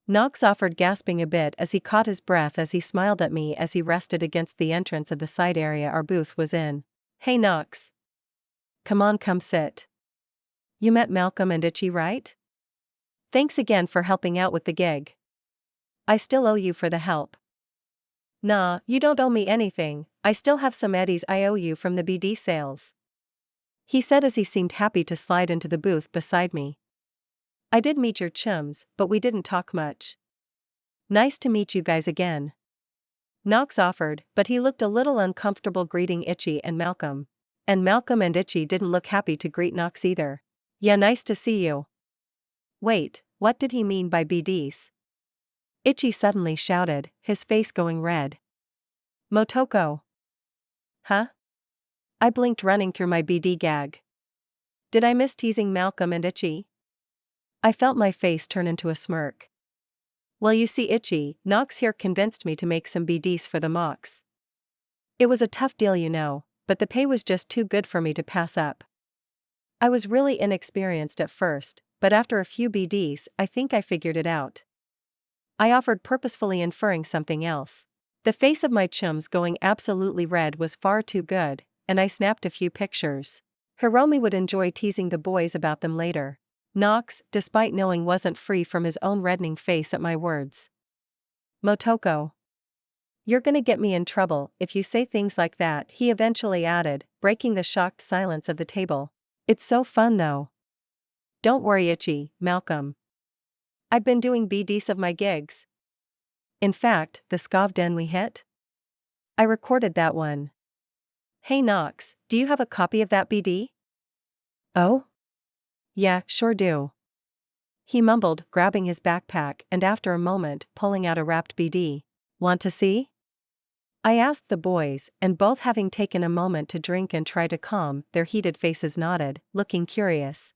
S1: Knox offered, gasping a bit as he caught his breath as he smiled at me as he rested against the entrance of the side area our booth was in. Hey Knox. Come on, come sit. You met Malcolm and Itchy, right? Thanks again for helping out with the gig. I still owe you for the help. Nah, you don't owe me anything, I still have some eddies I owe you from the BD sales. He said as he seemed happy to slide into the booth beside me. I did meet your chums, but we didn't talk much. Nice to meet you guys again. Knox offered, but he looked a little uncomfortable greeting Itchy and Malcolm. And Malcolm and Itchy didn't look happy to greet Knox either. Yeah, nice to see you. Wait, what did he mean by BDs? Itchy suddenly shouted, his face going red. Motoko. Huh? I blinked, running through my BD gag. Did I miss teasing Malcolm and Itchy? I felt my face turn into a smirk. Well, you see, Itchy, Knox here convinced me to make some BDs for the mocks. It was a tough deal, you know, but the pay was just too good for me to pass up. I was really inexperienced at first, but after a few BDs, I think I figured it out. I offered, purposefully inferring something else. The face of my chums going absolutely red was far too good, and I snapped a few pictures. Hiromi would enjoy teasing the boys about them later. Knox, despite knowing, wasn't free from his own reddening face at my words. Motoko. You're gonna get me in trouble if you say things like that, he eventually added, breaking the shocked silence of the table. It's so fun though. Don't worry, Itchy, Malcolm. I've been doing BDs of my gigs. In fact, the scav den we hit? I recorded that one. Hey Knox, do you have a copy of that BD? Oh? Yeah, sure do. He mumbled, grabbing his backpack and after a moment pulling out a wrapped BD. Want to see? I asked the boys, and both having taken a moment to drink and try to calm their heated faces nodded, looking curious.